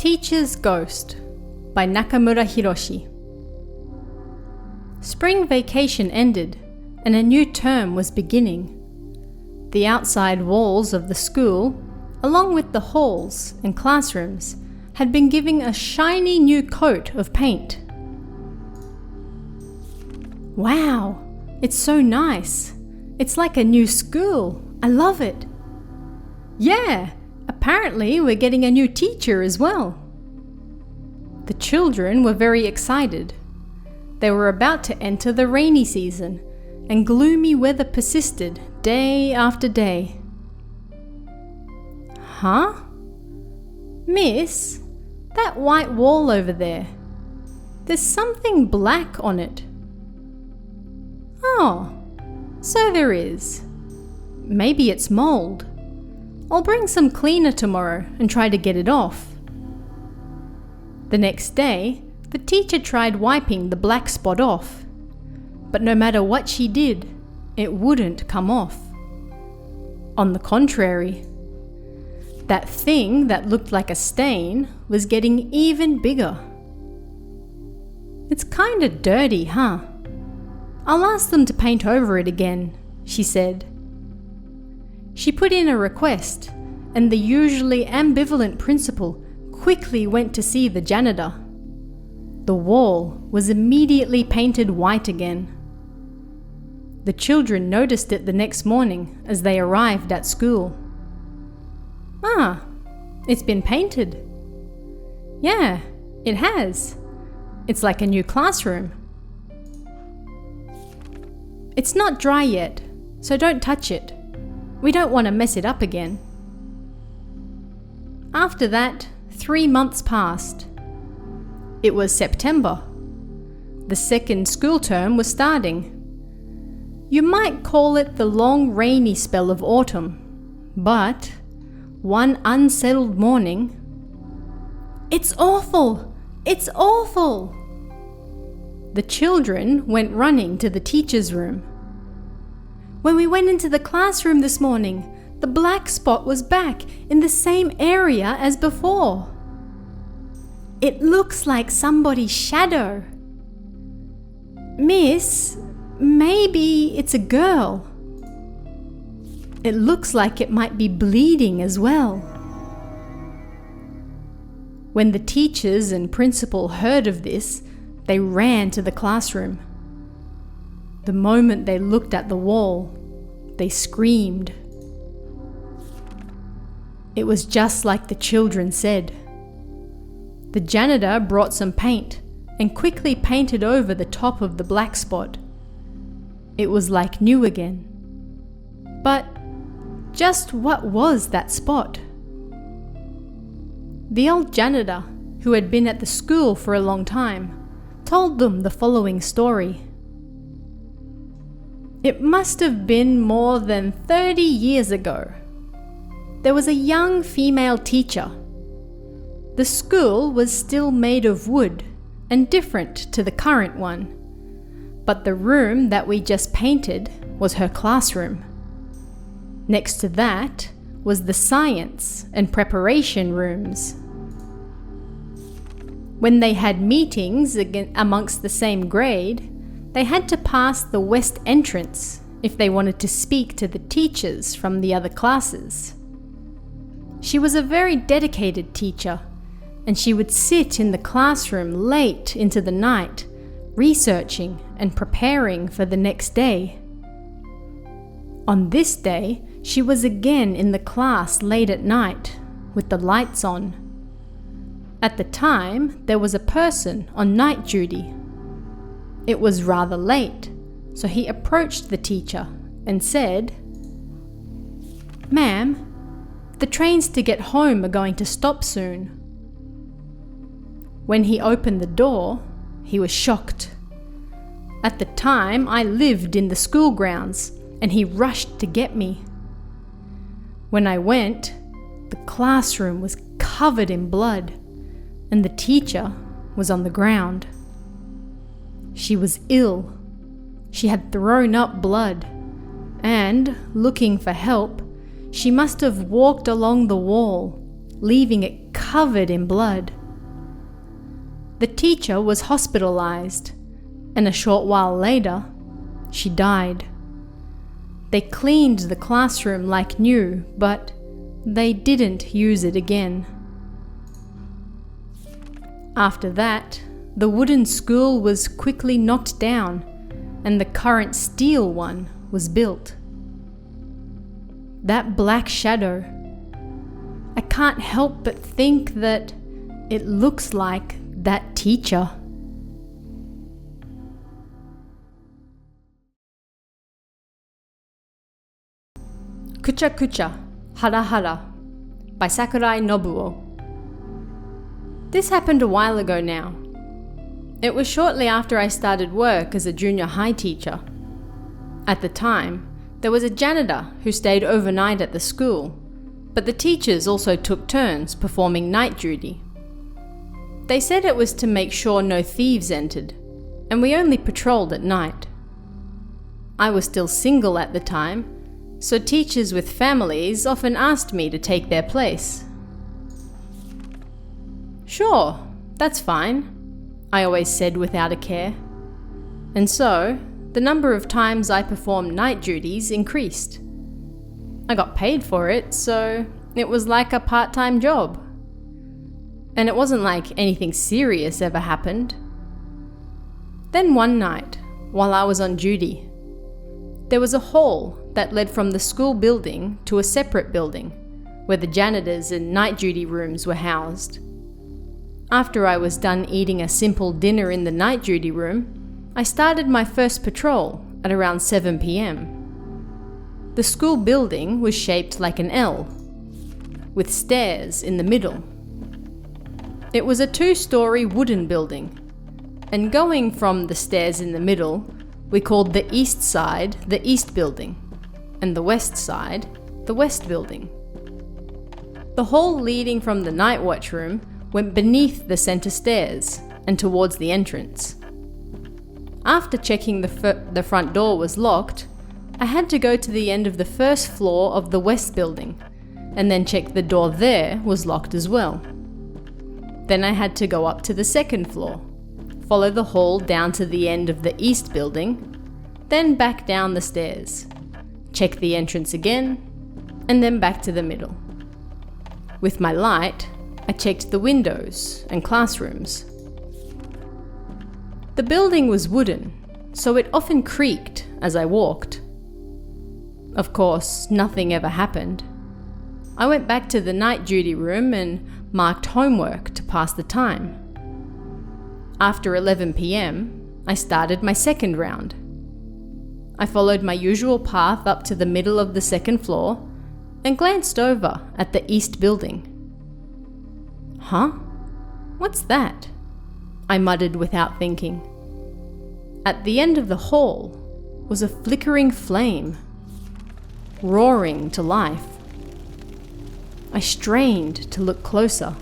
Teacher's Ghost by Nakamura Hiroshi. Spring vacation ended and a new term was beginning. The outside walls of the school, along with the halls and classrooms, had been given a shiny new coat of paint. Wow, it's so nice. It's like a new school. I love it. Yeah, apparently we're getting a new teacher as well. The children were very excited. They were about to enter the rainy season, and gloomy weather persisted day after day. Huh? Miss, that white wall over there, there's something black on it. Oh, so there is. Maybe it's mold. I'll bring some cleaner tomorrow and try to get it off. The next day, the teacher tried wiping the black spot off, but no matter what she did, it wouldn't come off. On the contrary, that thing that looked like a stain was getting even bigger. It's kinda dirty, huh? I'll ask them to paint over it again, she said. She put in a request, and the usually ambivalent principal quickly went to see the janitor. The wall was immediately painted white again. The children noticed it the next morning as they arrived at school. Ah, it's been painted. Yeah, it has. It's like a new classroom. It's not dry yet, so don't touch it. We don't want to mess it up again. After that, 3 months passed. It was September. The second school term was starting. You might call it the long rainy spell of autumn, but one unsettled morning, "It's awful! It's awful!" The children went running to the teacher's room. When we went into the classroom this morning, the black spot was back in the same area as before. It looks like somebody's shadow. Miss, maybe it's a girl. It looks like it might be bleeding as well. When the teachers and principal heard of this, they ran to the classroom. The moment they looked at the wall, they screamed. It was just like the children said. The janitor brought some paint and quickly painted over the top of the black spot. It was like new again. But just what was that spot? The old janitor, who had been at the school for a long time, told them the following story. It must have been more than 30 years ago. There was a young female teacher. The school was still made of wood and different to the current one, but the room that we just painted was her classroom. Next to that was the science and preparation rooms. When they had meetings amongst the same grade, they had to pass the west entrance if they wanted to speak to the teachers from the other classes. She was a very dedicated teacher, and she would sit in the classroom late into the night, researching and preparing for the next day. On this day, she was again in the class late at night, with the lights on. At the time, there was a person on night duty. It was rather late, so he approached the teacher and said, "Ma'am, the trains to get home are going to stop soon." When he opened the door, he was shocked. At the time, I lived in the school grounds, and he rushed to get me. When I went, the classroom was covered in blood, and the teacher was on the ground. She was ill. She had thrown up blood, and, looking for help, she must have walked along the wall, leaving it covered in blood. The teacher was hospitalized, and a short while later, she died. They cleaned the classroom like new, but they didn't use it again. After that, the wooden school was quickly knocked down, and the current steel one was built. That black shadow, I can't help but think that it looks like that teacher. Kucha Kucha, Hara Hara by Sakurai Nobuo. This happened a while ago now. It was shortly after I started work as a junior high teacher. At the time, there was a janitor who stayed overnight at the school, but the teachers also took turns performing night duty. They said it was to make sure no thieves entered, and we only patrolled at night. I was still single at the time, so teachers with families often asked me to take their place. Sure, that's fine, I always said without a care. And so, the number of times I performed night duties increased. I got paid for it, so it was like a part-time job. And it wasn't like anything serious ever happened. Then one night, while I was on duty, there was a hall that led from the school building to a separate building, where the janitors and night duty rooms were housed. After I was done eating a simple dinner in the night duty room, I started my first patrol at around 7 p.m. The school building was shaped like an L, with stairs in the middle. It was a 2-story wooden building, and going from the stairs in the middle, we called the east side the east building, and the west side the west building. The hall leading from the night watch room went beneath the center stairs and towards the entrance. After checking the front door was locked, I had to go to the end of the first floor of the west building, and then check the door there was locked as well. Then I had to go up to the second floor, follow the hall down to the end of the east building, then back down the stairs, check the entrance again, and then back to the middle. With my light, I checked the windows and classrooms. The building was wooden, so it often creaked as I walked. Of course, nothing ever happened. I went back to the night duty room and marked homework to pass the time. After 11 p.m, I started my second round. I followed my usual path up to the middle of the second floor and glanced over at the east building. Huh? What's that? I muttered without thinking. At the end of the hall was a flickering flame, roaring to life. I strained to look closer.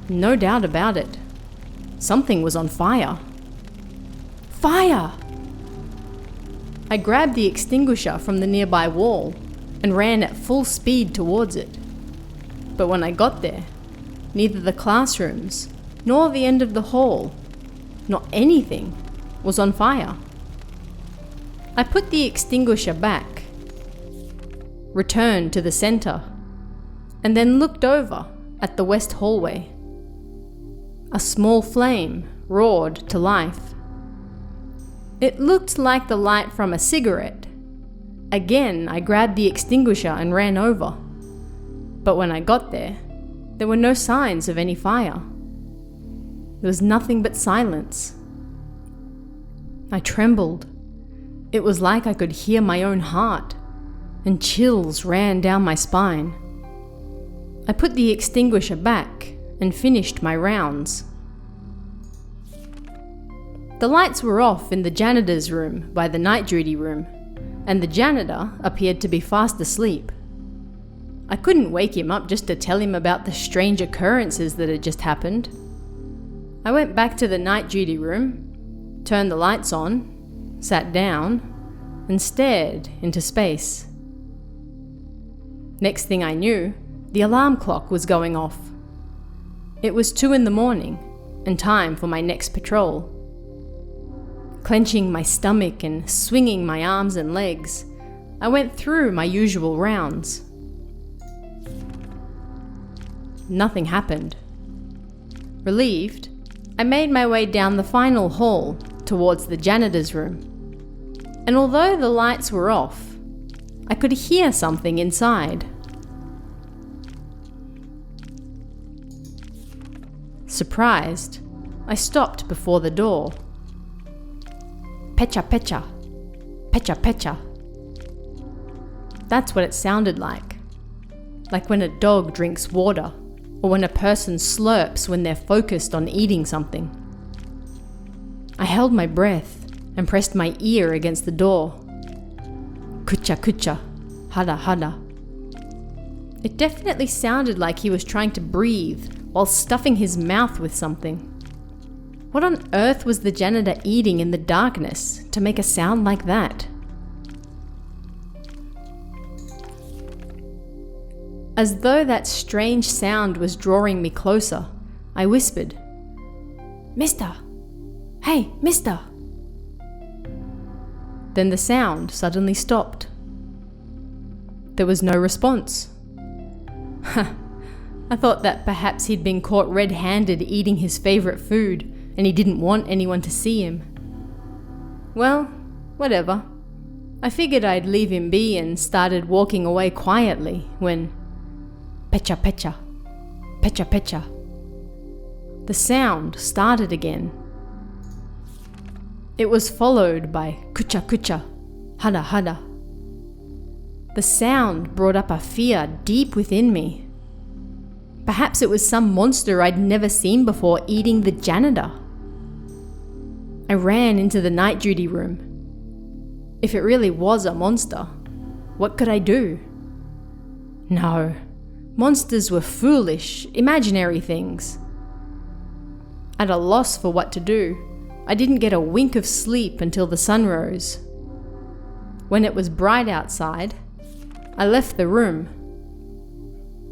No doubt about it. Something was on fire. Fire! I grabbed the extinguisher from the nearby wall and ran at full speed towards it. But when I got there, neither the classrooms, nor the end of the hall, nor anything was on fire. I put the extinguisher back, returned to the center, and then looked over at the west hallway. A small flame roared to life. It looked like the light from a cigarette. Again, I grabbed the extinguisher and ran over. But when I got there were no signs of any fire. There was nothing but silence. I trembled. It was like I could hear my own heart, and chills ran down my spine. I put the extinguisher back and finished my rounds. The lights were off in the janitor's room by the night duty room, and the janitor appeared to be fast asleep. I couldn't wake him up just to tell him about the strange occurrences that had just happened. I went back to the night duty room, turned the lights on, sat down, and stared into space. Next thing I knew, the alarm clock was going off. It was 2 a.m, and time for my next patrol. Clenching my stomach and swinging my arms and legs, I went through my usual rounds. Nothing happened. Relieved, I made my way down the final hall towards the janitor's room. And although the lights were off, I could hear something inside. Surprised, I stopped before the door. Pecha pecha, pecha pecha. That's what it sounded like when a dog drinks water, or when a person slurps when they're focused on eating something. I held my breath and pressed my ear against the door. Kucha kucha, hada hada. It definitely sounded like he was trying to breathe while stuffing his mouth with something. What on earth was the janitor eating in the darkness to make a sound like that? As though that strange sound was drawing me closer, I whispered, "Mister! Hey, mister!" Then the sound suddenly stopped. There was no response. I thought that perhaps he'd been caught red-handed eating his favorite food and he didn't want anyone to see him. Well, whatever. I figured I'd leave him be and started walking away quietly when pecha pecha, pecha pecha. The sound started again. It was followed by kucha kucha, hada hada. The sound brought up a fear deep within me. Perhaps it was some monster I'd never seen before eating the janitor. I ran into the night duty room. If it really was a monster, what could I do? No, monsters were foolish, imaginary things. At a loss for what to do, I didn't get a wink of sleep until the sun rose. When it was bright outside, I left the room.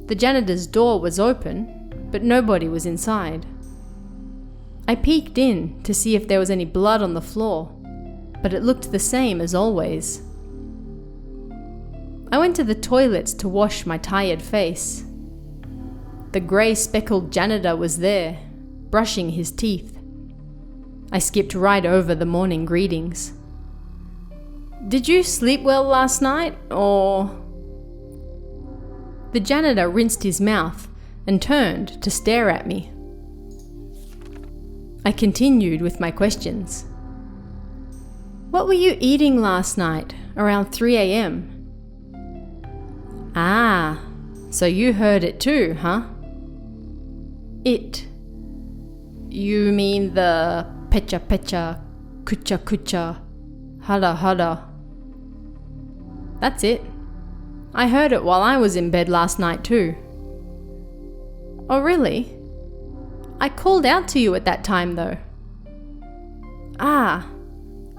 The janitor's door was open, but nobody was inside. I peeked in to see if there was any blood on the floor, but it looked the same as always. I went to the toilets to wash my tired face. The grey speckled janitor was there, brushing his teeth. I skipped right over the morning greetings. "Did you sleep well last night, or?" The janitor rinsed his mouth and turned to stare at me. I continued with my questions. "What were you eating last night, around 3 a.m? "Ah, so you heard it too, huh?" "It? You mean the pecha pecha, kucha kucha, hada hada?" "That's it. I heard it while I was in bed last night too." "Oh really? I called out to you at that time though." "Ah,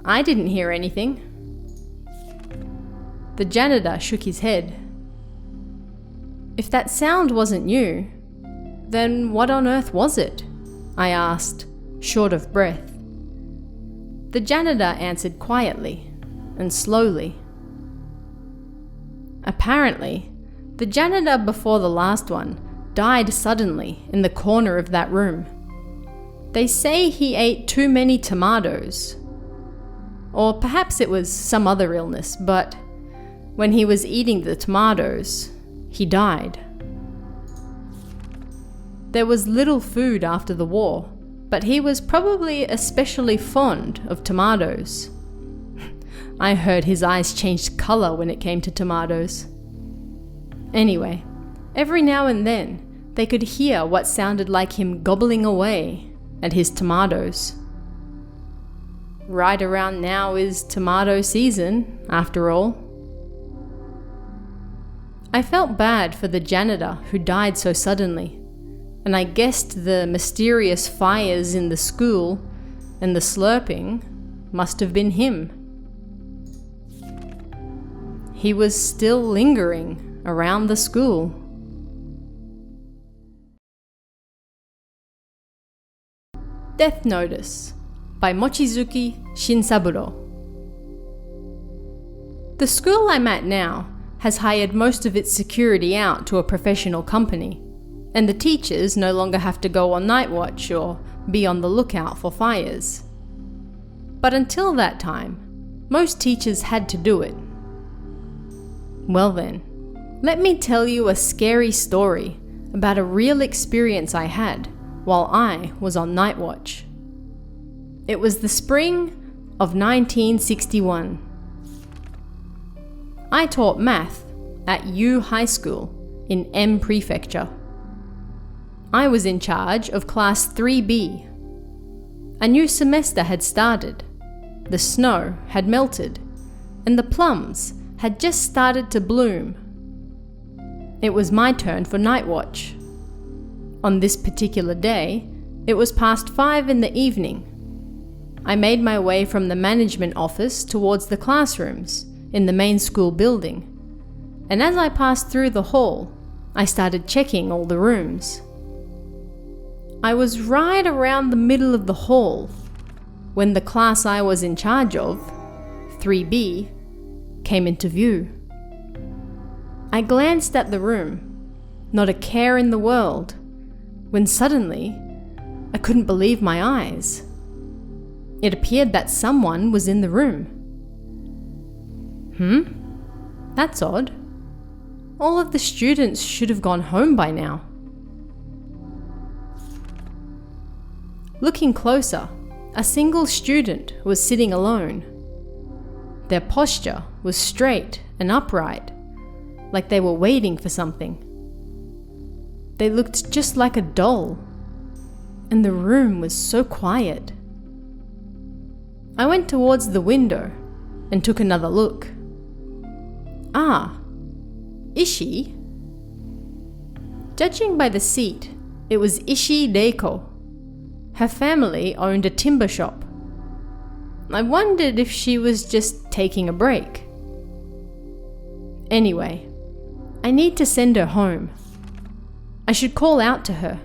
I didn't hear anything." The janitor shook his head. "If that sound wasn't you, then what on earth was it?" I asked, short of breath. The janitor answered quietly and slowly. Apparently, the janitor before the last one died suddenly in the corner of that room. They say he ate too many tomatoes. Or perhaps it was some other illness, but when he was eating the tomatoes, he died. There was little food after the war, but he was probably especially fond of tomatoes. I heard his eyes changed color when it came to tomatoes. Anyway, every now and then, they could hear what sounded like him gobbling away at his tomatoes. Right around now is tomato season, after all. I felt bad for the janitor who died so suddenly, and I guessed the mysterious fires in the school and the slurping must have been him. He was still lingering around the school. Death Notice by Mochizuki Shinsaburo. The school I'm at now has hired most of its security out to a professional company, and the teachers no longer have to go on night watch or be on the lookout for fires. But until that time, most teachers had to do it. Well then, let me tell you a scary story about a real experience I had while I was on night watch. It was the spring of 1961. I taught math at Yu High School in M Prefecture. I was in charge of Class 3B. A new semester had started, the snow had melted, and the plums had just started to bloom. It was my turn for night watch. On this particular day, it was past 5 in the evening. I made my way from the management office towards the classrooms in the main school building, and as I passed through the hall, I started checking all the rooms. I was right around the middle of the hall when the class I was in charge of, 3B, came into view. I glanced at the room, not a care in the world, when suddenly I couldn't believe my eyes. It appeared that someone was in the room. That's odd. All of the students should have gone home by now. Looking closer, a single student was sitting alone. Their posture was straight and upright, like they were waiting for something. They looked just like a doll, and the room was so quiet. I went towards the window and took another look. Ah, Ishi? Judging by the seat, it was Ishi Reiko. Her family owned a timber shop. I wondered if she was just taking a break. Anyway, I need to send her home. I should call out to her.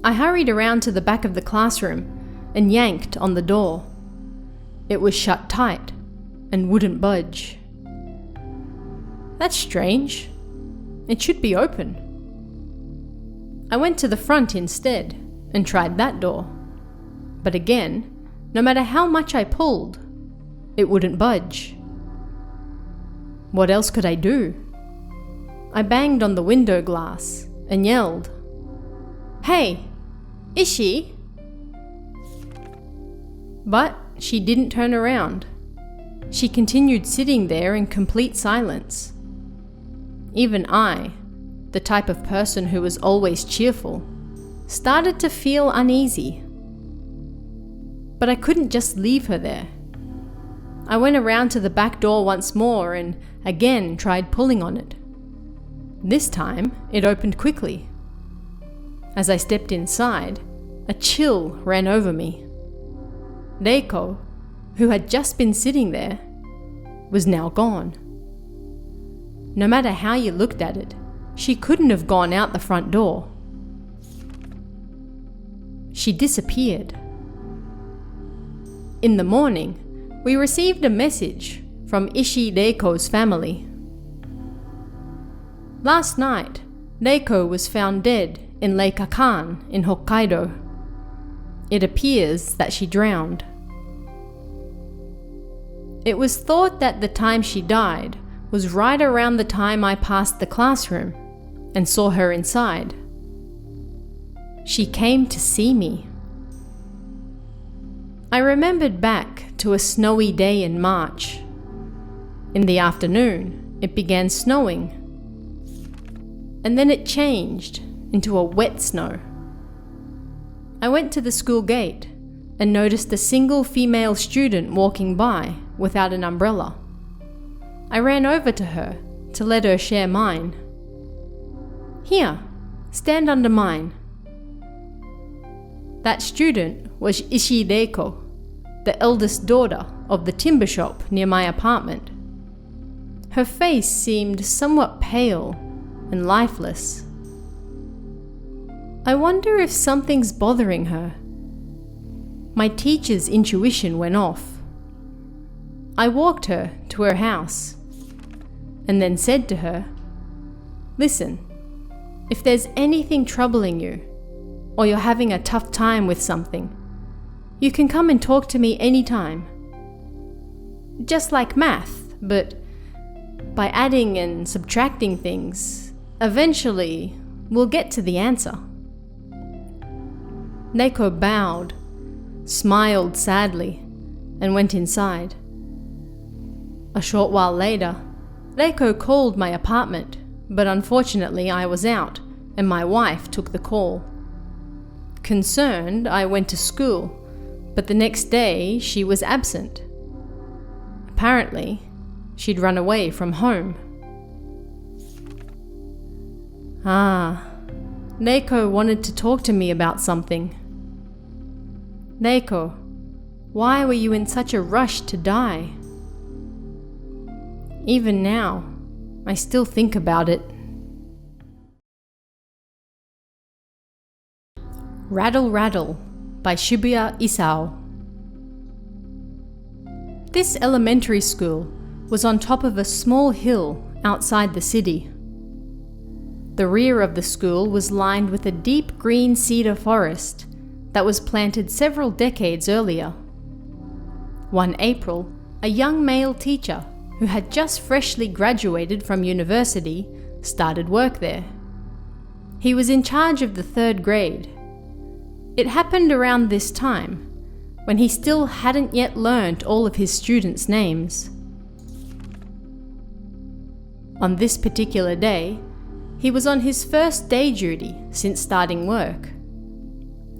I hurried around to the back of the classroom and yanked on the door. It was shut tight and wouldn't budge. That's strange. It should be open. I went to the front instead and tried that door. But again, no matter how much I pulled, it wouldn't budge. What else could I do? I banged on the window glass and yelled, "Hey, Ishi!" But she didn't turn around. She continued sitting there in complete silence. Even I, the type of person who was always cheerful, started to feel uneasy. But I couldn't just leave her there. I went around to the back door once more and again tried pulling on it. This time, it opened quickly. As I stepped inside, a chill ran over me. Reiko, who had just been sitting there, was now gone. No matter how you looked at it, she couldn't have gone out the front door. She disappeared. In the morning, we received a message from Ishi Reiko's family. Last night, Reiko was found dead in Lake Taikan in Hokkaido. It appears that she drowned. It was thought that the time she died was right around the time I passed the classroom and saw her inside. She came to see me. I remembered back to a snowy day in March. In the afternoon, it began snowing. And then it changed into a wet snow. I went to the school gate and noticed a single female student walking by without an umbrella. I ran over to her to let her share mine. "Here, stand under mine." That student was Ishi Reiko, the eldest daughter of the timber shop near my apartment. Her face seemed somewhat pale and lifeless. I wonder if something's bothering her. My teacher's intuition went off. I walked her to her house and then said to her, "Listen, if there's anything troubling you or you're having a tough time with something, you can come and talk to me anytime. Just like math, but by adding and subtracting things, eventually we'll get to the answer." Neko bowed, smiled sadly, and went inside. A short while later, Reiko called my apartment, but unfortunately I was out and my wife took the call. Concerned, I went to school, but the next day she was absent. Apparently, she'd run away from home. Reiko wanted to talk to me about something. Reiko, why were you in such a rush to die? Even now, I still think about it. Rattle Rattle by Shibuya Isao. This elementary school was on top of a small hill outside the city. The rear of the school was lined with a deep green cedar forest that was planted several decades earlier. One April, a young male teacher who had just freshly graduated from university started work there. He was in charge of the 3rd grade. It happened around this time, when he still hadn't yet learnt all of his students' names. On this particular day, he was on his first day duty since starting work.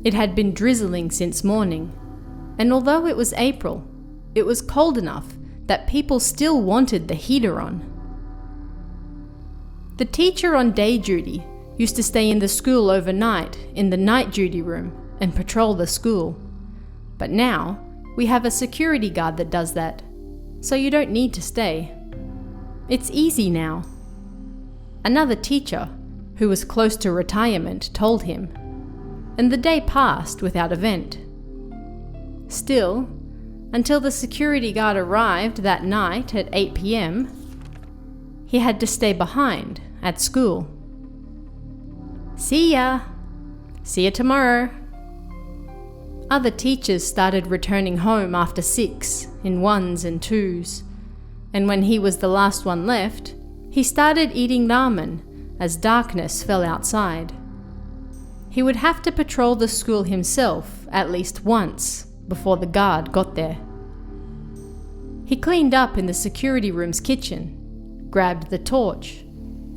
It had been drizzling since morning, and although it was April, it was cold enough that people still wanted the heater on. The teacher on day duty used to stay in the school overnight in the night duty room and patrol the school. But now, we have a security guard that does that, so you don't need to stay. It's easy now. Another teacher, who was close to retirement, told him, and the day passed without event. Still, until the security guard arrived that night at 8 p.m, he had to stay behind at school. See ya! See ya tomorrow! Other teachers started returning home after 6 in 1s and 2s, and when he was the last one left, he started eating ramen as darkness fell outside. He would have to patrol the school himself at least once before the guard got there. He cleaned up in the security room's kitchen, grabbed the torch,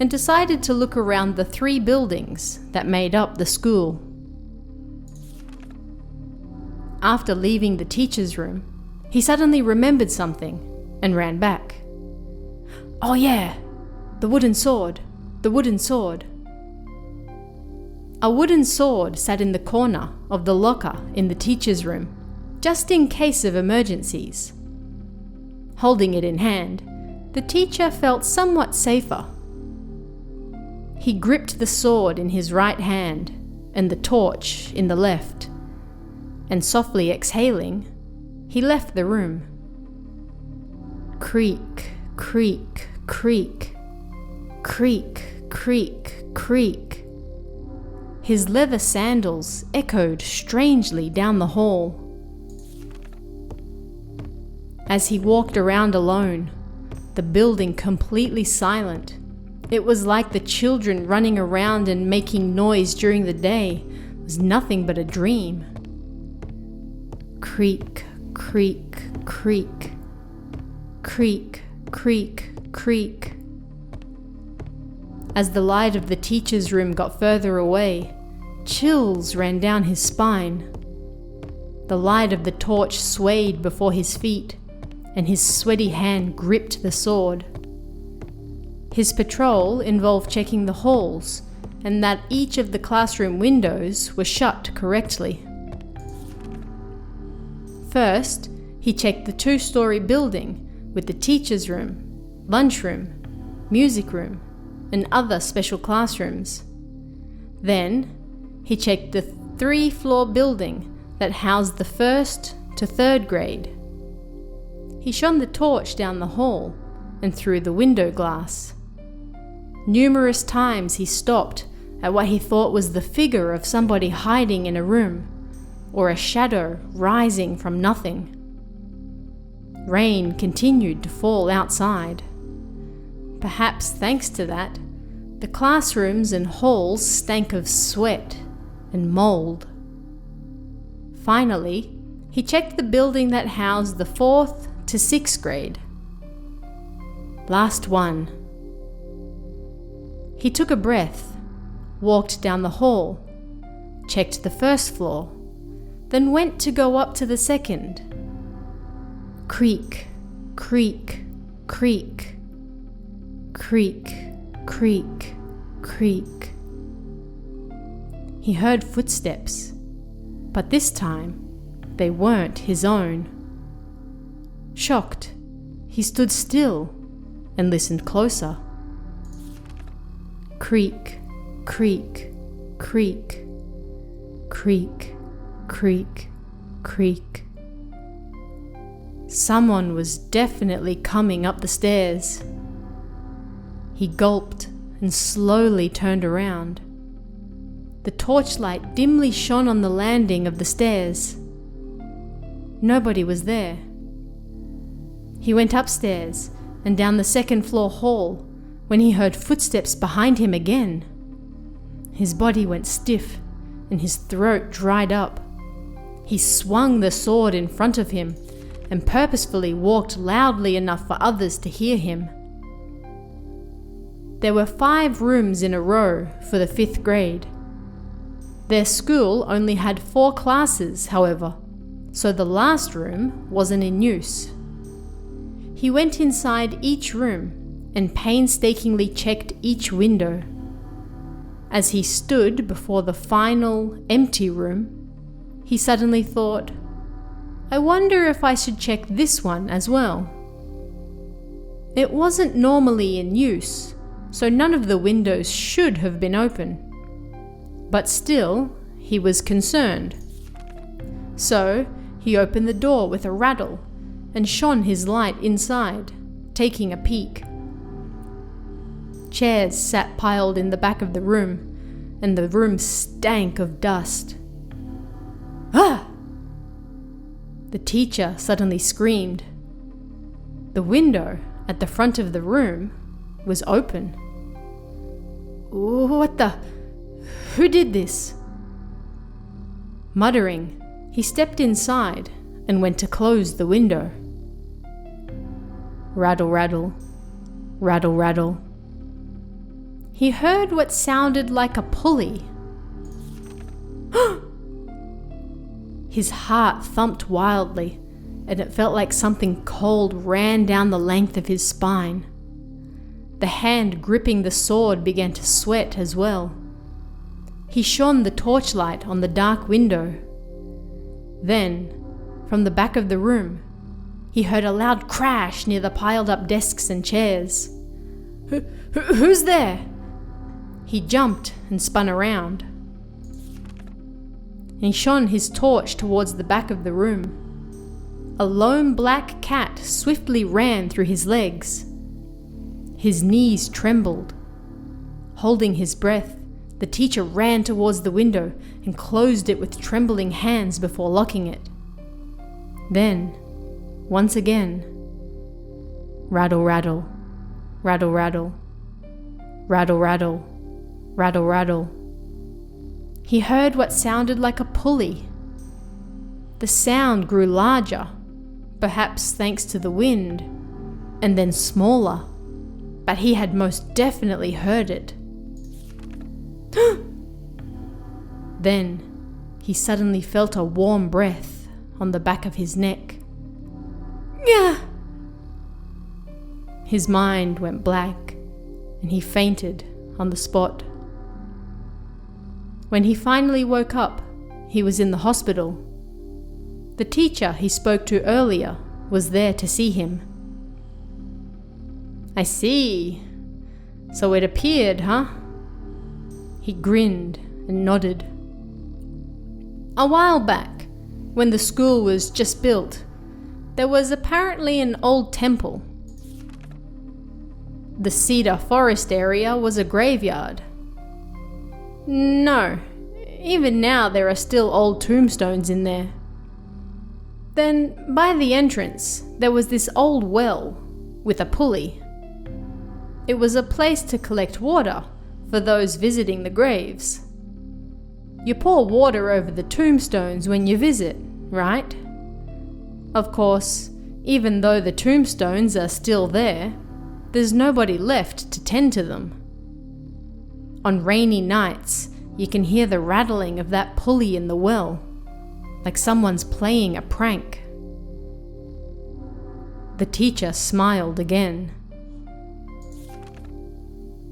and decided to look around the 3 buildings that made up the school. After leaving the teacher's room, he suddenly remembered something and ran back. Oh yeah, the wooden sword, the wooden sword. A wooden sword sat in the corner of the locker in the teacher's room, just in case of emergencies. Holding it in hand, the teacher felt somewhat safer. He gripped the sword in his right hand and the torch in the left, and softly exhaling, he left the room. Creak, creak, creak, creak, creak, creak. His leather sandals echoed strangely down the hall. As he walked around alone, the building completely silent, it was like the children running around and making noise during the day was nothing but a dream. Creak, creak, creak. Creak, creak, creak. As the light of the teacher's room got further away, chills ran down his spine. The light of the torch swayed before his feet, and his sweaty hand gripped the sword. His patrol involved checking the halls and that each of the classroom windows were shut correctly. First, he checked the 2-story building with the teacher's room, lunchroom, music room, and other special classrooms. Then, he checked the 3-floor building that housed the 1st to 3rd grade. He shone the torch down the hall and through the window glass. Numerous times he stopped at what he thought was the figure of somebody hiding in a room, or a shadow rising from nothing. Rain continued to fall outside. Perhaps thanks to that, the classrooms and halls stank of sweat and mold. Finally, he checked the building that housed the 4th to 6th grade. Last one. He took a breath, walked down the hall, checked the 1st floor, then went to go up to the 2nd. Creak, creak, creak. Creak, creak, creak. He heard footsteps, but this time they weren't his own. Shocked, he stood still and listened closer. Creak, creak, creak. Creak, creak, creak. Someone was definitely coming up the stairs. He gulped and slowly turned around. The torchlight dimly shone on the landing of the stairs. Nobody was there. He went upstairs and down the 2nd floor hall when he heard footsteps behind him again. His body went stiff and his throat dried up. He swung the sword in front of him and purposefully walked loudly enough for others to hear him. There were 5 rooms in a row for the 5th grade. Their school only had 4 classes, however, so the last room wasn't in use. He went inside each room and painstakingly checked each window. As he stood before the final, empty room, he suddenly thought, I wonder if I should check this one as well. It wasn't normally in use, so none of the windows should have been open. But still, he was concerned. So, he opened the door with a rattle and shone his light inside, taking a peek. Chairs sat piled in the back of the room, and the room stank of dust. Ah! The teacher suddenly screamed. The window at the front of the room was open. What the? Who did this? Muttering, he stepped inside and went to close the window. Rattle, rattle, rattle, rattle. He heard what sounded like a pulley. His heart thumped wildly, and it felt like something cold ran down the length of his spine. The hand gripping the sword began to sweat as well. He shone the torchlight on the dark window. Then, from the back of the room, he heard a loud crash near the piled-up desks and chairs. Who's there? He jumped and spun around. He shone his torch towards the back of the room. A lone black cat swiftly ran through his legs. His knees trembled. Holding his breath, the teacher ran towards the window and closed it with trembling hands before locking it. Then, once again, rattle, rattle, rattle, rattle, rattle, rattle, rattle, rattle. He heard what sounded like a pulley. The sound grew larger, perhaps thanks to the wind, and then smaller, but he had most definitely heard it. Then, he suddenly felt a warm breath on the back of his neck. Gah! His mind went black, and he fainted on the spot. When he finally woke up, he was in the hospital. The teacher he spoke to earlier was there to see him. I see. So it appeared, huh? He grinned and nodded. A while back, when the school was just built, there was apparently an old temple. The cedar forest area was a graveyard. No, even now there are still old tombstones in there. Then, by the entrance, there was this old well with a pulley. It was a place to collect water for those visiting the graves. You pour water over the tombstones when you visit, right? Of course, even though the tombstones are still there, there's nobody left to tend to them. On rainy nights, you can hear the rattling of that pulley in the well, like someone's playing a prank. The teacher smiled again.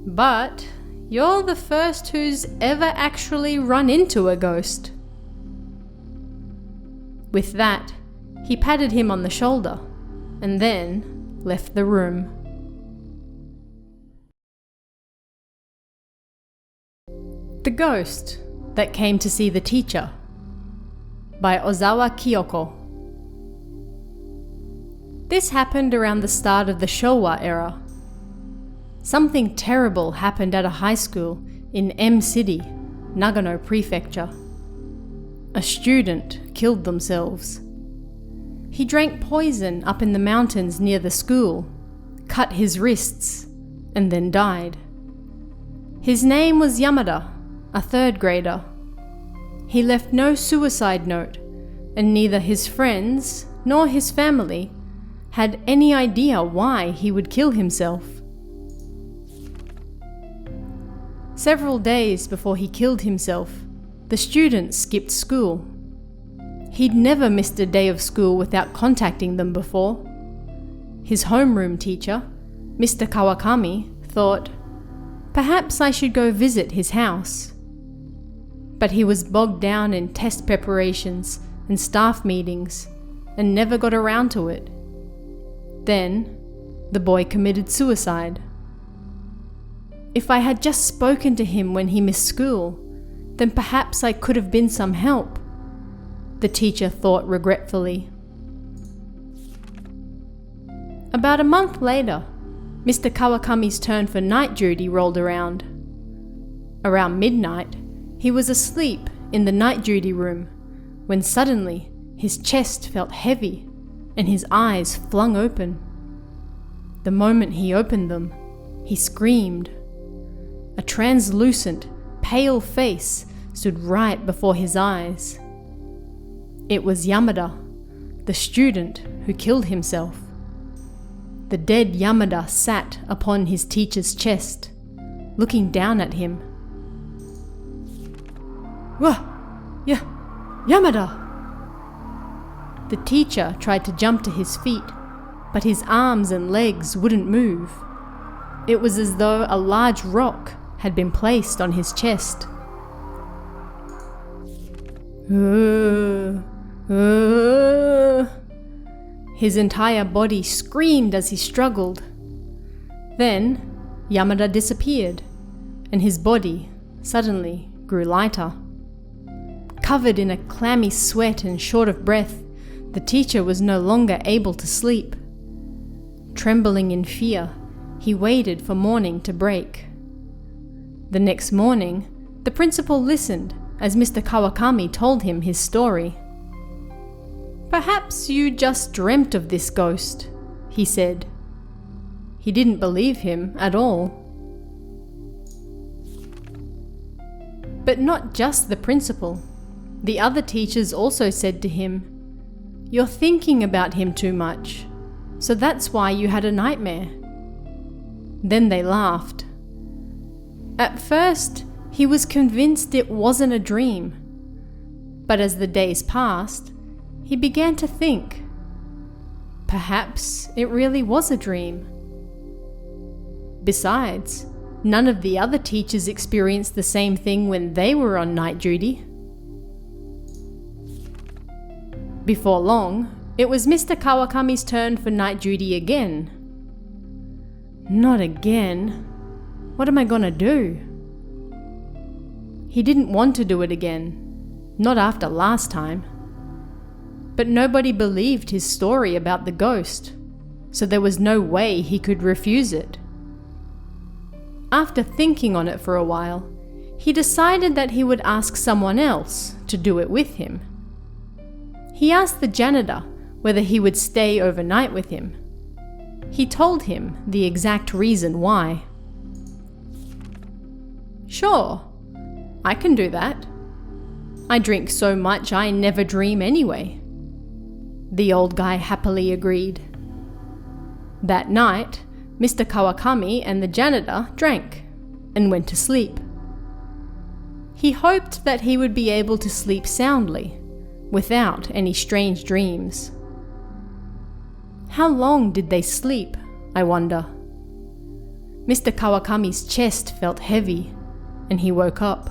But you're the first who's ever actually run into a ghost. With that, he patted him on the shoulder and then left the room. The Ghost That Came to See the Teacher by Ozawa Kyoko. This happened around the start of the Showa era. Something terrible happened at a high school in M City, Nagano Prefecture. A student killed themselves. He drank poison up in the mountains near the school, cut his wrists, and then died. His name was Yamada, a third grader. He left no suicide note, and neither his friends nor his family had any idea why he would kill himself. Several days before he killed himself, the student skipped school. He'd never missed a day of school without contacting them before. His homeroom teacher, Mr. Kawakami, thought, perhaps I should go visit his house. But he was bogged down in test preparations and staff meetings and never got around to it. Then, the boy committed suicide. If I had just spoken to him when he missed school, then perhaps I could have been some help, the teacher thought regretfully. About a month later, Mr. Kawakami's turn for night duty rolled around. Around midnight, he was asleep in the night duty room when suddenly his chest felt heavy and his eyes flung open. The moment he opened them, he screamed. A translucent, pale face stood right before his eyes. It was Yamada, the student who killed himself. The dead Yamada sat upon his teacher's chest, looking down at him. "Wah! Yamada!" The teacher tried to jump to his feet, but his arms and legs wouldn't move. It was as though a large rock had been placed on his chest. His entire body screamed as he struggled. Then, Yamada disappeared, and his body suddenly grew lighter. Covered in a clammy sweat and short of breath, the teacher was no longer able to sleep. Trembling in fear, he waited for morning to break. The next morning, the principal listened as Mr. Kawakami told him his story. "Perhaps you just dreamt of this ghost," he said. He didn't believe him at all. But not just the principal. The other teachers also said to him, "You're thinking about him too much, so that's why you had a nightmare." Then they laughed. At first, he was convinced it wasn't a dream. But as the days passed, he began to think, perhaps it really was a dream. Besides, none of the other teachers experienced the same thing when they were on night duty. Before long, it was Mr. Kawakami's turn for night duty again. Not again. What am I gonna do? He didn't want to do it again. Not after last time. But nobody believed his story about the ghost, so there was no way he could refuse it. After thinking on it for a while, he decided that he would ask someone else to do it with him. He asked the janitor whether he would stay overnight with him. He told him the exact reason why. "Sure, I can do that. I drink so much I never dream anyway," the old guy happily agreed. That night, Mr. Kawakami and the janitor drank and went to sleep. He hoped that he would be able to sleep soundly, without any strange dreams. How long did they sleep, I wonder? Mr. Kawakami's chest felt heavy, and he woke up.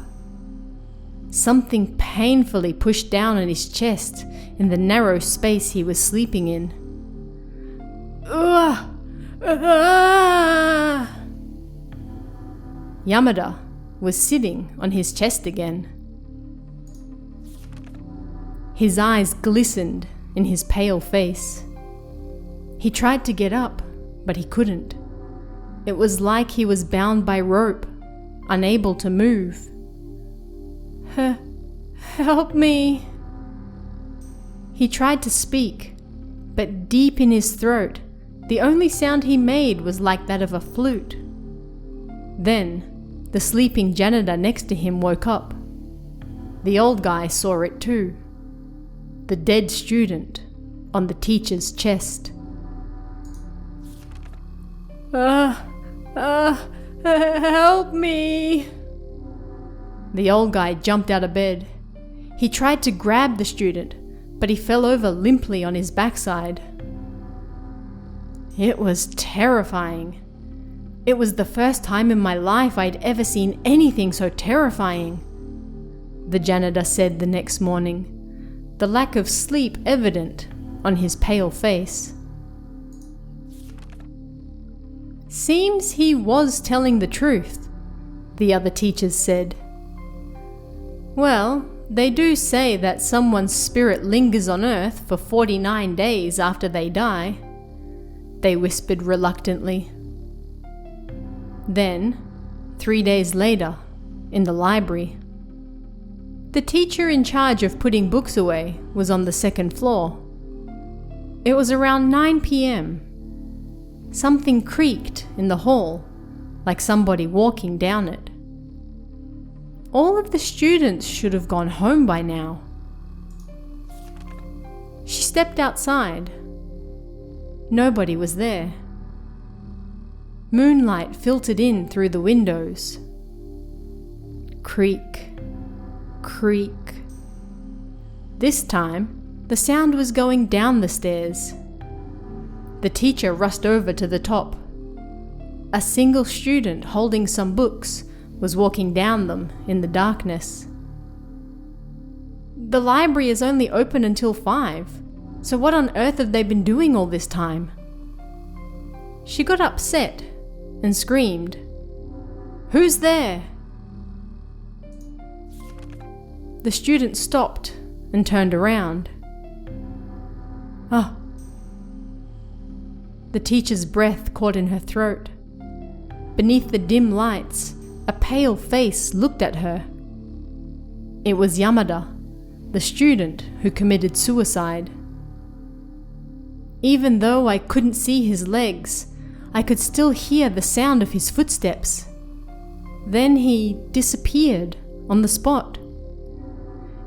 Something painfully pushed down on his chest in the narrow space he was sleeping in. Ugh! Yamada was sitting on his chest again. His eyes glistened in his pale face. He tried to get up, but he couldn't. It was like he was bound by rope, unable to move. Help me. He tried to speak, but deep in his throat, the only sound he made was like that of a flute. Then, the sleeping janitor next to him woke up. The old guy saw it too. The dead student on the teacher's chest. Help me. The old guy jumped out of bed. He tried to grab the student, but he fell over limply on his backside. It was terrifying. It was the first time in my life I'd ever seen anything so terrifying, the janitor said the next morning, the lack of sleep evident on his pale face. Seems he was telling the truth, the other teachers said. Well, they do say that someone's spirit lingers on Earth for 49 days after they die, they whispered reluctantly. Then, 3 days later, in the library, the teacher in charge of putting books away was on the second floor. It was around 9 p.m. Something creaked in the hall, like somebody walking down it. All of the students should have gone home by now. She stepped outside. Nobody was there. Moonlight filtered in through the windows. Creak, creak. This time, the sound was going down the stairs. The teacher rushed over to the top. A single student holding some books was walking down them in the darkness. The library is only open until 5, so what on earth have they been doing all this time? She got upset and screamed, "Who's there?" The student stopped and turned around. "Ah." The teacher's breath caught in her throat. Beneath the dim lights, a pale face looked at her. It was Yamada, the student who committed suicide. Even though I couldn't see his legs, I could still hear the sound of his footsteps. Then he disappeared on the spot.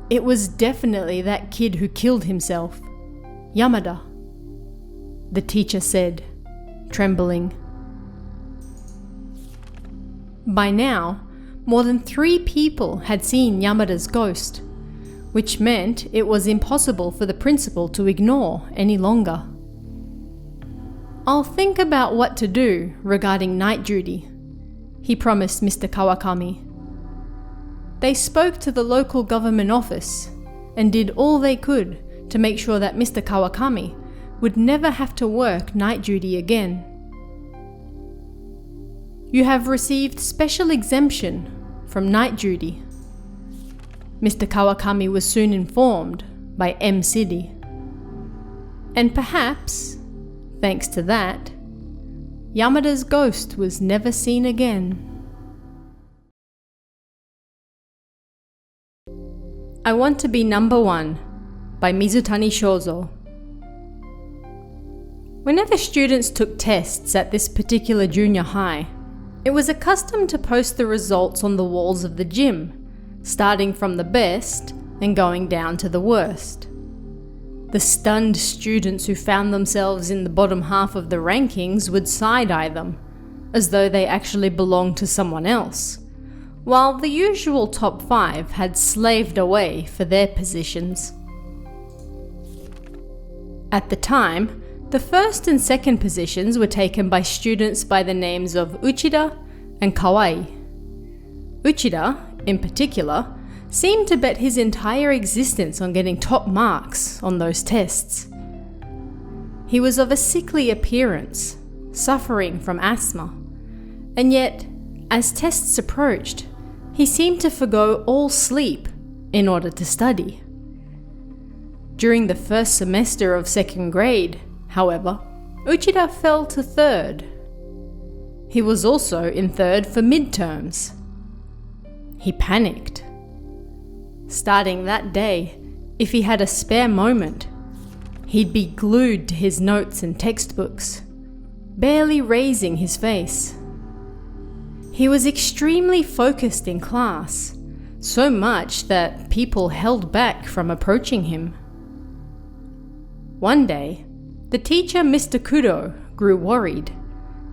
It was definitely that kid who killed himself, Yamada, the teacher said, trembling. By now, more than 3 people had seen Yamada's ghost, which meant it was impossible for the principal to ignore any longer. "I'll think about what to do regarding night duty," he promised Mr. Kawakami. They spoke to the local government office and did all they could to make sure that Mr. Kawakami would never have to work night duty again. "You have received special exemption from night duty," Mr. Kawakami was soon informed by M. City. And perhaps, thanks to that, Yamada's ghost was never seen again. I Want to Be Number One by Mizutani Shozo. Whenever students took tests at this particular junior high, it was a custom to post the results on the walls of the gym, starting from the best and going down to the worst. The stunned students who found themselves in the bottom half of the rankings would side-eye them, as though they actually belonged to someone else, while the usual top 5 had slaved away for their positions. At the time, the first and second positions were taken by students by the names of Uchida and Kawai. Uchida, in particular, seemed to bet his entire existence on getting top marks on those tests. He was of a sickly appearance, suffering from asthma, and yet, as tests approached, he seemed to forgo all sleep in order to study. During the first semester of second grade, however, Uchida fell to third. He was also in third for midterms. He panicked. Starting that day, if he had a spare moment, he'd be glued to his notes and textbooks, barely raising his face. He was extremely focused in class, so much that people held back from approaching him. One day, the teacher, Mr. Kudo, grew worried,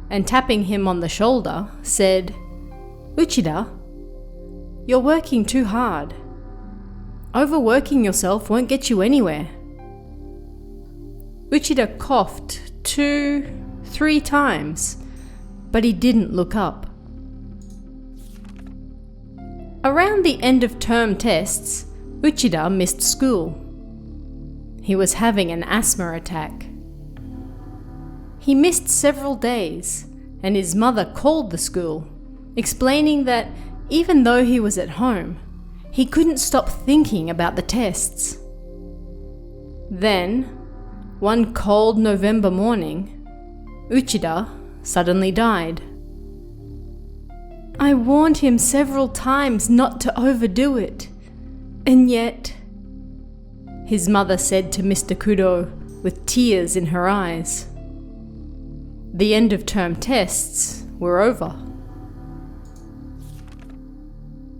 and tapping him on the shoulder, said, "Uchida, you're working too hard. Overworking yourself won't get you anywhere." Uchida coughed 2-3 times, but he didn't look up. Around the end of term tests, Uchida missed school. He was having an asthma attack. He missed several days, and his mother called the school, explaining that even though he was at home, he couldn't stop thinking about the tests. Then, one cold November morning, Uchida suddenly died. I warned him several times not to overdo it, and yet, his mother said to Mr. Kudo with tears in her eyes. The end of term tests were over.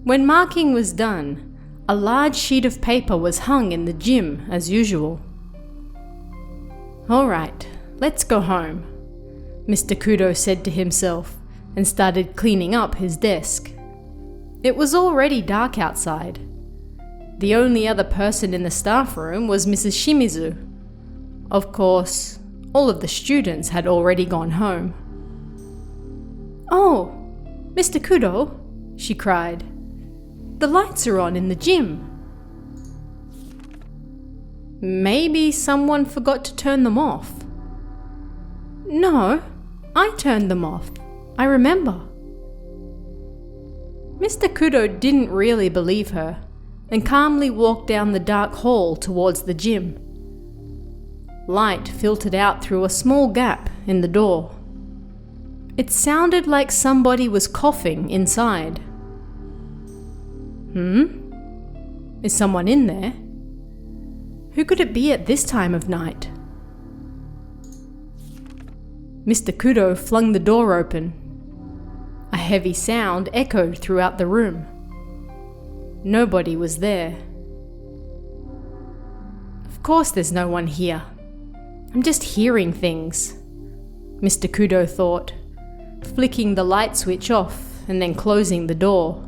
When marking was done, a large sheet of paper was hung in the gym as usual. "All right, let's go home," Mr. Kudo said to himself and started cleaning up his desk. It was already dark outside. The only other person in the staff room was Mrs. Shimizu. Of course, all of the students had already gone home. "Oh, Mr. Kudo," she cried. "The lights are on in the gym." "Maybe someone forgot to turn them off." "No, I turned them off. I remember." Mr. Kudo didn't really believe her and calmly walked down the dark hall towards the gym. Light filtered out through a small gap in the door. It sounded like somebody was coughing inside. Is someone in there? Who could it be at this time of night? Mr. Kudo flung the door open. A heavy sound echoed throughout the room. Nobody was there. Of course there's no one here. I'm just hearing things, Mr. Kudo thought, flicking the light switch off and then closing the door.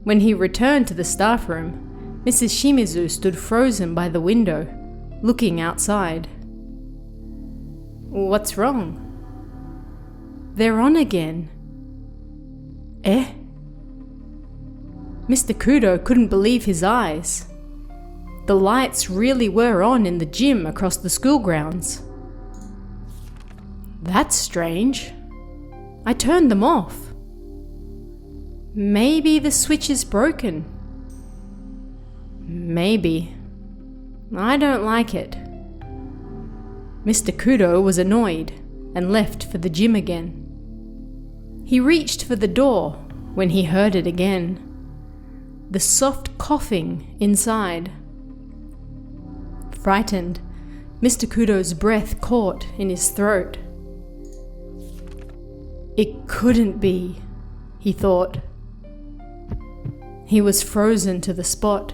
When he returned to the staff room, Mrs. Shimizu stood frozen by the window, looking outside. "What's wrong?" "They're on again." "Eh?" Mr. Kudo couldn't believe his eyes. The lights really were on in the gym across the school grounds. "That's strange. I turned them off." "Maybe the switch is broken," Maybe. I don't like it. Mr. Kudo was annoyed and left for the gym again. He reached for the door when he heard it again. The soft coughing inside. Frightened, Mr. Kudo's breath caught in his throat. It couldn't be, he thought. He was frozen to the spot.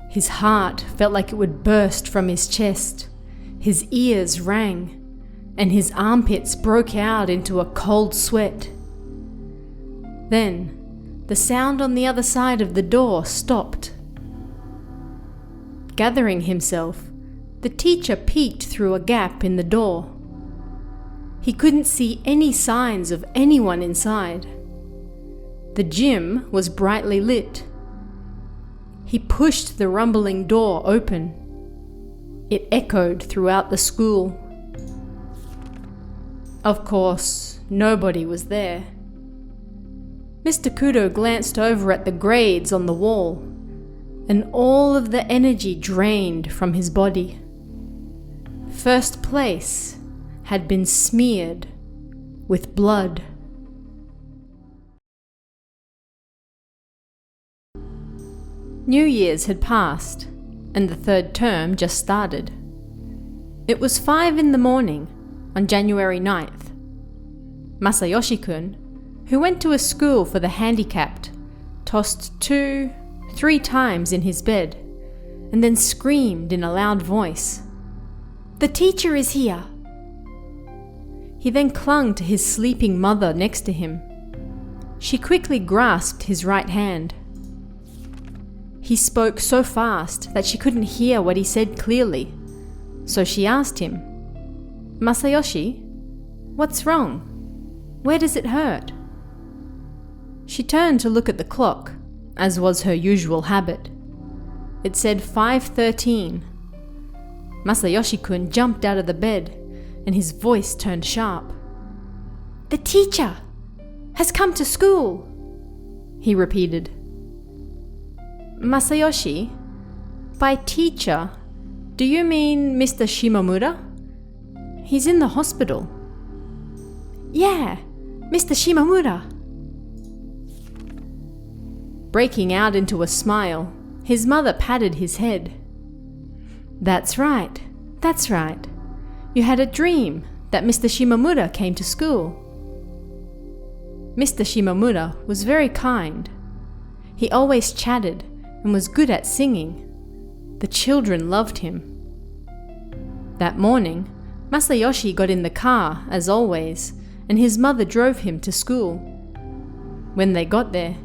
His heart felt like it would burst from his chest. His ears rang, and his armpits broke out into a cold sweat. Then, the sound on the other side of the door stopped. Gathering himself, the teacher peeked through a gap in the door. He couldn't see any signs of anyone inside. The gym was brightly lit. He pushed the rumbling door open. It echoed throughout the school. Of course, nobody was there. Mr. Kudo glanced over at the grades on the wall, and all of the energy drained from his body. First place had been smeared with blood. New Year's had passed, and the third term just started. It was 5 in the morning on January 9th. Masayoshi-kun, who went to a school for the handicapped, tossed 2-3 times in his bed, and then screamed in a loud voice, "The teacher is here!" He then clung to his sleeping mother next to him. She quickly grasped his right hand. He spoke so fast that she couldn't hear what he said clearly, so she asked him, "Masayoshi, what's wrong? Where does it hurt?" She turned to look at the clock, as was her usual habit. It said 5:13. Masayoshi-kun jumped out of the bed, and his voice turned sharp. "The teacher has come to school," he repeated. "Masayoshi, by teacher, do you mean Mr. Shimomura? He's in the hospital." "Yeah, Mr. Shimomura." Breaking out into a smile, his mother patted his head. That's right. You had a dream that Mr. Shimomura came to school." Mr. Shimomura was very kind. He always chatted and was good at singing. The children loved him. That morning, Masayoshi got in the car, as always, and his mother drove him to school. When they got there,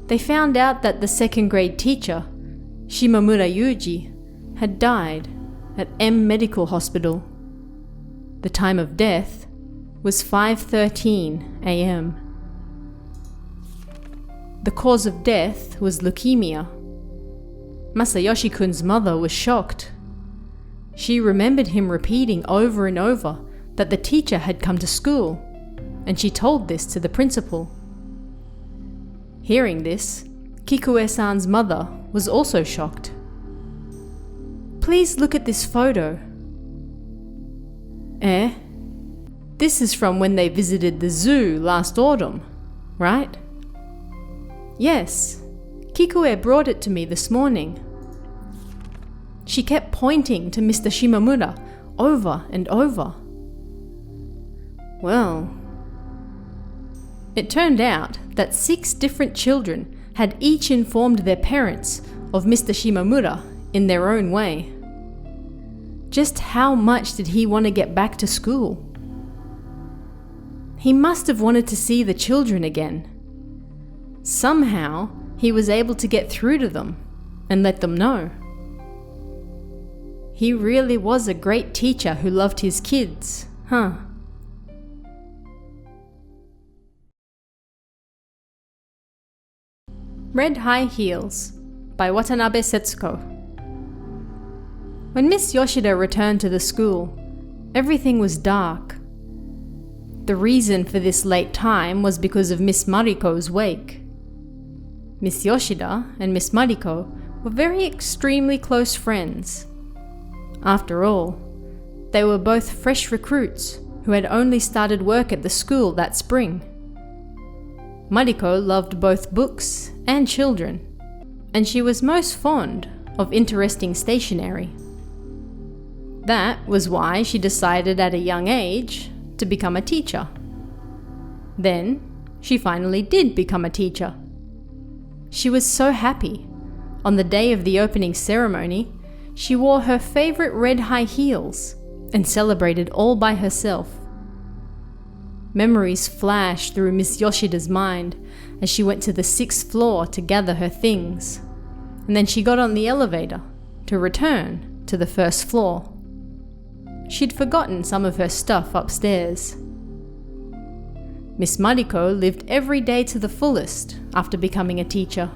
they found out that the second-grade teacher, Shimomura Yuji, had died at M Medical Hospital. The time of death was 5:13 a.m. The cause of death was leukemia. Masayoshi-kun's mother was shocked. She remembered him repeating over and over that the teacher had come to school, and she told this to the principal. Hearing this, Kikue-san's mother was also shocked. "Please look at this photo." This is from when they visited the zoo last autumn, right? "Yes, Kikue brought it to me this morning." She kept pointing to Mr. Shimomura over and over. Well, it turned out that 6 different children had each informed their parents of Mr. Shimomura in their own way. Just how much did he want to get back to school? He must have wanted to see the children again. Somehow, he was able to get through to them and let them know. He really was a great teacher who loved his kids, huh? Red High Heels by Watanabe Setsuko. When Miss Yoshida returned to the school, everything was dark. The reason for this late time was because of Miss Mariko's wake. Miss Yoshida and Miss Mariko were very extremely close friends. After all, they were both fresh recruits who had only started work at the school that spring. Mariko loved both books and children, and she was most fond of interesting stationery. That was why she decided at a young age to become a teacher. Then, she finally did become a teacher. She was so happy. On the day of the opening ceremony, she wore her favorite red high heels and celebrated all by herself. Memories flashed through Miss Yoshida's mind as she went to the 6th floor to gather her things, and then she got on the elevator to return to the 1st floor. She'd forgotten some of her stuff upstairs. Miss Mariko lived every day to the fullest after becoming a teacher.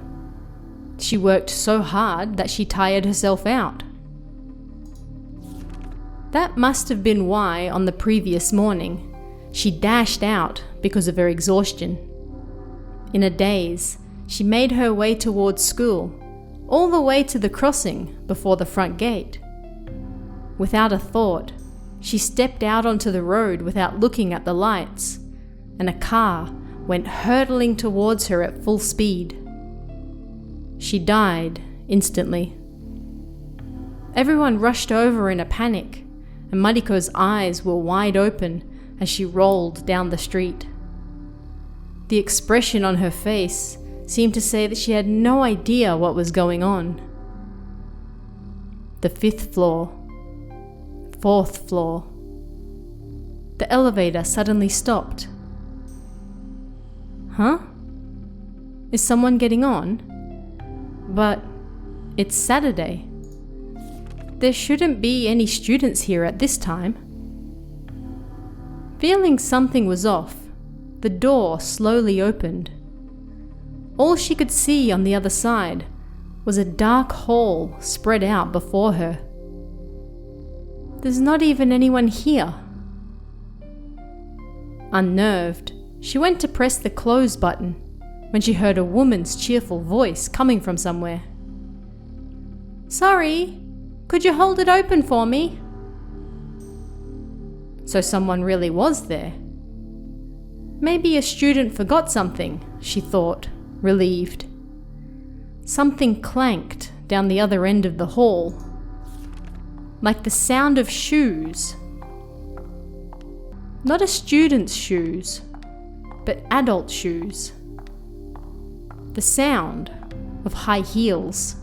She worked so hard that she tired herself out. That must have been why, on the previous morning, she dashed out because of her exhaustion. In a daze, she made her way towards school, all the way to the crossing before the front gate. Without a thought, she stepped out onto the road without looking at the lights, and a car went hurtling towards her at full speed. She died instantly. Everyone rushed over in a panic, and Mariko's eyes were wide open as she rolled down the street. The expression on her face seemed to say that she had no idea what was going on. The 5th floor. 4th floor. The elevator suddenly stopped. Huh? Is someone getting on? But it's Saturday. There shouldn't be any students here at this time. Feeling something was off, the door slowly opened. All she could see on the other side was a dark hall spread out before her. There's not even anyone here. Unnerved, she went to press the close button when she heard a woman's cheerful voice coming from somewhere. "Sorry, could you hold it open for me?" So someone really was there. Maybe a student forgot something, she thought, relieved. Something clanked down the other end of the hall, like the sound of shoes. Not a student's shoes, but adult shoes. The sound of high heels.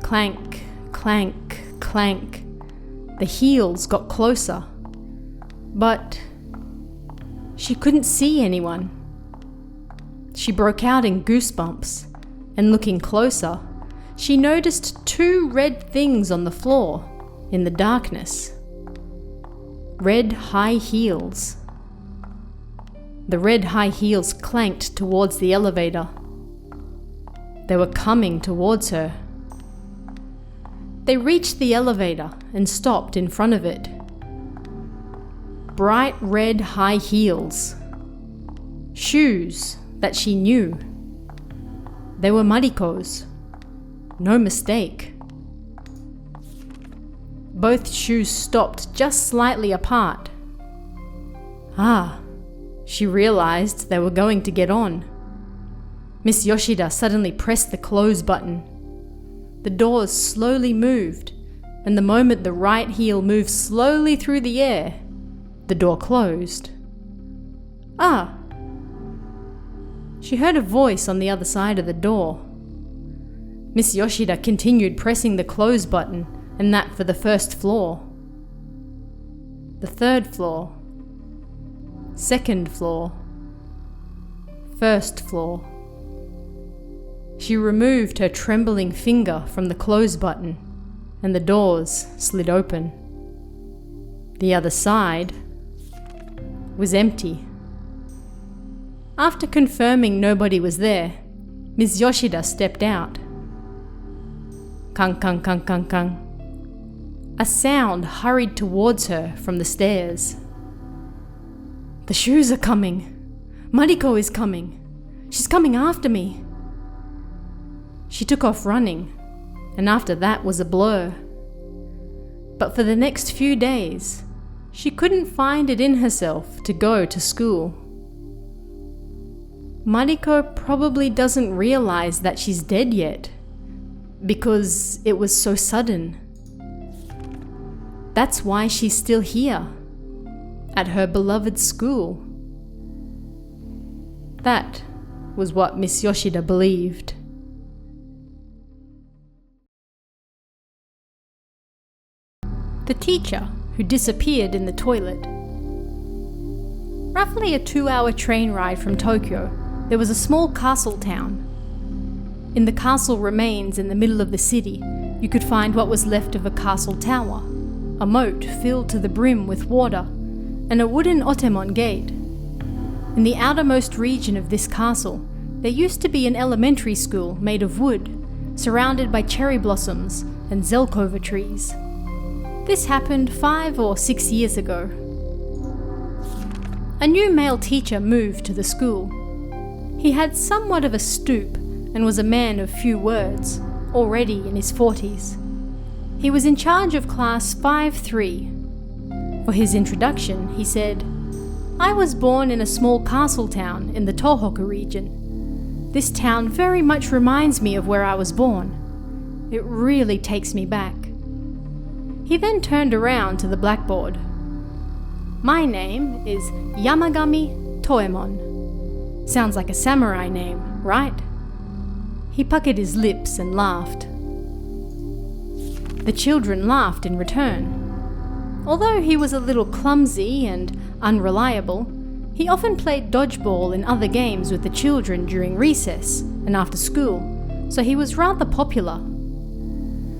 Clank, clank, clank. The heels got closer, but she couldn't see anyone. She broke out in goosebumps, and looking closer, she noticed 2 red things on the floor in the darkness. Red high heels. The red high heels clanked towards the elevator. They were coming towards her. They reached the elevator and stopped in front of it. Bright red high heels. Shoes that she knew. They were Mariko's. No mistake. Both shoes stopped just slightly apart. She realized they were going to get on. Miss Yoshida suddenly pressed the close button. The doors slowly moved, and the moment the right heel moved slowly through the air, the door closed. She heard a voice on the other side of the door. Miss Yoshida continued pressing the close button, and that for the 1st floor. The 3rd floor. 2nd floor. 1st floor. She removed her trembling finger from the close button, and the doors slid open. The other side was empty. After confirming nobody was there, Ms. Yoshida stepped out. Kang kang kang kang kang. A sound hurried towards her from the stairs. The shoes are coming. Mariko is coming. She's coming after me." She took off running, and after that was a blur. But for the next few days, she couldn't find it in herself to go to school. Mariko probably doesn't realize that she's dead yet, because it was so sudden. That's why she's still here, at her beloved school. That was what Miss Yoshida believed. The teacher who disappeared in the toilet. Roughly a 2-hour train ride from Tokyo, there was a small castle town. In the castle remains in the middle of the city, you could find what was left of a castle tower, a moat filled to the brim with water, and a wooden otemon gate. In the outermost region of this castle, there used to be an elementary school made of wood, surrounded by cherry blossoms and zelkova trees. This happened 5 or 6 years ago. A new male teacher moved to the school. He had somewhat of a stoop and was a man of few words, already in his 40s. He was in charge of class 5-3. For his introduction, he said, "I was born in a small castle town in the Tohoku region. This town very much reminds me of where I was born. It really takes me back." He then turned around to the blackboard. "My name is Yamagami Toemon. Sounds like a samurai name, right?" He puckered his lips and laughed. The children laughed in return. Although he was a little clumsy and unreliable, he often played dodgeball and other games with the children during recess and after school, so he was rather popular.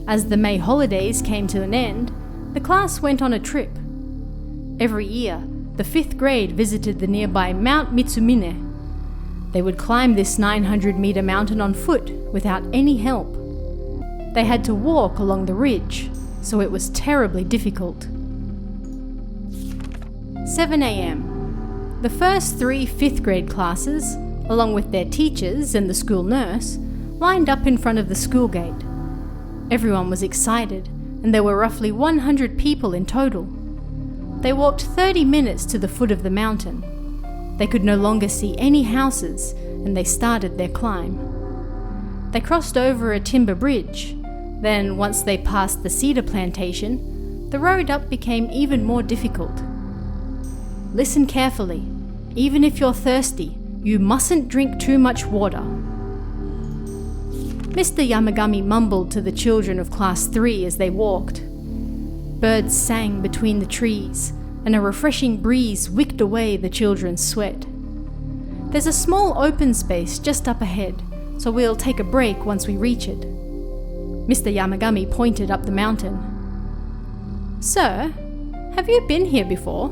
As the May holidays came to an end, the class went on a trip. Every year, the 5th grade visited the nearby Mount Mitsumine. They would climb this 900-meter mountain on foot without any help. They had to walk along the ridge, so it was terribly difficult. 7 a.m. The first 3 5th grade classes, along with their teachers and the school nurse, lined up in front of the school gate. Everyone was excited, and there were roughly 100 people in total. They walked 30 minutes to the foot of the mountain. They could no longer see any houses, and they started their climb. They crossed over a timber bridge. Then, once they passed the cedar plantation, the road up became even more difficult. Listen carefully. Even if you're thirsty, you mustn't drink too much water. Mr. Yamagami mumbled to the children of Class 3 as they walked. Birds sang between the trees, and a refreshing breeze wicked away the children's sweat. There's a small open space just up ahead, so we'll take a break once we reach it. Mr. Yamagami pointed up the mountain. "Sir, have you been here before?"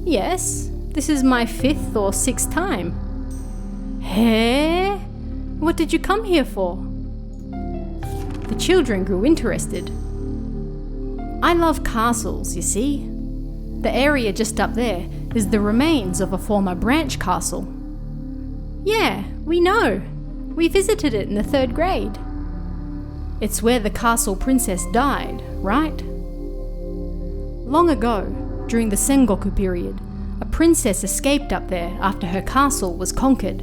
"Yes, this is my 5th or 6th time." "Hey? What did you come here for?" The children grew interested. "I love castles, you see. The area just up there is the remains of a former branch castle." "Yeah, we know. We visited it in the 3rd grade. It's where the castle princess died, right?" Long ago, during the Sengoku period, a princess escaped up there after her castle was conquered.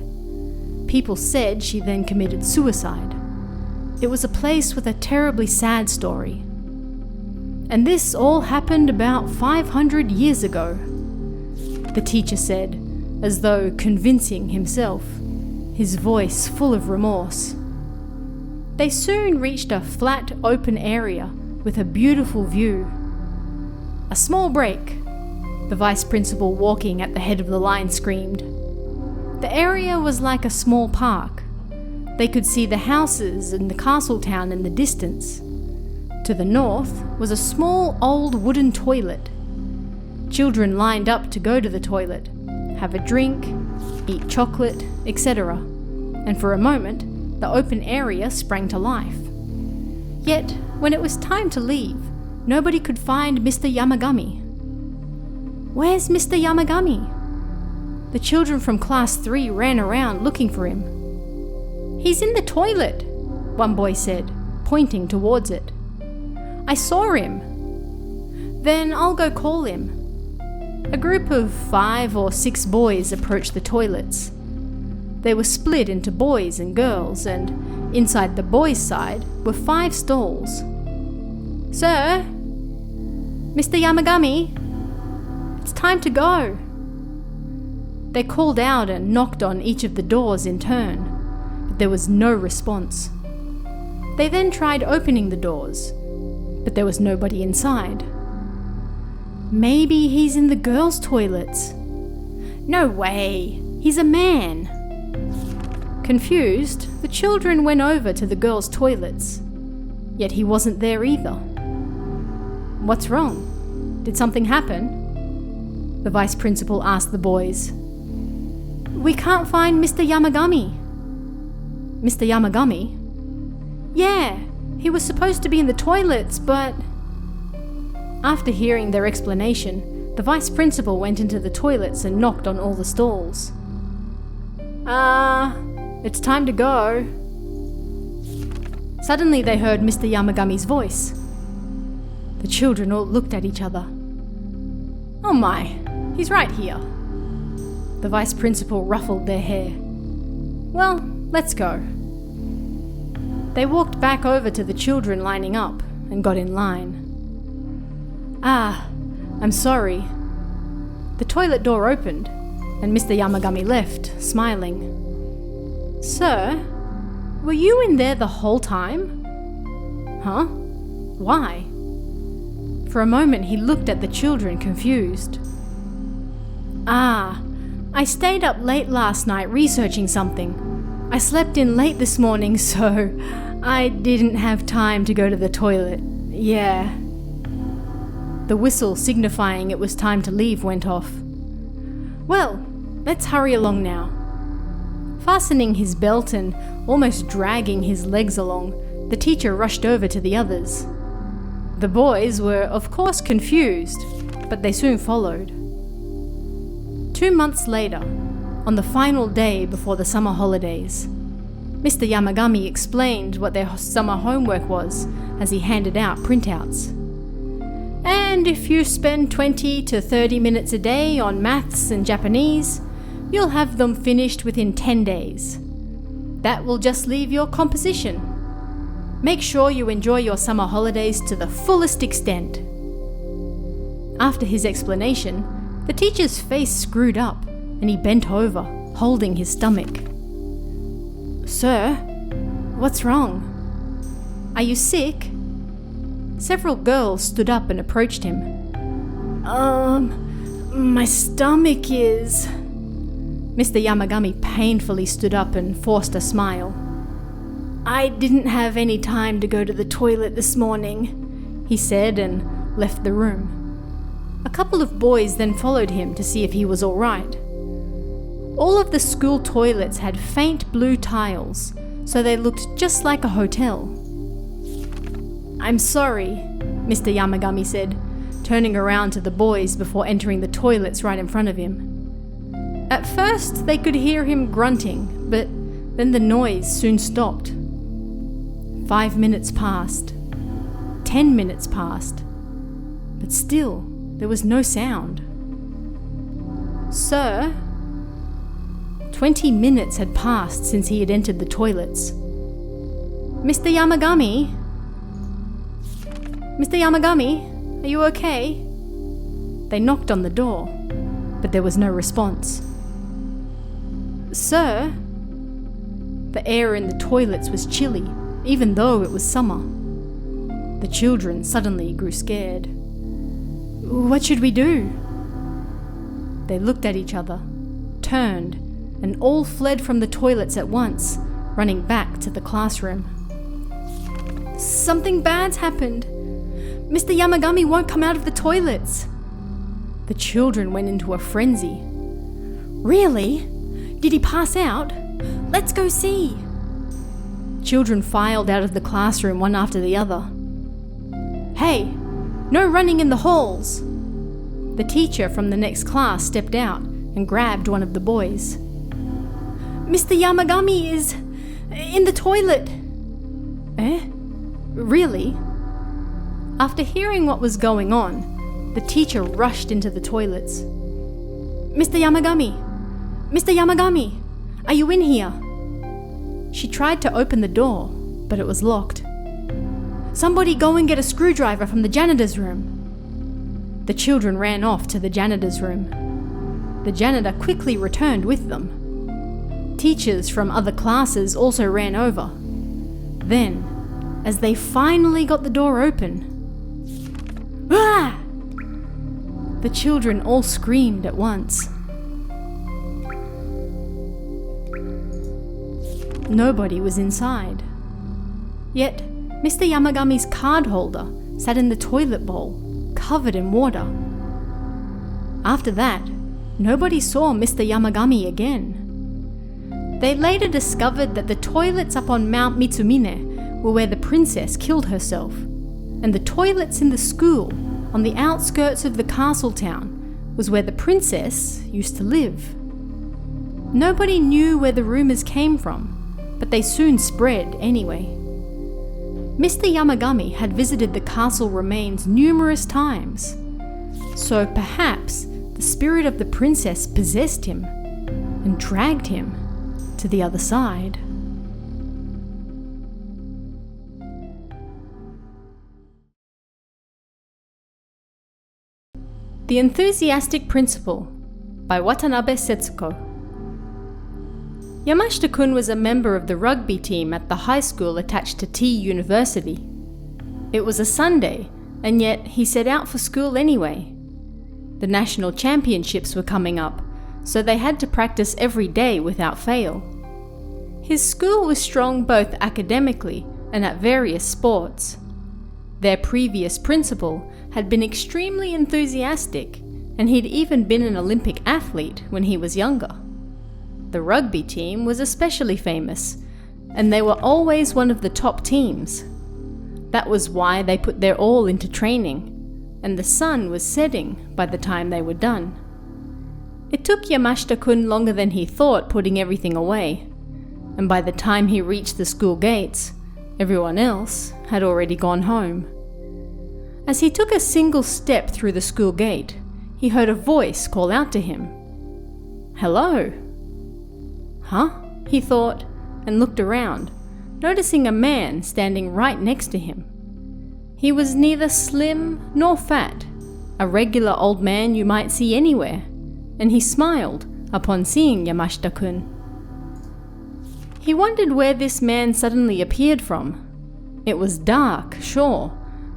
People said she then committed suicide. It was a place with a terribly sad story. And this all happened about 500 years ago, the teacher said, as though convincing himself, his voice full of remorse. They soon reached a flat, open area with a beautiful view. "A small break," the vice principal walking at the head of the line screamed. The area was like a small park. They could see the houses and the castle town in the distance. To the north was a small old wooden toilet. Children lined up to go to the toilet, have a drink, eat chocolate, etc. And for a moment, the open area sprang to life. Yet, when it was time to leave, nobody could find Mr. Yamagami. "Where's Mr. Yamagami?" The children from class 3 ran around looking for him. "He's in the toilet," one boy said, pointing towards it. "I saw him." "Then I'll go call him." A group of 5 or 6 boys approached the toilets. They were split into boys and girls, and inside the boys' side were 5 stalls. "Sir? Mr. Yamagami? It's time to go." They called out and knocked on each of the doors in turn, but there was no response. They then tried opening the doors, but there was nobody inside. "Maybe he's in the girls' toilets." "No way, he's a man." Confused, the children went over to the girls' toilets, yet he wasn't there either. "What's wrong? Did something happen?" the vice principal asked the boys. "We can't find Mr. Yamagami." "Mr. Yamagami?" "Yeah, he was supposed to be in the toilets, but..." After hearing their explanation, the vice principal went into the toilets and knocked on all the stalls. It's time to go." Suddenly they heard Mr. Yamagami's voice. The children all looked at each other. "Oh my, he's right here." The vice principal ruffled their hair. "Well, let's go." They walked back over to the children lining up and got in line. I'm sorry." The toilet door opened and Mr. Yamagami left, smiling. "Sir, were you in there the whole time?" "Huh? Why?" For a moment he looked at the children, confused. I stayed up late last night researching something. I slept in late this morning, so I didn't have time to go to the toilet. Yeah." The whistle signifying it was time to leave went off. "Well, let's hurry along now." Fastening his belt and almost dragging his legs along, the teacher rushed over to the others. The boys were, of course, confused, but they soon followed. 2 months later, on the final day before the summer holidays, Mr. Yamagami explained what their summer homework was as he handed out printouts. "And if you spend 20 to 30 minutes a day on maths and Japanese, you'll have them finished within 10 days. That will just leave your composition. Make sure you enjoy your summer holidays to the fullest extent." After his explanation, the teacher's face screwed up and he bent over, holding his stomach. "Sir, what's wrong? Are you sick?" Several girls stood up and approached him. My stomach is..." Mr. Yamagami painfully stood up and forced a smile. "I didn't have any time to go to the toilet this morning," he said and left the room. A couple of boys then followed him to see if he was all right. All of the school toilets had faint blue tiles, so they looked just like a hotel. "I'm sorry," Mr. Yamagami said, turning around to the boys before entering the toilets right in front of him. At first, they could hear him grunting, but then the noise soon stopped. 5 minutes passed. 10 minutes passed. But still, there was no sound. "Sir?" 20 minutes had passed since he had entered the toilets. "Mr. Yamagami? Mr. Yamagami, are you okay?" They knocked on the door, but there was no response. "Sir?" The air in the toilets was chilly, even though it was summer. The children suddenly grew scared. "What should we do?" They looked at each other, turned, and all fled from the toilets at once, running back to the classroom. "Something bad's happened. Mr. Yamagami won't come out of the toilets." The children went into a frenzy. "Really? Did he pass out? Let's go see." Children filed out of the classroom one after the other. "Hey, no running in the halls!" The teacher from the next class stepped out and grabbed one of the boys. "Mr. Yamagami is in the toilet!" Eh? Really? After hearing what was going on, the teacher rushed into the toilets. "Mr. Yamagami! Mr. Yamagami! Are you in here?" She tried to open the door, but it was locked. "Somebody go and get a screwdriver from the janitor's room." The children ran off to the janitor's room. The janitor quickly returned with them. Teachers from other classes also ran over. Then, as they finally got the door open, "Ah!" The children all screamed at once. Nobody was inside. Yet, Mr. Yamagami's card holder sat in the toilet bowl, covered in water. After that, nobody saw Mr. Yamagami again. They later discovered that the toilets up on Mount Mitsumine were where the princess killed herself, and the toilets in the school on the outskirts of the castle town was where the princess used to live. Nobody knew where the rumors came from, but they soon spread anyway. Mr. Yamagami had visited the castle remains numerous times, so perhaps the spirit of the princess possessed him and dragged him to the other side. The Enthusiastic Principal by Watanabe Setsuko. Yamashita-kun was a member of the rugby team at the high school attached to T University. It was a Sunday, and yet he set out for school anyway. The national championships were coming up, so they had to practice every day without fail. His school was strong both academically and at various sports. Their previous principal had been extremely enthusiastic, and he'd even been an Olympic athlete when he was younger. The rugby team was especially famous, and they were always one of the top teams. That was why they put their all into training, and the sun was setting by the time they were done. It took Yamashita-kun longer than he thought putting everything away, and by the time he reached the school gates, everyone else had already gone home. As he took a single step through the school gate, he heard a voice call out to him. "Hello." "Huh?" he thought, and looked around, noticing a man standing right next to him. He was neither slim nor fat, a regular old man you might see anywhere, and he smiled upon seeing Yamashita-kun. He wondered where this man suddenly appeared from. It was dark, sure,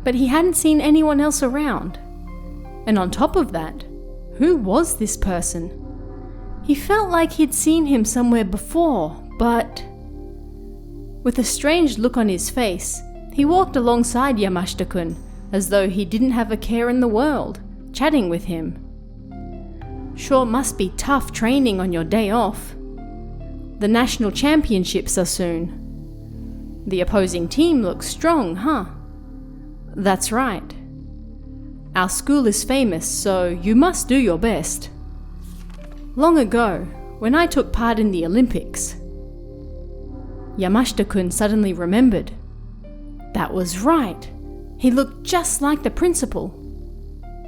but he hadn't seen anyone else around. And on top of that, who was this person? He felt like he'd seen him somewhere before, but... With a strange look on his face, he walked alongside Yamashita-kun as though he didn't have a care in the world, chatting with him. Sure must be tough training on your day off. The national championships are soon. The opposing team looks strong, huh? That's right. Our school is famous, so you must do your best. Long ago, when I took part in the Olympics, Yamashita-kun suddenly remembered. That was right. He looked just like the principal.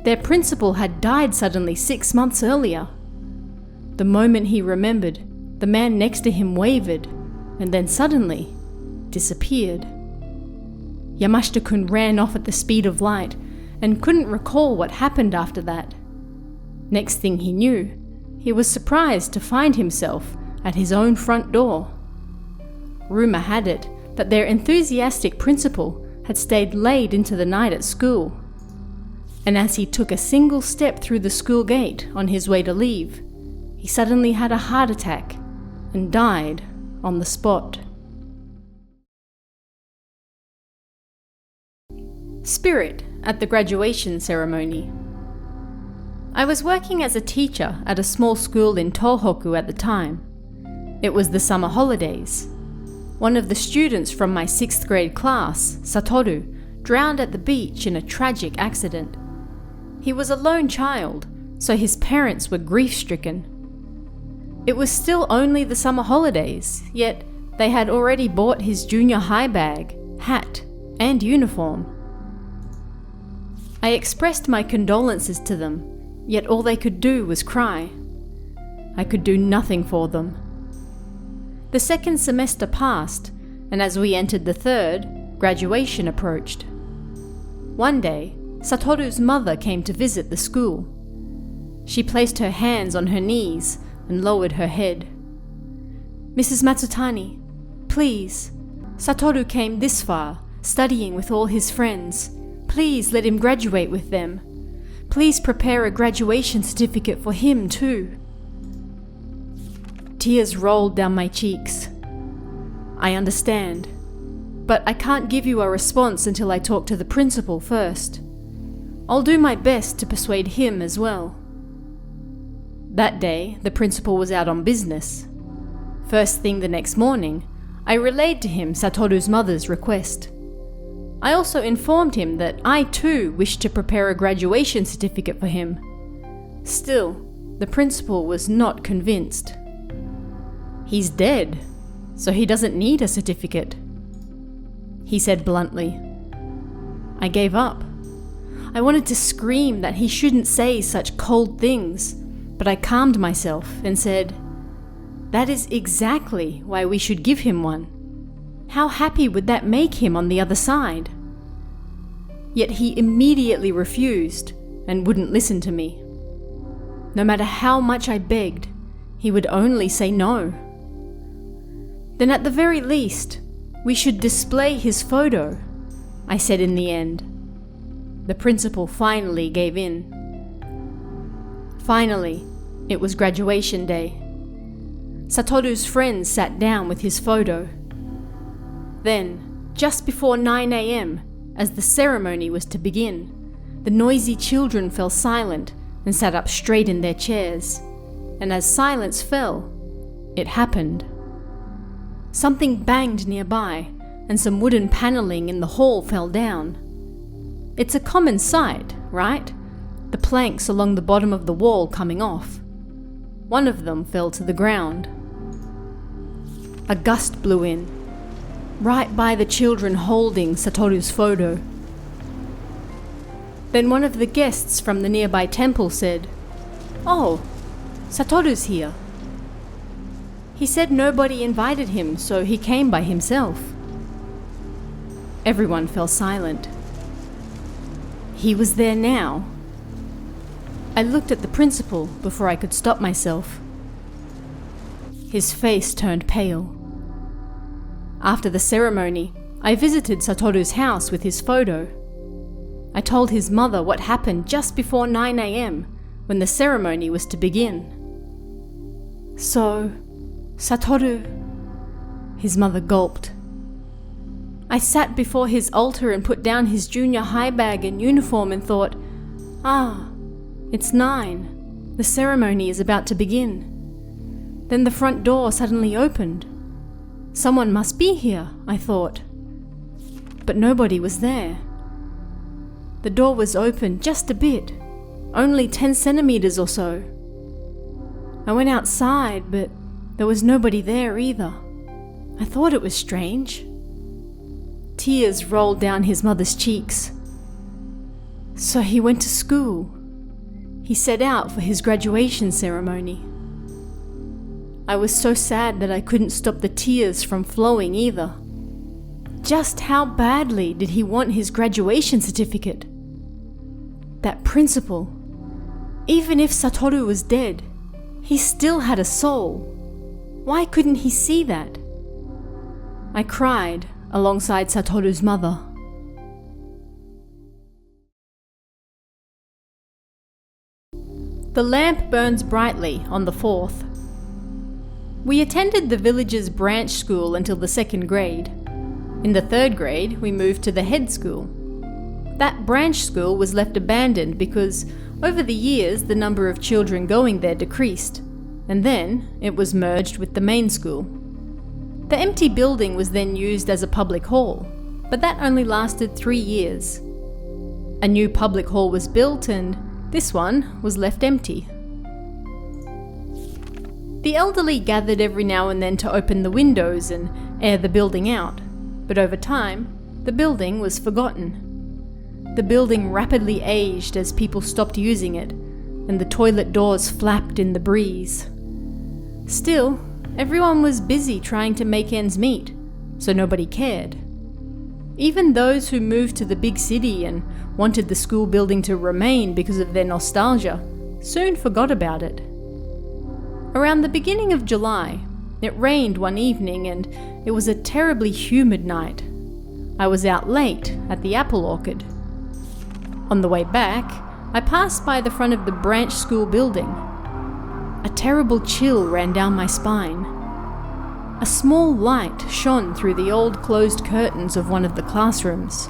Their principal had died suddenly 6 months earlier. The moment he remembered, the man next to him wavered, and then suddenly disappeared. Yamashita-kun ran off at the speed of light and couldn't recall what happened after that. Next thing he knew, he was surprised to find himself at his own front door. Rumor had it that their enthusiastic principal had stayed late into the night at school, and as he took a single step through the school gate on his way to leave, he suddenly had a heart attack and died on the spot. Spirit at the graduation ceremony. I was working as a teacher at a small school in Tohoku at the time. It was the summer holidays. One of the students from my 6th grade class, Satoru, drowned at the beach in a tragic accident. He was a lone child, so his parents were grief-stricken. It was still only the summer holidays, yet they had already bought his junior high bag, hat, and uniform. I expressed my condolences to them, yet all they could do was cry. I could do nothing for them. The second semester passed, and as we entered the third, graduation approached. One day, Satoru's mother came to visit the school. She placed her hands on her knees and lowered her head. "Mrs. Matsutani, please. Satoru came this far, studying with all his friends. Please let him graduate with them. Please prepare a graduation certificate for him too." Tears rolled down my cheeks. "I understand, but I can't give you a response until I talk to the principal first. I'll do my best to persuade him as well." That day, the principal was out on business. First thing the next morning, I relayed to him Satoru's mother's request. I also informed him that I too wished to prepare a graduation certificate for him. Still, the principal was not convinced. "He's dead, so he doesn't need a certificate," he said bluntly. I gave up. I wanted to scream that he shouldn't say such cold things, but I calmed myself and said, "That is exactly why we should give him one. How happy would that make him on the other side?" Yet he immediately refused and wouldn't listen to me. No matter how much I begged, he would only say no. "Then at the very least, we should display his photo," I said in the end. The principal finally gave in. Finally, it was graduation day. Satoru's friends sat down with his photo. Then, just before 9 a.m., as the ceremony was to begin, the noisy children fell silent and sat up straight in their chairs. And as silence fell, it happened. Something banged nearby, and some wooden paneling in the hall fell down. It's a common sight, right? The planks along the bottom of the wall coming off. One of them fell to the ground. A gust blew in, right by the children holding Satoru's photo. Then one of the guests from the nearby temple said, "Oh, Satoru's here." He said nobody invited him, so he came by himself. Everyone fell silent. He was there now. I looked at the principal before I could stop myself. His face turned pale. After the ceremony, I visited Satoru's house with his photo. I told his mother what happened just before 9 a.m. when the ceremony was to begin. "So, Satoru," his mother gulped. I sat before his altar and put down his junior high bag and uniform and thought, it's 9. The ceremony is about to begin. Then the front door suddenly opened. Someone must be here, I thought. But nobody was there. The door was open just a bit, only 10 centimeters or so. I went outside, but there was nobody there either. I thought it was strange. Tears rolled down his mother's cheeks. So he went to school. He set out for his graduation ceremony. I was so sad that I couldn't stop the tears from flowing either. Just how badly did he want his graduation certificate? That principal, even if Satoru was dead, he still had a soul. Why couldn't he see that? I cried alongside Satoru's mother. The lamp burns brightly on the 4th. We attended the village's branch school until the 2nd grade. In the 3rd grade, we moved to the head school. That branch school was left abandoned because, over the years, the number of children going there decreased, and then it was merged with the main school. The empty building was then used as a public hall, but that only lasted 3 years. A new public hall was built, and this one was left empty. The elderly gathered every now and then to open the windows and air the building out, but over time, the building was forgotten. The building rapidly aged as people stopped using it, and the toilet doors flapped in the breeze. Still, everyone was busy trying to make ends meet, so nobody cared. Even those who moved to the big city and wanted the school building to remain because of their nostalgia soon forgot about it. Around the beginning of July, it rained one evening and it was a terribly humid night. I was out late at the apple orchard. On the way back, I passed by the front of the branch school building. A terrible chill ran down my spine. A small light shone through the old closed curtains of one of the classrooms.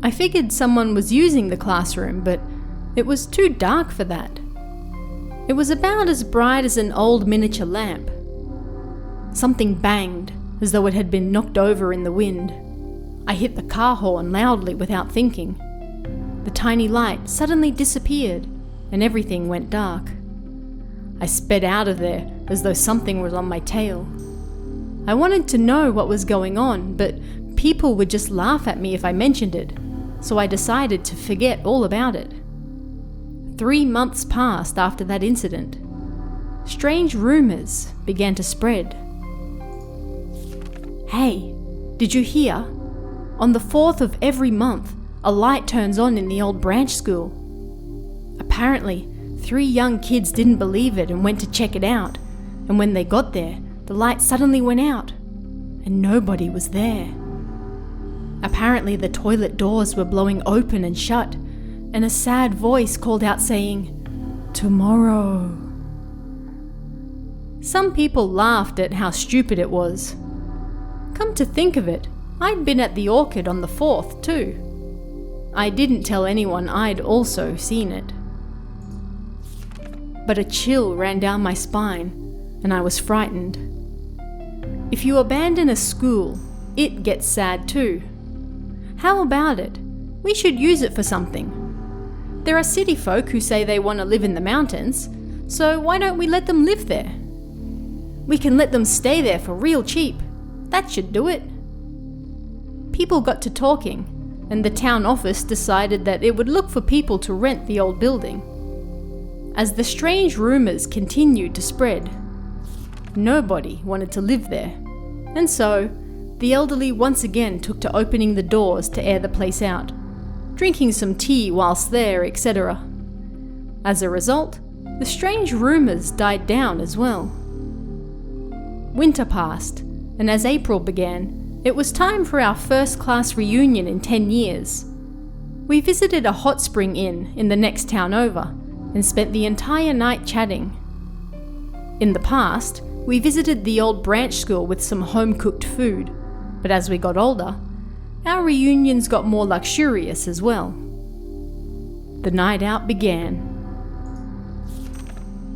I figured someone was using the classroom, but it was too dark for that. It was about as bright as an old miniature lamp. Something banged, as though it had been knocked over in the wind. I hit the car horn loudly without thinking. The tiny light suddenly disappeared, and everything went dark. I sped out of there as though something was on my tail. I wanted to know what was going on, but people would just laugh at me if I mentioned it, so I decided to forget all about it. 3 months passed after that incident. Strange rumors began to spread. Hey, did you hear? On the 4th of every month, a light turns on in the old branch school. Apparently, 3 young kids didn't believe it and went to check it out, and when they got there, the light suddenly went out, and nobody was there. Apparently, the toilet doors were blowing open and shut, and a sad voice called out saying, "Tomorrow." Some people laughed at how stupid it was. Come to think of it, I'd been at the orchard on the 4th too. I didn't tell anyone I'd also seen it. But a chill ran down my spine, and I was frightened. If you abandon a school, it gets sad too. How about it? We should use it for something. There are city folk who say they want to live in the mountains, so why don't we let them live there? We can let them stay there for real cheap. That should do it. People got to talking, and the town office decided that it would look for people to rent the old building. As the strange rumors continued to spread, nobody wanted to live there, and so the elderly once again took to opening the doors to air the place out, drinking some tea whilst there, etc. As a result, the strange rumors died down as well. Winter passed, and as April began, it was time for our first class reunion in 10 years. We visited a hot spring inn in the next town over, and spent the entire night chatting. In the past, we visited the old branch school with some home-cooked food, but as we got older, our reunions got more luxurious as well. The night out began.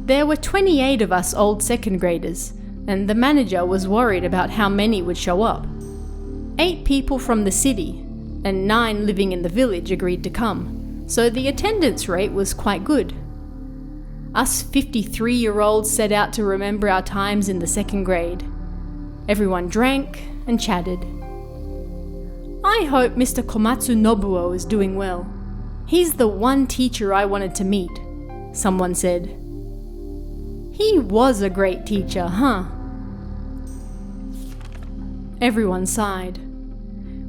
There were 28 of us old second graders, and the manager was worried about how many would show up. 8 people from the city, and 9 living in the village agreed to come, so the attendance rate was quite good. Us 53-year-olds set out to remember our times in the second grade. Everyone drank and chatted. I hope Mr. Komatsu Nobuo is doing well. He's the one teacher I wanted to meet, someone said. He was a great teacher, huh? Everyone sighed.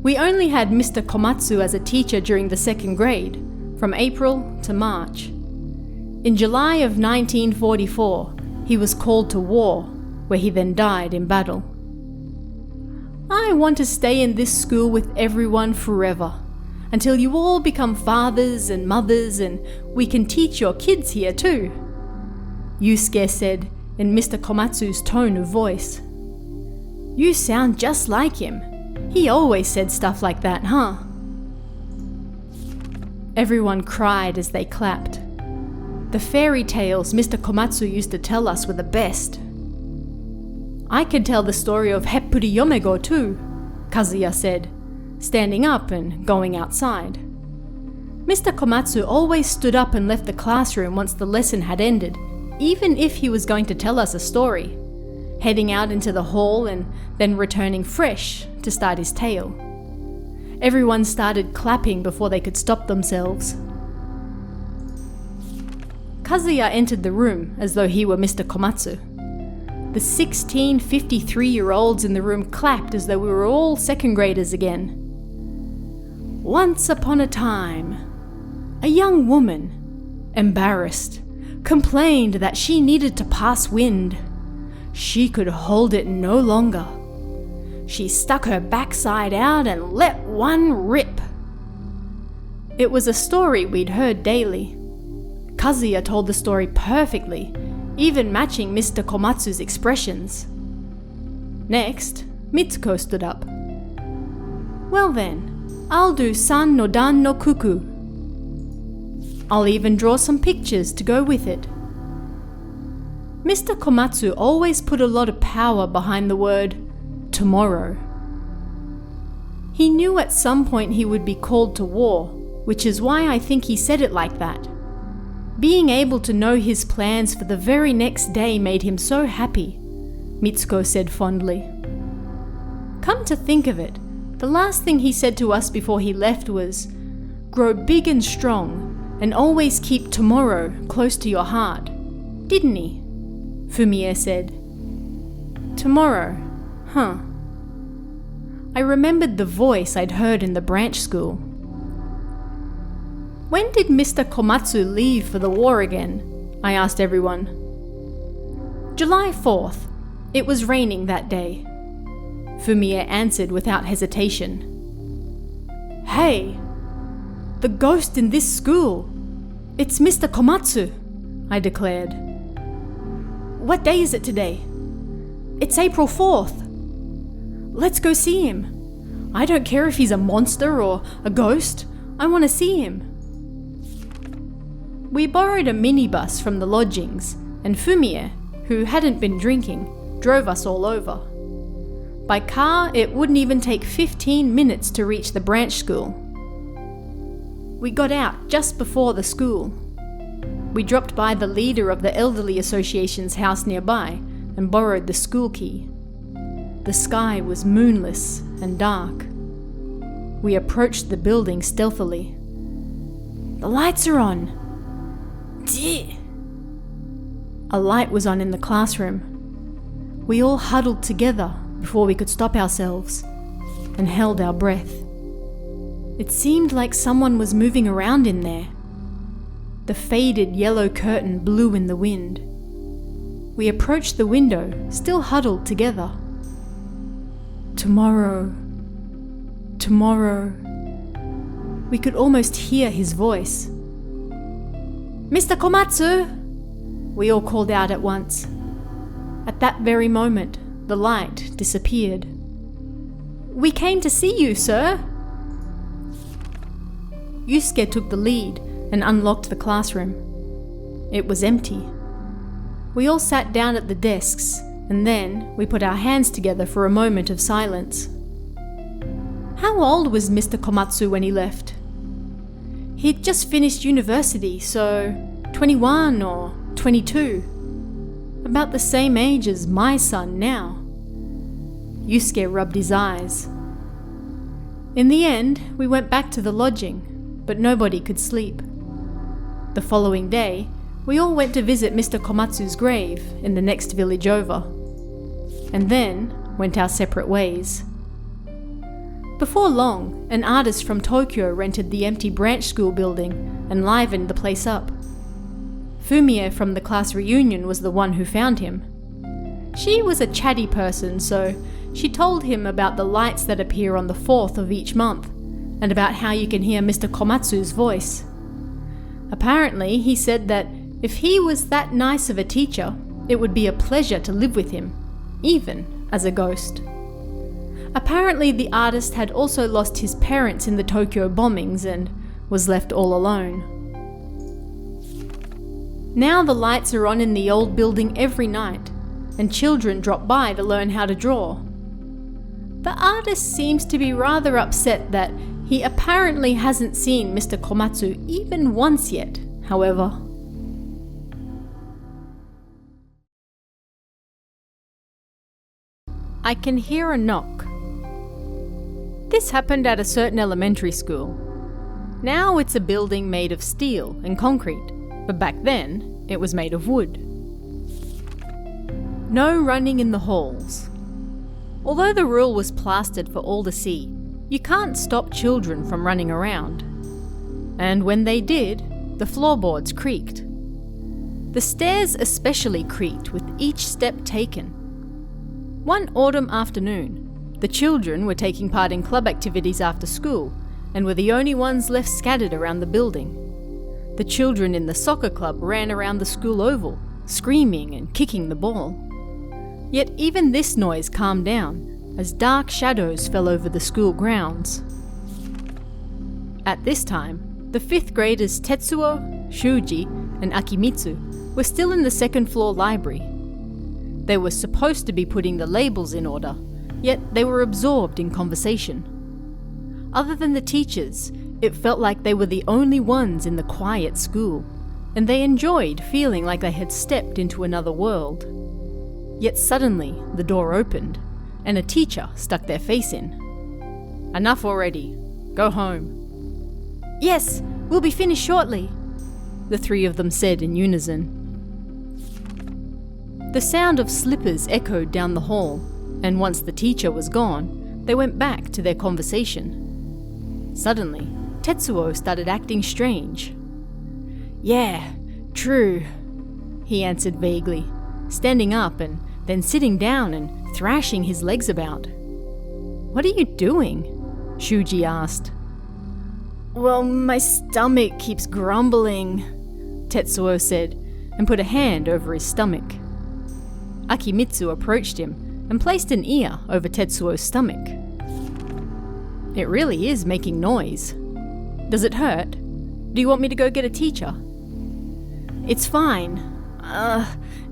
We only had Mr. Komatsu as a teacher during the second grade, from April to March. In July of 1944, he was called to war, where he then died in battle. I want to stay in this school with everyone forever, until you all become fathers and mothers and we can teach your kids here too, Yusuke said in Mr. Komatsu's tone of voice. You sound just like him. He always said stuff like that, huh? Everyone cried as they clapped. The fairy tales Mr. Komatsu used to tell us were the best. I could tell the story of Heppuri Yomego too, Kazuya said, standing up and going outside. Mr. Komatsu always stood up and left the classroom once the lesson had ended, even if he was going to tell us a story, heading out into the hall and then returning fresh to start his tale. Everyone started clapping before they could stop themselves. Kazuya entered the room as though he were Mr. Komatsu. The 16 53-year-olds in the room clapped as though we were all second graders again. Once upon a time, a young woman, embarrassed, complained that she needed to pass wind. She could hold it no longer. She stuck her backside out and let one rip. It was a story we'd heard daily. Kazuya told the story perfectly, even matching Mr. Komatsu's expressions. Next, Mitsuko stood up. Well then, I'll do San no Dan no Kuku. I'll even draw some pictures to go with it. Mr. Komatsu always put a lot of power behind the word tomorrow. He knew at some point he would be called to war, which is why I think he said it like that. Being able to know his plans for the very next day made him so happy, Mitsuko said fondly. Come to think of it, the last thing he said to us before he left was, "Grow big and strong, and always keep tomorrow close to your heart," didn't he? Fumie said. Tomorrow, huh. I remembered the voice I'd heard in the branch school. When did Mr. Komatsu leave for the war again? I asked everyone. July 4th. It was raining that day. Fumie answered without hesitation. Hey, the ghost in this school. It's Mr. Komatsu, I declared. What day is it today? It's April 4th. Let's go see him. I don't care if he's a monster or a ghost. I want to see him. We borrowed a minibus from the lodgings, and Fumie, who hadn't been drinking, drove us all over. By car, it wouldn't even take 15 minutes to reach the branch school. We got out just before the school. We dropped by the leader of the Elderly Association's house nearby and borrowed the school key. The sky was moonless and dark. We approached the building stealthily. The lights are on. A light was on in the classroom. We all huddled together before we could stop ourselves and held our breath. It seemed like someone was moving around in there. The faded yellow curtain blew in the wind. We approached the window, still huddled together. Tomorrow. Tomorrow. We could almost hear his voice. Mr. Komatsu! We all called out at once. At that very moment, the light disappeared. We came to see you, sir. Yusuke took the lead and unlocked the classroom. It was empty. We all sat down at the desks, and then we put our hands together for a moment of silence. How old was Mr. Komatsu when he left? He'd just finished university, so 21 or 22. About the same age as my son now. Yusuke rubbed his eyes. In the end, we went back to the lodging, but nobody could sleep. The following day, we all went to visit Mr. Komatsu's grave in the next village over, and then went our separate ways. Before long, an artist from Tokyo rented the empty branch school building and livened the place up. Fumie from the class reunion was the one who found him. She was a chatty person, so she told him about the lights that appear on the 4th of each month, and about how you can hear Mr. Komatsu's voice. Apparently, he said that if he was that nice of a teacher, it would be a pleasure to live with him, even as a ghost. Apparently, the artist had also lost his parents in the Tokyo bombings and was left all alone. Now the lights are on in the old building every night, and children drop by to learn how to draw. The artist seems to be rather upset that He apparently hasn't seen Mr. Komatsu even once yet, however. I can hear a knock. This happened at a certain elementary school. Now it's a building made of steel and concrete, but back then it was made of wood. No running in the halls. Although the rule was plastered for all to see, you can't stop children from running around. And when they did, the floorboards creaked. The stairs especially creaked with each step taken. One autumn afternoon, the children were taking part in club activities after school and were the only ones left scattered around the building. The children in the soccer club ran around the school oval, screaming and kicking the ball. Yet even this noise calmed down as dark shadows fell over the school grounds. At this time, the 5th graders Tetsuo, Shuji, and Akimitsu were still in the 2nd floor library. They were supposed to be putting the labels in order, yet they were absorbed in conversation. Other than the teachers, it felt like they were the only ones in the quiet school, and they enjoyed feeling like they had stepped into another world. Yet suddenly, the door opened, and a teacher stuck their face in. "Enough already. Go home." "Yes, we'll be finished shortly," the 3 of them said in unison. The sound of slippers echoed down the hall, and once the teacher was gone, they went back to their conversation. Suddenly, Tetsuo started acting strange. "Yeah, true," he answered vaguely, standing up and then sitting down and thrashing his legs about. "What are you doing?" Shuji asked. "Well, my stomach keeps grumbling," Tetsuo said, and put a hand over his stomach. Akimitsu approached him and placed an ear over Tetsuo's stomach. "It really is making noise. Does it hurt? Do you want me to go get a teacher?" "It's fine.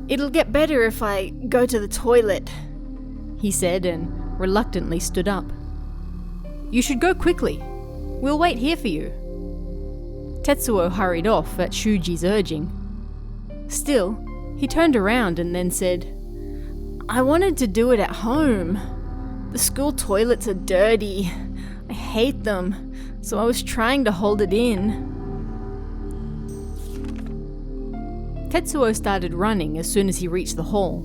It'll get better if I go to the toilet," he said and reluctantly stood up. "You should go quickly. We'll wait here for you." Tetsuo hurried off at Shuji's urging. Still, he turned around and then said, "I wanted to do it at home. The school toilets are dirty. I hate them, so I was trying to hold it in." Tetsuo started running as soon as he reached the hall.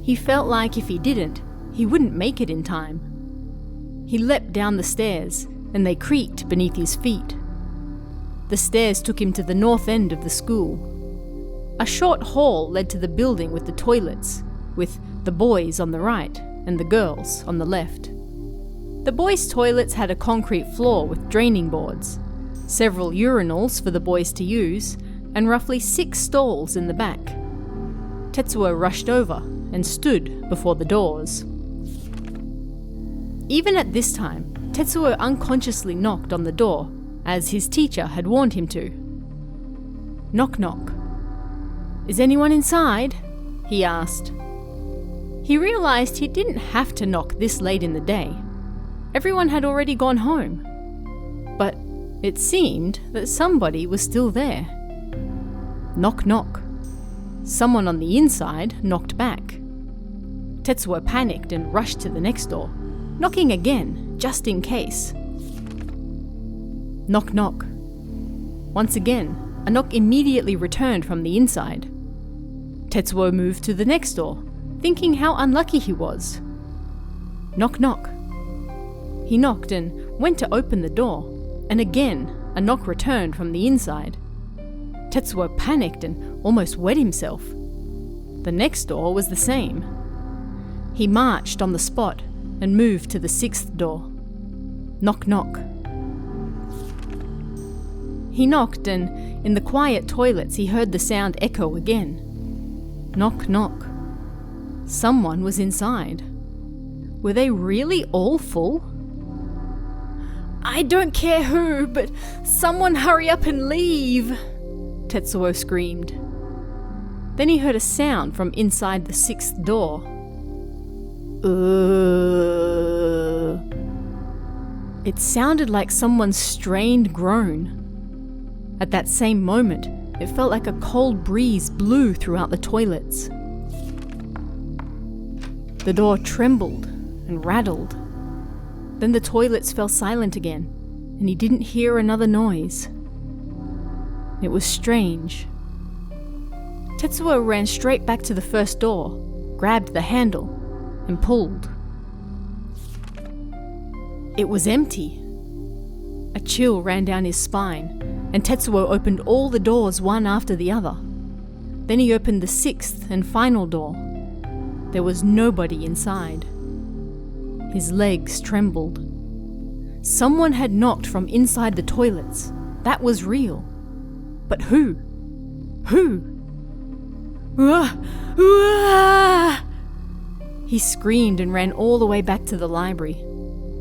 He felt like if he didn't, he wouldn't make it in time. He leapt down the stairs, and they creaked beneath his feet. The stairs took him to the north end of the school. A short hall led to the building with the toilets, with the boys on the right and the girls on the left. The boys' toilets had a concrete floor with draining boards, several urinals for the boys to use, and roughly 6 stalls in the back. Tetsuo rushed over and stood before the doors. Even at this time, Tetsuo unconsciously knocked on the door, as his teacher had warned him to. Knock knock. "Is anyone inside?" he asked. He realized he didn't have to knock this late in the day. Everyone had already gone home. But it seemed that somebody was still there. Knock knock. Someone on the inside knocked back. Tetsuo panicked and rushed to the next door, knocking again, just in case. Knock knock. Once again, a knock immediately returned from the inside. Tetsuo moved to the next door, thinking how unlucky he was. Knock knock. He knocked and went to open the door, and again, a knock returned from the inside. Tetsuo panicked and almost wet himself. The next door was the same. He marched on the spot and moved to the 6th door. Knock knock. He knocked, and in the quiet toilets he heard the sound echo again. Knock knock. Someone was inside. Were they really all full? "I don't care who, but someone hurry up and leave," Tetsuo screamed. Then he heard a sound from inside the 6th door. It sounded like someone's strained groan. At that same moment, it felt like a cold breeze blew throughout the toilets. The door trembled and rattled. Then the toilets fell silent again, and he didn't hear another noise. It was strange. Tetsuo ran straight back to the first door, grabbed the handle, and pulled. It was empty. A chill ran down his spine, and Tetsuo opened all the doors one after the other. Then he opened the sixth and final door. There was nobody inside. His legs trembled. Someone had knocked from inside the toilets. That was real. But who? Who? He screamed and ran all the way back to the library.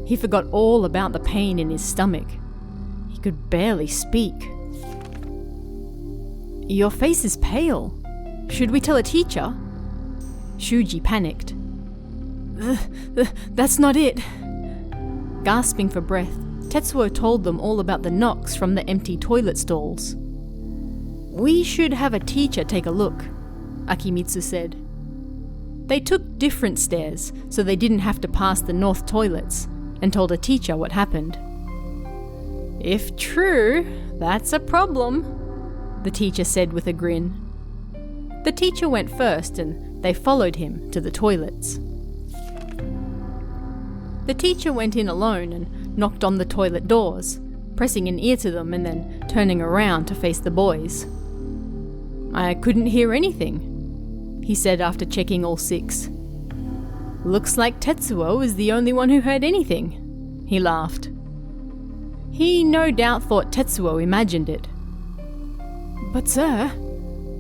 He forgot all about the pain in his stomach. He could barely speak. Your face is pale. Should we tell a teacher? Shuji panicked. That's not it. Gasping for breath, Tetsuo told them all about the knocks from the empty toilet stalls. We should have a teacher take a look, Akimitsu said. They took different stairs so they didn't have to pass the north toilets, and told a teacher what happened. If true, that's a problem, the teacher said with a grin. The teacher went first and they followed him to the toilets. The teacher went in alone and knocked on the toilet doors, pressing an ear to them and then turning around to face the boys. I couldn't hear anything, he said after checking all six. Looks like Tetsuo is the only one who heard anything, he laughed. He no doubt thought Tetsuo imagined it. But sir,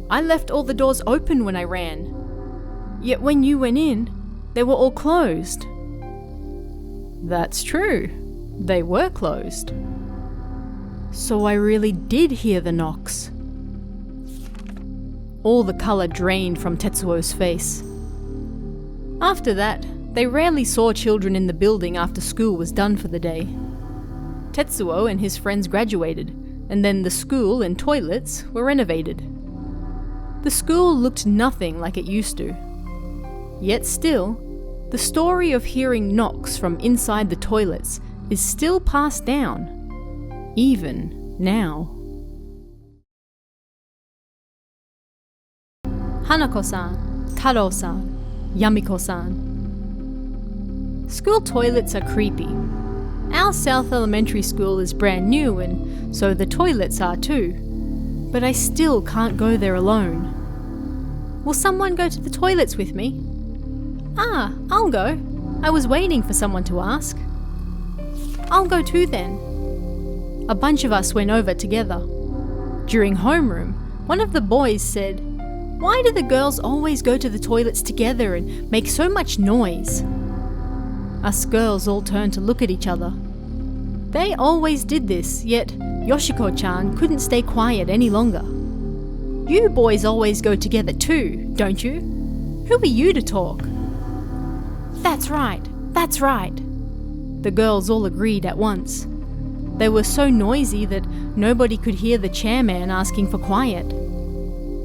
I left all the doors open when I ran. Yet when you went in, they were all closed. That's true. They were closed. So I really did hear the knocks. All the colour drained from Tetsuo's face. After that, they rarely saw children in the building after school was done for the day. Tetsuo and his friends graduated, and then the school and toilets were renovated. The school looked nothing like it used to. Yet still, the story of hearing knocks from inside the toilets is still passed down, even now. Hanako-san, Taro-san, Yamiko-san. School toilets are creepy. Our South Elementary School is brand new and so the toilets are too. But I still can't go there alone. Will someone go to the toilets with me? I'll go. I was waiting for someone to ask. I'll go too then. A bunch of us went over together. During homeroom, one of the boys said, "Why do the girls always go to the toilets together and make so much noise?" Us girls all turned to look at each other. They always did this, yet Yoshiko-chan couldn't stay quiet any longer. You boys always go together too, don't you? Who are you to talk? That's right, that's right. The girls all agreed at once. They were so noisy that nobody could hear the chairman asking for quiet.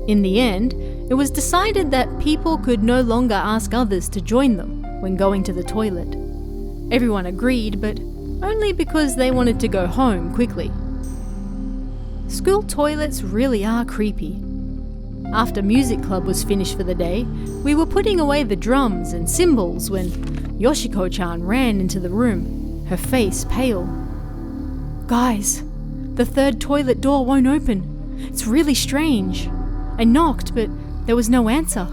In the end, it was decided that people could no longer ask others to join them when going to the toilet. Everyone agreed, but only because they wanted to go home quickly. School toilets really are creepy. After music club was finished for the day, we were putting away the drums and cymbals when Yoshiko-chan ran into the room, her face pale. Guys, the third toilet door won't open. It's really strange. I knocked, but there was no answer.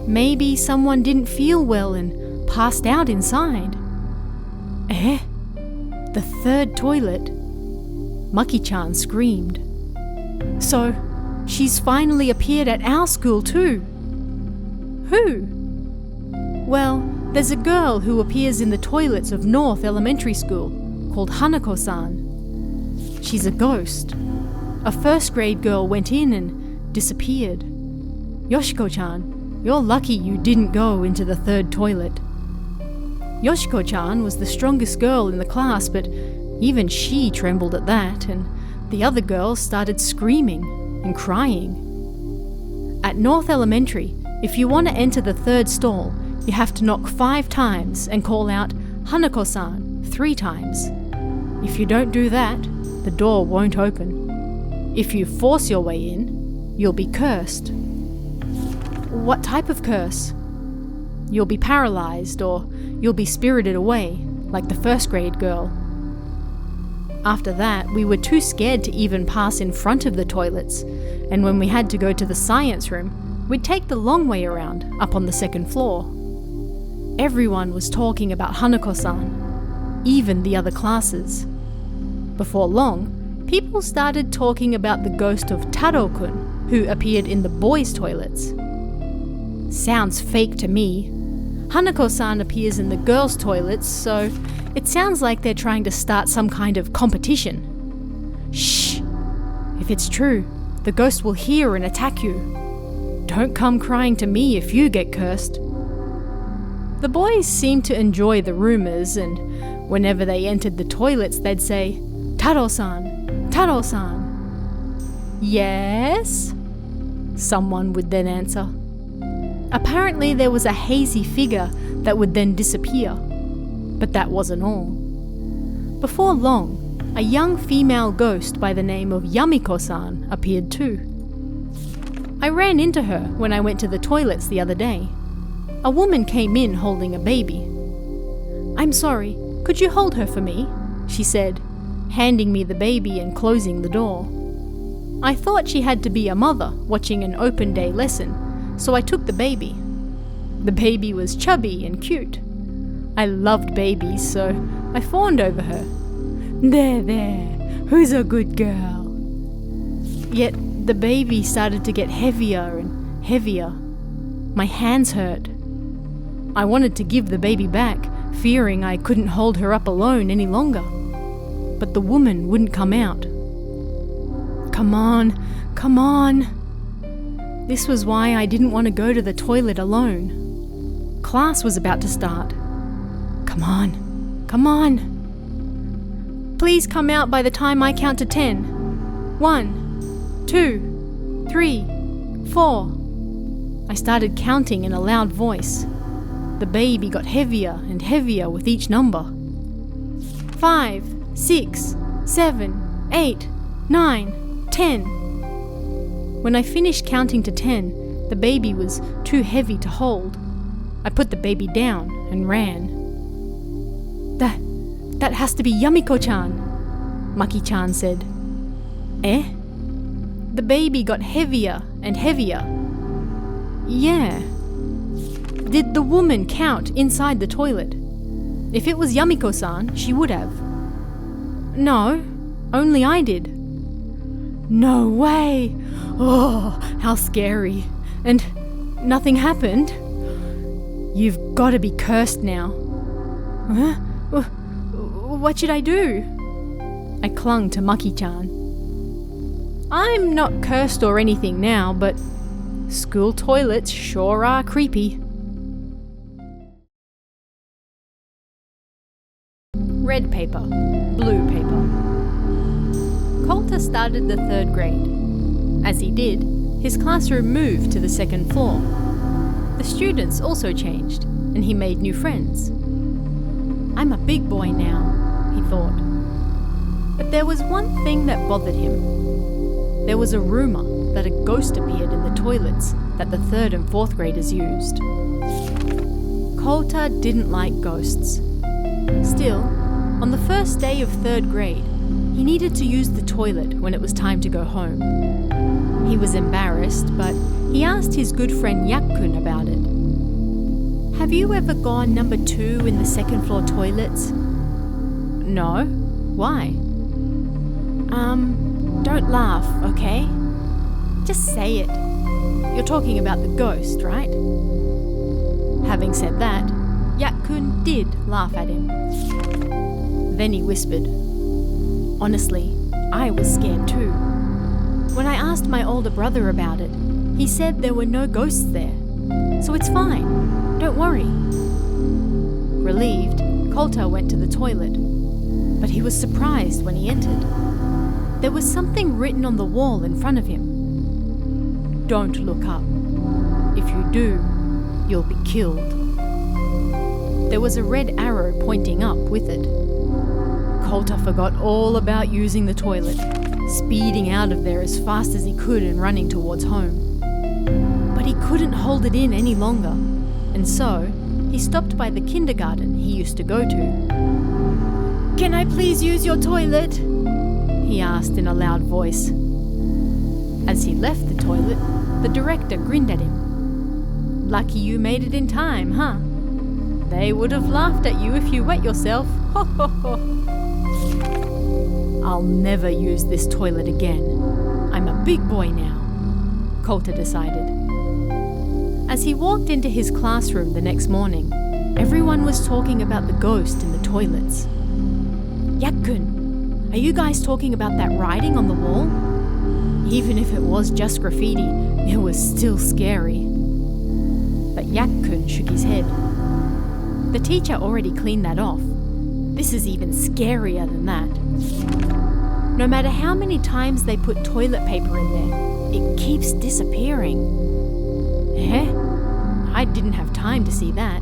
Maybe someone didn't feel well and passed out inside. The third toilet? Maki-chan screamed. So, she's finally appeared at our school too. Who? Well, there's a girl who appears in the toilets of North Elementary School called Hanako-san. She's a ghost. A first grade girl went in and disappeared. Yoshiko-chan, you're lucky you didn't go into the third toilet. Yoshiko-chan was the strongest girl in the class, but even she trembled at that, and the other girls started screaming and crying. At North Elementary, if you want to enter the third stall, you have to knock 5 times and call out Hanako-san 3 times. If you don't do that, the door won't open. If you force your way in, you'll be cursed. What type of curse? You'll be paralyzed, or you'll be spirited away, like the first grade girl. After that, we were too scared to even pass in front of the toilets, and when we had to go to the science room, we'd take the long way around, up on the 2nd floor. Everyone was talking about Hanako-san, even the other classes. Before long, people started talking about the ghost of Taro-kun, who appeared in the boys' toilets. Sounds fake to me. Hanako-san appears in the girls' toilets, so it sounds like they're trying to start some kind of competition. Shh! If it's true, the ghost will hear and attack you. Don't come crying to me if you get cursed. The boys seemed to enjoy the rumors, and whenever they entered the toilets, they'd say, "Taro-san, Taro-san." "Yes?" someone would then answer. Apparently there was a hazy figure that would then disappear. But that wasn't all. Before long, a young female ghost by the name of Yamiko-san appeared too. I ran into her when I went to the toilets the other day. A woman came in holding a baby. "I'm sorry, could you hold her for me?" she said, handing me the baby and closing the door. I thought she had to be a mother watching an open day lesson, so I took the baby. The baby was chubby and cute. I loved babies, so I fawned over her. There, who's a good girl?" Yet the baby started to get heavier and heavier. My hands hurt. I wanted to give the baby back, fearing I couldn't hold her up alone any longer. But the woman wouldn't come out. Come on. This was why I didn't want to go to the toilet alone. Class was about to start. Come on. Please come out by the time I count to 10. 1, 2, 3, 4. I started counting in a loud voice. The baby got heavier and heavier with each number. 5, 6, 7, 8, 9, 10. When I finished counting to 10, the baby was too heavy to hold. I put the baby down and ran. That has to be Yamiko-chan, Maki-chan said. Eh? The baby got heavier and heavier. Yeah. Did the woman count inside the toilet? If it was Yamiko-san, she would have. No, only I did. No way! Oh, how scary. And nothing happened? You've got to be cursed now. Huh? What should I do? I clung to Maki-chan. I'm not cursed or anything now, but school toilets sure are creepy. Red paper, blue paper. Coulter started the 3rd grade. As he did, his classroom moved to the 2nd floor. The students also changed, and he made new friends. I'm a big boy now, he thought. But there was one thing that bothered him. There was a rumor that a ghost appeared in the toilets that the 3rd and 4th graders used. Coulter didn't like ghosts. Still, on the first day of 3rd grade, he needed to use the toilet when it was time to go home. He was embarrassed, but he asked his good friend Yakkun about it. Have you ever gone number 2 in the 2nd floor toilets? No. Why? Don't laugh, okay? Just say it. You're talking about the ghost, right? Having said that, Yakkun did laugh at him. Then he whispered, Honestly, I was scared too. When I asked my older brother about it, he said there were no ghosts there. So it's fine. Don't worry. Relieved, Kota went to the toilet, but he was surprised when he entered. There was something written on the wall in front of him. "Don't look up. If you do, you'll be killed." There was a red arrow pointing up with it. Kota forgot all about using the toilet, speeding out of there as fast as he could and running towards home. But he couldn't hold it in any longer, and so he stopped by the kindergarten he used to go to. "Can I please use your toilet?" he asked in a loud voice. As he left the toilet, the director grinned at him. "Lucky you made it in time, huh? They would have laughed at you if you wet yourself. Ho ho ho." "I'll never use this toilet again. I'm a big boy now," Kota decided. As he walked into his classroom the next morning, everyone was talking about the ghost in the toilets. "Yak-kun, are you guys talking about that writing on the wall?" Even if it was just graffiti, it was still scary. But Yak-kun shook his head. The teacher already cleaned that off. This is even scarier than that. No matter how many times they put toilet paper in there, it keeps disappearing. Eh? I didn't have time to see that.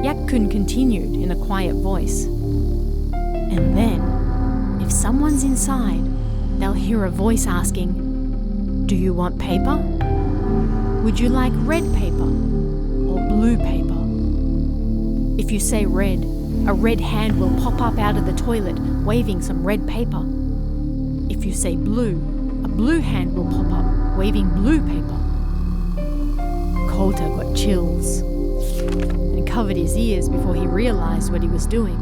Yak-kun continued in a quiet voice. And then, if someone's inside, they'll hear a voice asking, "Do you want paper? Would you like red paper or blue paper?" If you say red, a red hand will pop up out of the toilet waving some red paper. If you say blue, a blue hand will pop up waving blue paper. Kota got chills and covered his ears before he realized what he was doing.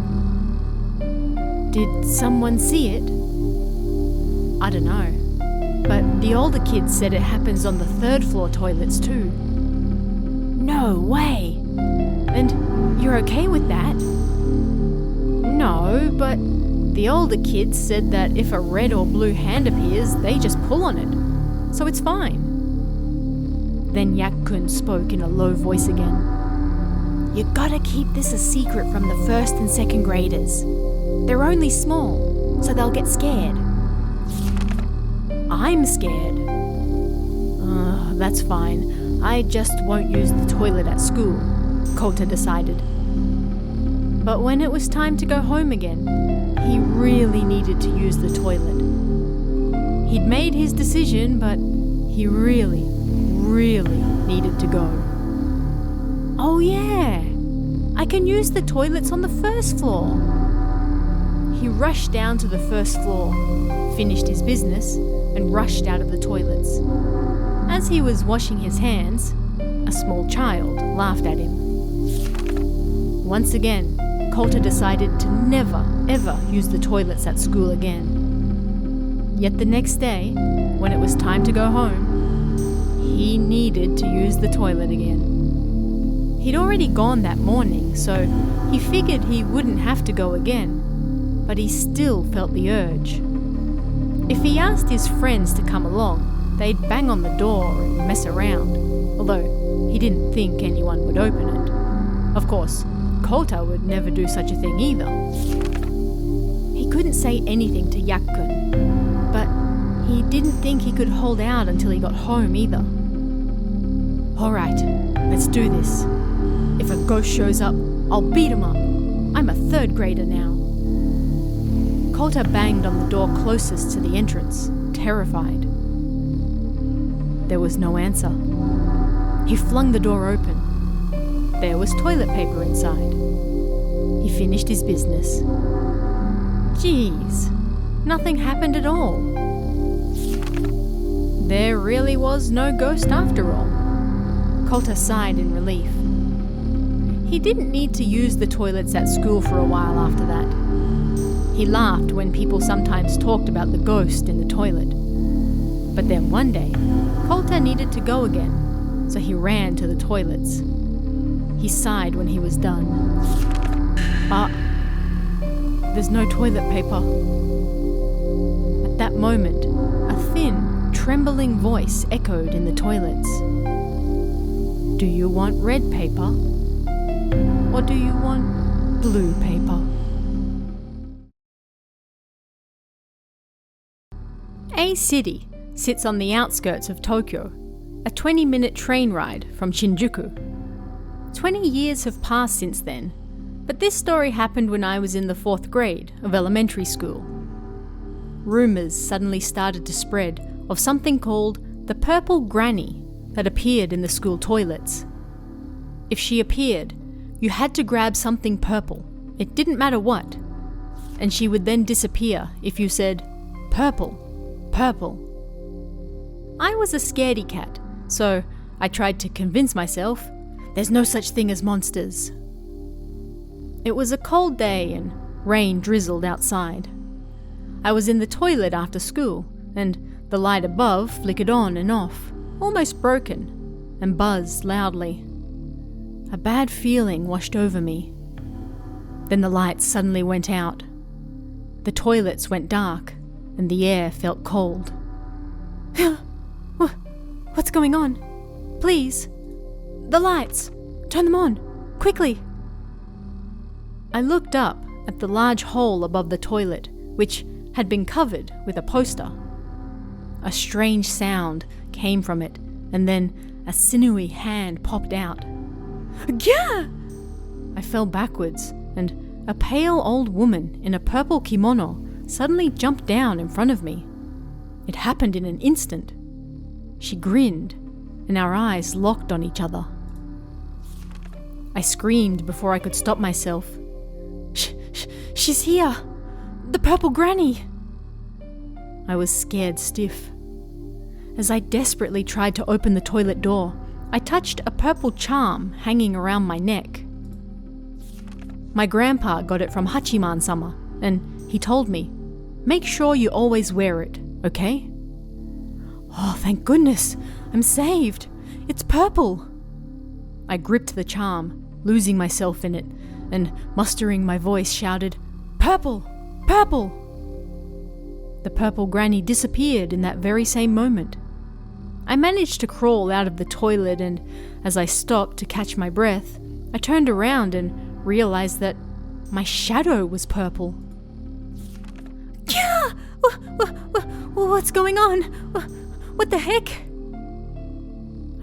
Did someone see it? I don't know, but the older kids said it happens on the third floor toilets too. No way! And you're okay with that? No, but the older kids said that if a red or blue hand appears, they just pull on it, so it's fine. Then Yak-kun spoke in a low voice again. You gotta keep this a secret from the first and second graders. They're only small, so they'll get scared. I'm scared. That's fine. I just won't use the toilet at school, Kota decided. But when it was time to go home again, he really needed to use the toilet. He'd made his decision, but he really needed to go. Oh yeah, I can use the toilets on the first floor. He rushed down to the first floor, finished his business, and rushed out of the toilets. As he was washing his hands, a small child laughed at him. Once again, Kota decided to never, ever use the toilets at school again. Yet the next day, when it was time to go home, he needed to use the toilet again. He'd already gone that morning, so he figured he wouldn't have to go again, but he still felt the urge. If he asked his friends to come along, they'd bang on the door and mess around, although he didn't think anyone would open it. Of course, Kota would never do such a thing either. He couldn't say anything to Yak-kun, but he didn't think he could hold out until he got home either. Alright, let's do this. If a ghost shows up, I'll beat him up. I'm a third grader now. Kota banged on the door closest to the entrance, terrified. There was no answer. He flung the door open. There was toilet paper inside. He finished his business. Jeez, nothing happened at all. There really was no ghost after all. Kota sighed in relief. He didn't need to use the toilets at school for a while after that. He laughed when people sometimes talked about the ghost in the toilet. But then one day, Kota needed to go again, so he ran to the toilets. He sighed when he was done. But there's no toilet paper. At that moment, a thin, trembling voice echoed in the toilets. Do you want red paper Or do you want blue paper? A City sits on the outskirts of Tokyo, a 20-minute train ride from Shinjuku. 20 years have passed since then, but this story happened when I was in the 4th grade of elementary school. Rumours suddenly started to spread of something called the Purple Granny that appeared in the school toilets. If she appeared, you had to grab something purple, it didn't matter what, and she would then disappear if you said, "Purple, purple." I was a scaredy cat, so I tried to convince myself there's no such thing as monsters. It was a cold day and rain drizzled outside. I was in the toilet after school, and the light above flickered on and off, almost broken, and buzzed loudly. A bad feeling washed over me. Then the lights suddenly went out. The toilets went dark, and the air felt cold. What's going on? Please. The lights. Turn them on. Quickly. I looked up at the large hole above the toilet, which had been covered with a poster. A strange sound came from it, and then a sinewy hand popped out. Gah! I fell backwards, and a pale old woman in a purple kimono suddenly jumped down in front of me. It happened in an instant. She grinned, and our eyes locked on each other. I screamed before I could stop myself. She's here! The Purple Granny! I was scared stiff. As I desperately tried to open the toilet door, I touched a purple charm hanging around my neck. My grandpa got it from Hachiman-sama, and he told me, "Make sure you always wear it, okay?" Oh, thank goodness! I'm saved! It's purple! I gripped the charm, losing myself in it, and mustering my voice shouted, "Purple! Purple!" The Purple Granny disappeared in that very same moment. I managed to crawl out of the toilet, and as I stopped to catch my breath, I turned around and realized that my shadow was purple. Yeah! What's going on? What the heck?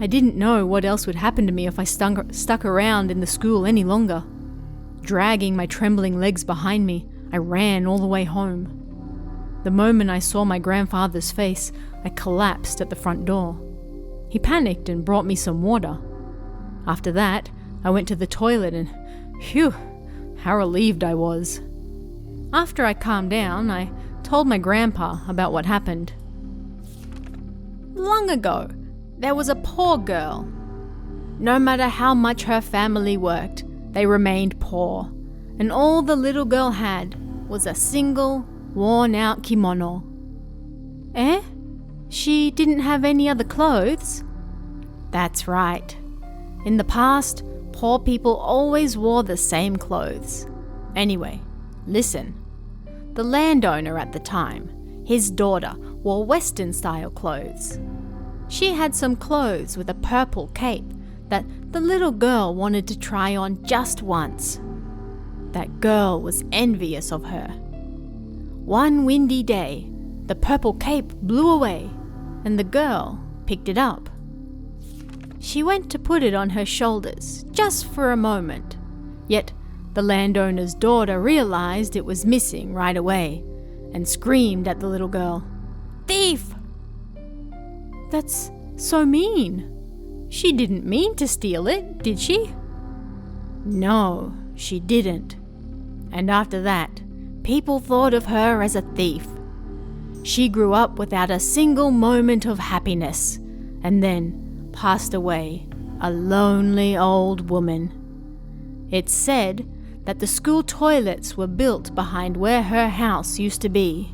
I didn't know what else would happen to me if I stuck around in the school any longer. Dragging my trembling legs behind me, I ran all the way home. The moment I saw my grandfather's face, I collapsed at the front door. He panicked and brought me some water. After that, I went to the toilet and, phew, how relieved I was. After I calmed down, I told my grandpa about what happened. Long ago, there was a poor girl. No matter how much her family worked, they remained poor, and all the little girl had was a single, worn-out kimono. Eh? She didn't have any other clothes? That's right. In the past, poor people always wore the same clothes. Anyway, listen. The landowner at the time, his daughter, wore Western-style clothes. She had some clothes with a purple cape that the little girl wanted to try on just once. That girl was envious of her. One windy day, the purple cape blew away, and the girl picked it up. She went to put it on her shoulders, just for a moment. Yet, the landowner's daughter realized it was missing right away, and screamed at the little girl, "Thief!" That's so mean. She didn't mean to steal it, did she? No, she didn't. And after that, people thought of her as a thief. She grew up without a single moment of happiness, and then passed away, a lonely old woman. It's said that the school toilets were built behind where her house used to be.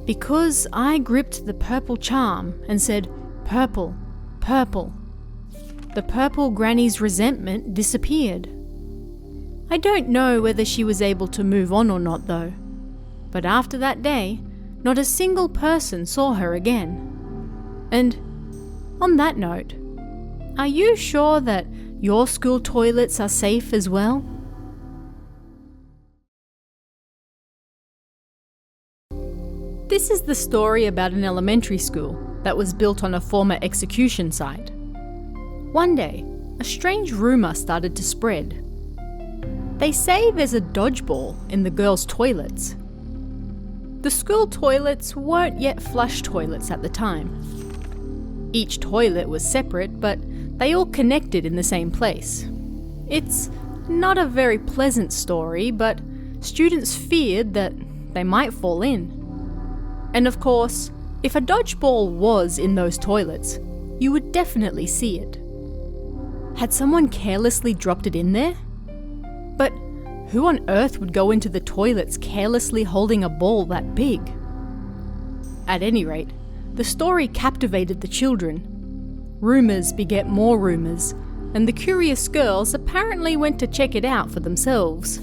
Because I gripped the purple charm and said, "Purple, purple," the Purple Granny's resentment disappeared. I don't know whether she was able to move on or not though, but after that day, not a single person saw her again. And on that note, are you sure that your school toilets are safe as well? This is the story about an elementary school that was built on a former execution site. One day, a strange rumour started to spread. They say there's a dodgeball in the girls' toilets. The school toilets weren't yet flush toilets at the time. Each toilet was separate, but they all connected in the same place. It's not a very pleasant story, but students feared that they might fall in. And of course, if a dodgeball was in those toilets, you would definitely see it. Had someone carelessly dropped it in there? But who on earth would go into the toilets carelessly holding a ball that big? At any rate, the story captivated the children. Rumours beget more rumours, and the curious girls apparently went to check it out for themselves.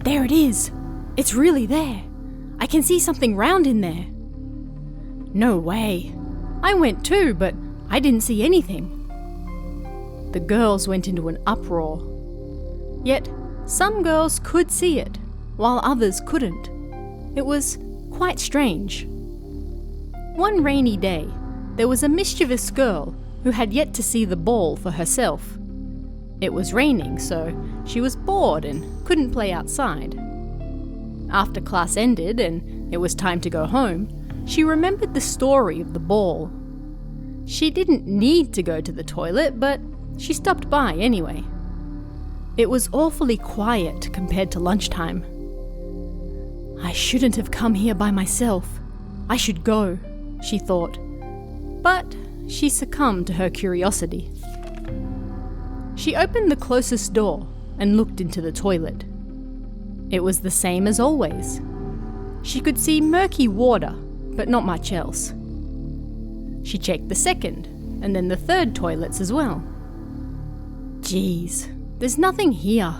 There it is! It's really there! I can see something round in there. No way. I went too, but I didn't see anything. The girls went into an uproar. Yet, some girls could see it, while others couldn't. It was quite strange. One rainy day, there was a mischievous girl who had yet to see the ball for herself. It was raining, so she was bored and couldn't play outside. After class ended and it was time to go home, she remembered the story of the ball. She didn't need to go to the toilet, but she stopped by anyway. It was awfully quiet compared to lunchtime. I shouldn't have come here by myself. I should go, she thought. But she succumbed to her curiosity. She opened the closest door and looked into the toilet. It was the same as always. She could see murky water, but not much else. She checked the second, and then the third toilets as well. Geez, there's nothing here.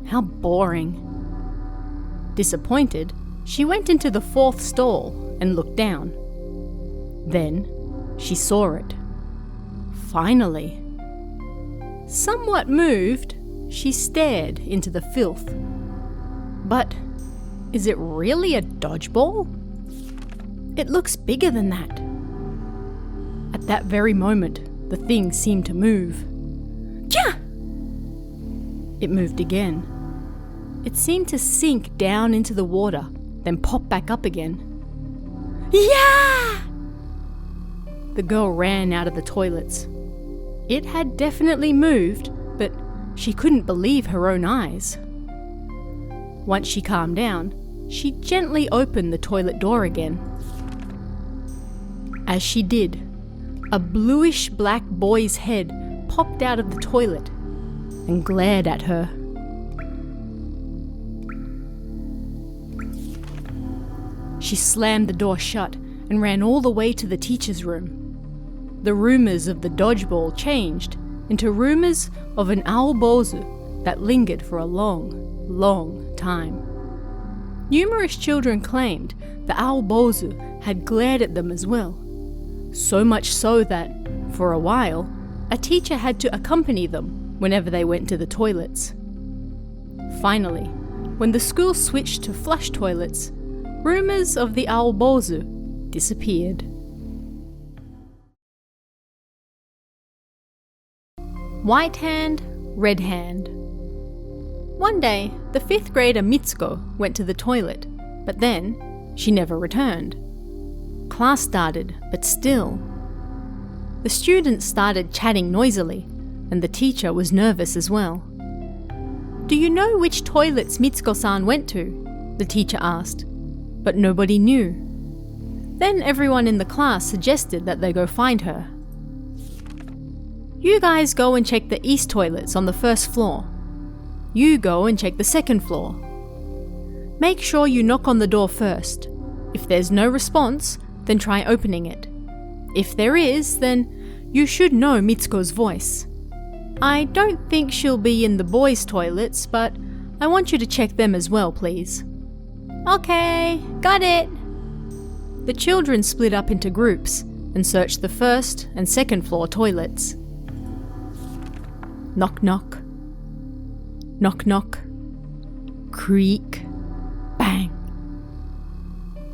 How boring. Disappointed, she went into the fourth stall and looked down. Then, she saw it. Finally. Somewhat moved, she stared into the filth. But is it really a dodgeball? It looks bigger than that. At that very moment, the thing seemed to move. Cha! It moved again. It seemed to sink down into the water, then pop back up again. Yeah! The girl ran out of the toilets. It had definitely moved, but she couldn't believe her own eyes. Once she calmed down, she gently opened the toilet door again. As she did, a bluish-black boy's head popped out of the toilet and glared at her. She slammed the door shut and ran all the way to the teacher's room. The rumours of the dodgeball changed into rumours of an Aobozu that lingered for a long time. Numerous children claimed the Aobozu had glared at them as well. So much so that, for a while, a teacher had to accompany them whenever they went to the toilets. Finally, when the school switched to flush toilets, rumours of the Aobozu disappeared. White hand, red hand. One day, the 5th grader Mitsuko went to the toilet, but then she never returned. Class started, but still. The students started chatting noisily, and the teacher was nervous as well. Do you know which toilets Mitsuko-san went to? The teacher asked, but nobody knew. Then everyone in the class suggested that they go find her. You guys go and check the east toilets on the 1st floor. You go and check the 2nd floor. Make sure you knock on the door first. If there's no response, then try opening it. If there is, then you should know Mitsuko's voice. I don't think she'll be in the boys' toilets, but I want you to check them as well, please. Okay, got it. The children split up into groups and searched the 1st and 2nd floor toilets. Knock knock. Knock knock. Creak. Bang.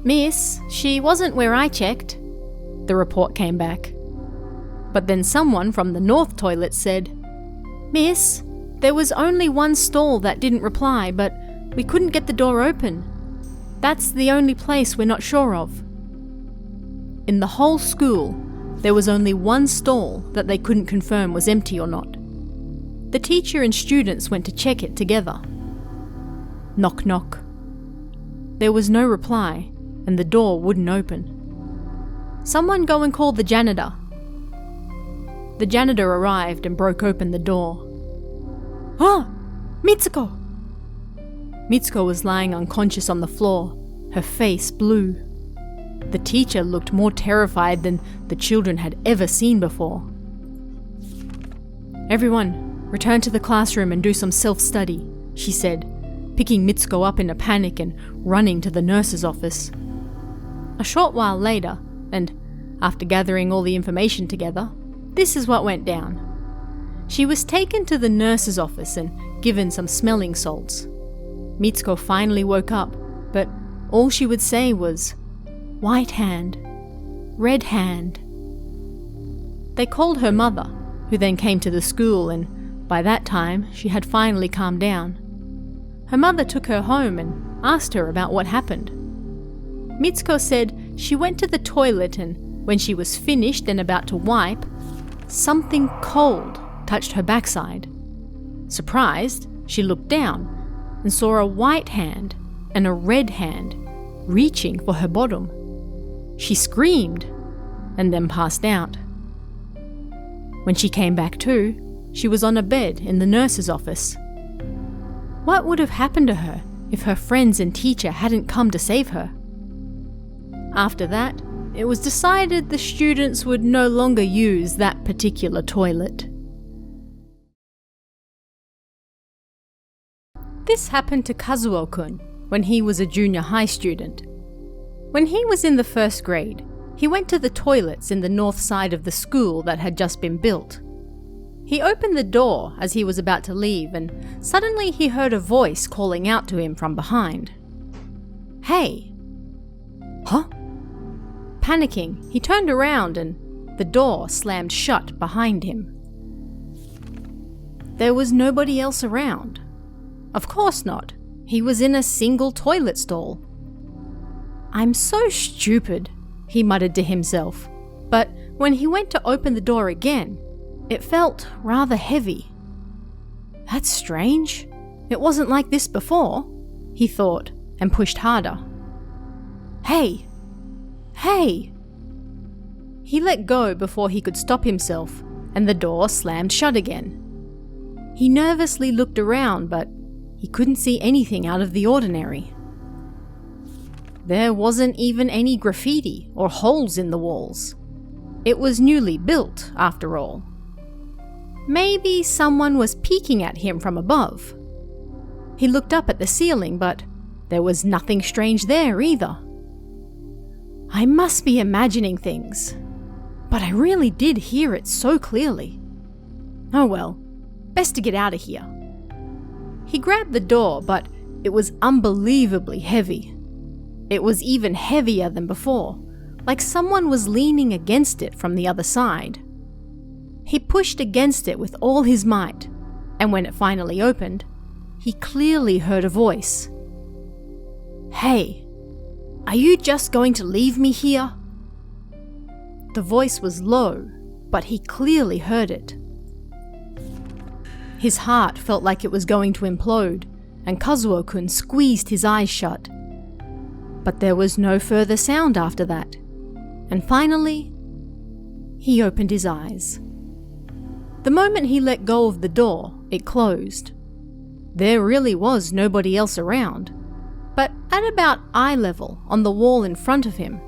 Miss, she wasn't where I checked, the report came back. But then someone from the north toilet said, Miss, there was only one stall that didn't reply, but we couldn't get the door open. That's the only place we're not sure of. In the whole school, there was only one stall that they couldn't confirm was empty or not. The teacher and students went to check it together. Knock knock. There was no reply, and the door wouldn't open. Someone go and call the janitor. The janitor arrived and broke open the door. Ah! Mitsuko! Mitsuko was lying unconscious on the floor, her face blue. The teacher looked more terrified than the children had ever seen before. Everyone, return to the classroom and do some self-study, she said, picking Mitsuko up in a panic and running to the nurse's office. A short while later, and after gathering all the information together, this is what went down. She was taken to the nurse's office and given some smelling salts. Mitsuko finally woke up, but all she would say was, white hand, red hand. They called her mother, who then came to the school, and by that time she had finally calmed down. Her mother took her home and asked her about what happened. Mitsuko said she went to the toilet, and when she was finished and about to wipe, something cold touched her backside. Surprised, she looked down and saw a white hand and a red hand reaching for her bottom. She screamed and then passed out. When she came back to, she was on a bed in the nurse's office. What would have happened to her if her friends and teacher hadn't come to save her? After that, it was decided the students would no longer use that particular toilet. This happened to Kazuo-kun when he was a junior high student. When he was in the first grade, he went to the toilets in the north side of the school that had just been built. He opened the door as he was about to leave, and suddenly he heard a voice calling out to him from behind. Hey! Huh? Panicking, he turned around and the door slammed shut behind him. There was nobody else around. Of course not. He was in a single toilet stall. I'm so stupid, he muttered to himself, but when he went to open the door again, it felt rather heavy. That's strange. It wasn't like this before, he thought, and pushed harder. Hey! Hey! He let go before he could stop himself, and the door slammed shut again. He nervously looked around, but he couldn't see anything out of the ordinary. There wasn't even any graffiti or holes in the walls. It was newly built, after all. Maybe someone was peeking at him from above. He looked up at the ceiling, but there was nothing strange there either. I must be imagining things, but I really did hear it so clearly. Oh well, best to get out of here. He grabbed the door, but it was unbelievably heavy. It was even heavier than before, like someone was leaning against it from the other side. He pushed against it with all his might, and when it finally opened, he clearly heard a voice. Hey, are you just going to leave me here? The voice was low, but he clearly heard it. His heart felt like it was going to implode, and Kazuo-kun squeezed his eyes shut. But there was no further sound after that, and finally, he opened his eyes. The moment he let go of the door, it closed. There really was nobody else around, but at about eye level on the wall in front of him,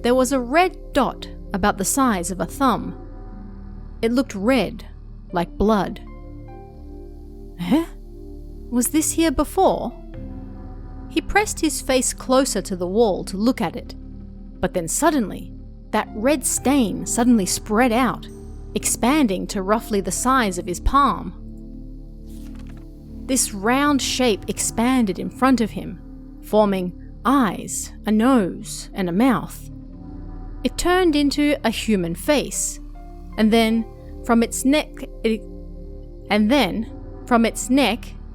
there was a red dot about the size of a thumb. It looked red, like blood. Eh? Was this here before? He pressed his face closer to the wall to look at it, but then suddenly, that red stain suddenly spread out, expanding to roughly the size of his palm. This round shape expanded in front of him, forming eyes, a nose, and a mouth. It turned into a human face, and then from its neck it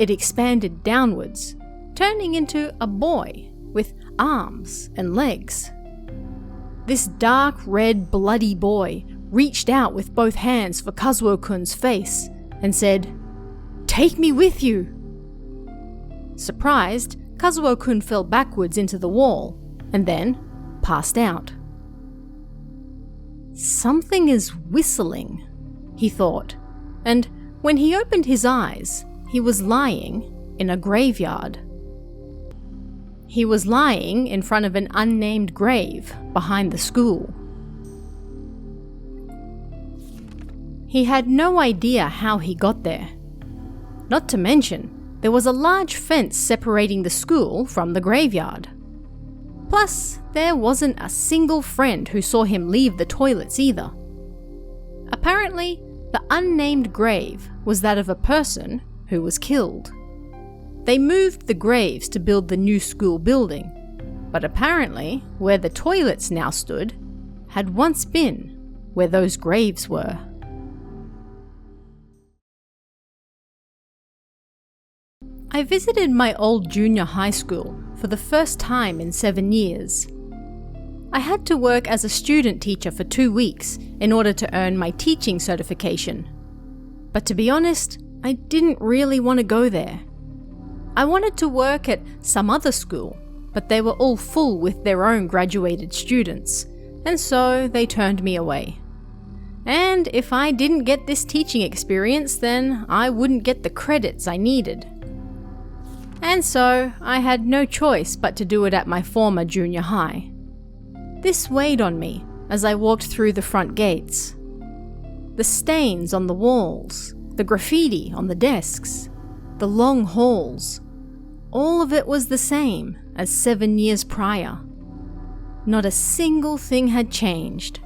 expanded downwards, turning into a boy with arms and legs. This dark red bloody boy reached out with both hands for Kazuo-kun's face and said, "Take me with you!" Surprised, Kazuo-kun fell backwards into the wall and then passed out. Something is whistling, he thought, and when he opened his eyes, he was lying in a graveyard. He was lying in front of an unnamed grave behind the school. He had no idea how he got there. Not to mention, there was a large fence separating the school from the graveyard. Plus, there wasn't a single friend who saw him leave the toilets either. Apparently, the unnamed grave was that of a person who was killed. They moved the graves to build the new school building, but apparently, where the toilets now stood, had once been where those graves were. I visited my old junior high school for the first time in 7 years. I had to work as a student teacher for 2 weeks in order to earn my teaching certification. But to be honest, I didn't really want to go there. I wanted to work at some other school, but they were all full with their own graduated students, and so they turned me away. And if I didn't get this teaching experience, then I wouldn't get the credits I needed. And so I had no choice but to do it at my former junior high. This weighed on me as I walked through the front gates. The stains on the walls, the graffiti on the desks, the long halls, all of it was the same as 7 years prior. Not a single thing had changed.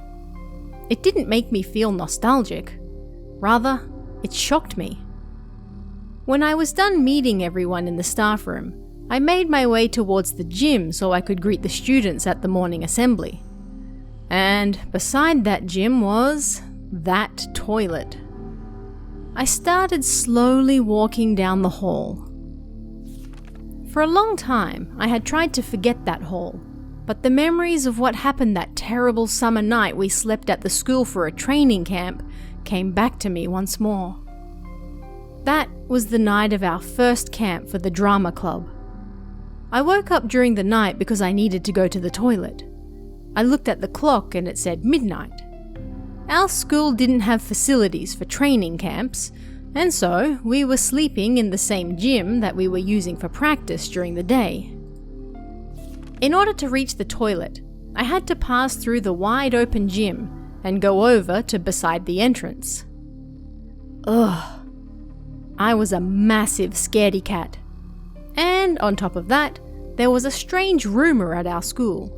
It didn't make me feel nostalgic. Rather, it shocked me. When I was done meeting everyone in the staff room, I made my way towards the gym so I could greet the students at the morning assembly. And beside that gym was that toilet. I started slowly walking down the hall. For a long time, I had tried to forget that hall, but the memories of what happened that terrible summer night we slept at the school for a training camp came back to me once more. That was the night of our first camp for the drama club. I woke up during the night because I needed to go to the toilet. I looked at the clock and it said midnight. Our school didn't have facilities for training camps, and so we were sleeping in the same gym that we were using for practice during the day. In order to reach the toilet, I had to pass through the wide open gym and go over to beside the entrance. Ugh. I was a massive scaredy cat. And on top of that, there was a strange rumor at our school.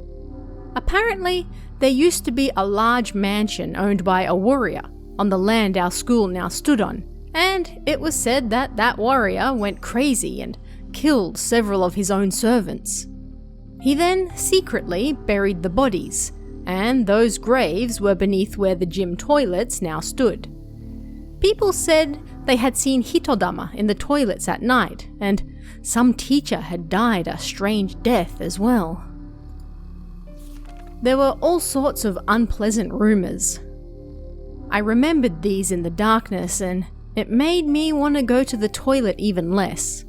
Apparently, there used to be a large mansion owned by a warrior on the land our school now stood on, and it was said that that warrior went crazy and killed several of his own servants. He then secretly buried the bodies, and those graves were beneath where the gym toilets now stood. People said they had seen hitodama in the toilets at night, and some teacher had died a strange death as well. There were all sorts of unpleasant rumors. I remembered these in the darkness, and it made me want to go to the toilet even less.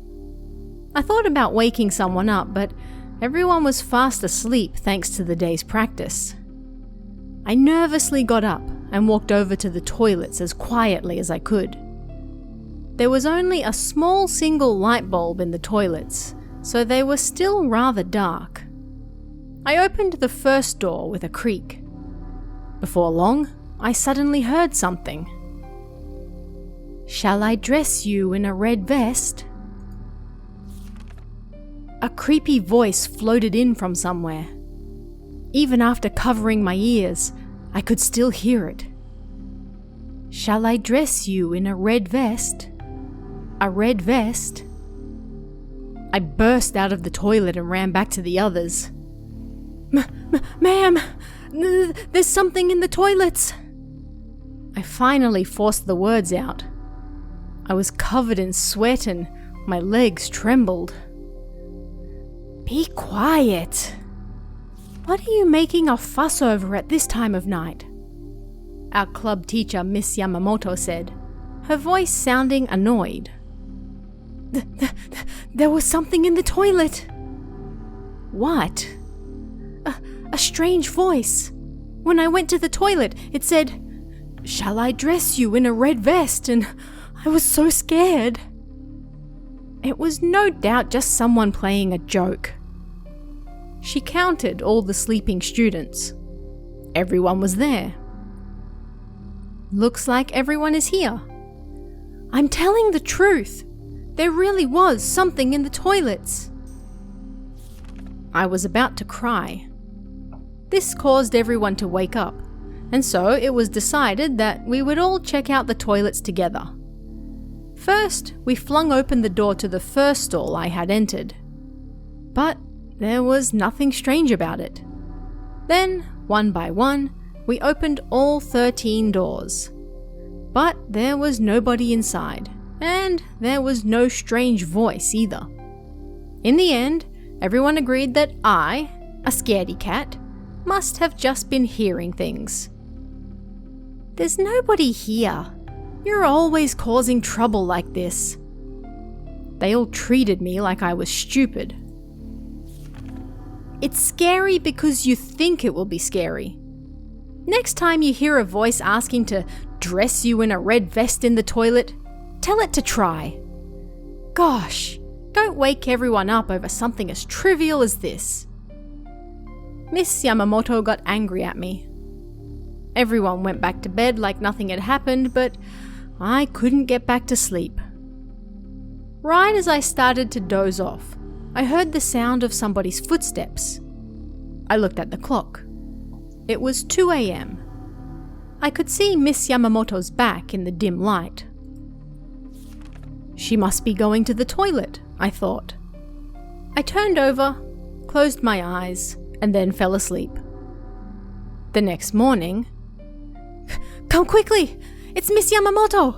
I thought about waking someone up, but everyone was fast asleep thanks to the day's practice. I nervously got up and walked over to the toilets as quietly as I could. There was only a small single light bulb in the toilets, so they were still rather dark. I opened the first door with a creak. Before long, I suddenly heard something. "Shall I dress you in a red vest?" A creepy voice floated in from somewhere. Even after covering my ears, I could still hear it. "Shall I dress you in a red vest? A red vest I burst out of the toilet and ran back to the others. Ma'am, there's something in the toilets. I finally forced the words out. I was covered in sweat and my legs trembled. Be quiet. What are you making a fuss over at this time of night? Our club teacher, Miss Yamamoto, said, her voice sounding annoyed. There was something in the toilet. What? A strange voice. When I went to the toilet, it said, "Shall I dress you in a red vest?" And I was so scared. It was no doubt just someone playing a joke. She counted all the sleeping students. Everyone was there. Looks like everyone is here. I'm telling the truth. There really was something in the toilets. I was about to cry. This caused everyone to wake up, and so it was decided that we would all check out the toilets together. First, we flung open the door to the first stall I had entered. But there was nothing strange about it. Then, one by one, we opened all 13 doors. But there was nobody inside, and there was no strange voice either. In the end, everyone agreed that I, a scaredy cat, must have just been hearing things. There's nobody here. You're always causing trouble like this. They all treated me like I was stupid. It's scary because you think it will be scary. Next time you hear a voice asking to dress you in a red vest in the toilet, tell it to try. Gosh, don't wake everyone up over something as trivial as this. Miss Yamamoto got angry at me. Everyone went back to bed like nothing had happened, but I couldn't get back to sleep. Right as I started to doze off, I heard the sound of somebody's footsteps. I looked at the clock. It was 2 a.m. I could see Miss Yamamoto's back in the dim light. She must be going to the toilet, I thought. I turned over, closed my eyes, and then fell asleep. The next morning, "Come quickly! It's Miss Yamamoto!"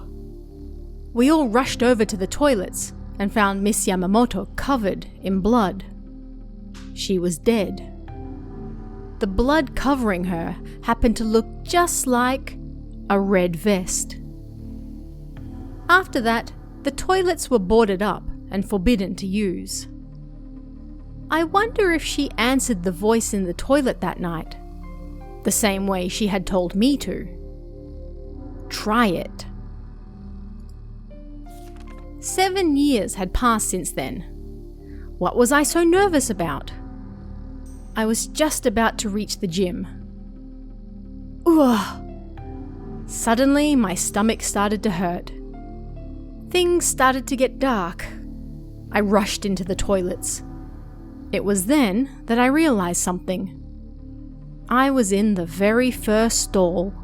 We all rushed over to the toilets and found Miss Yamamoto covered in blood. She was dead. The blood covering her happened to look just like a red vest. After that, the toilets were boarded up and forbidden to use. I wonder if she answered the voice in the toilet that night, the same way she had told me to. Try it. 7 years had passed since then. What was I so nervous about? I was just about to reach the gym. Ugh. Suddenly, my stomach started to hurt. Things started to get dark. I rushed into the toilets. It was then that I realized something. I was in the very first stall.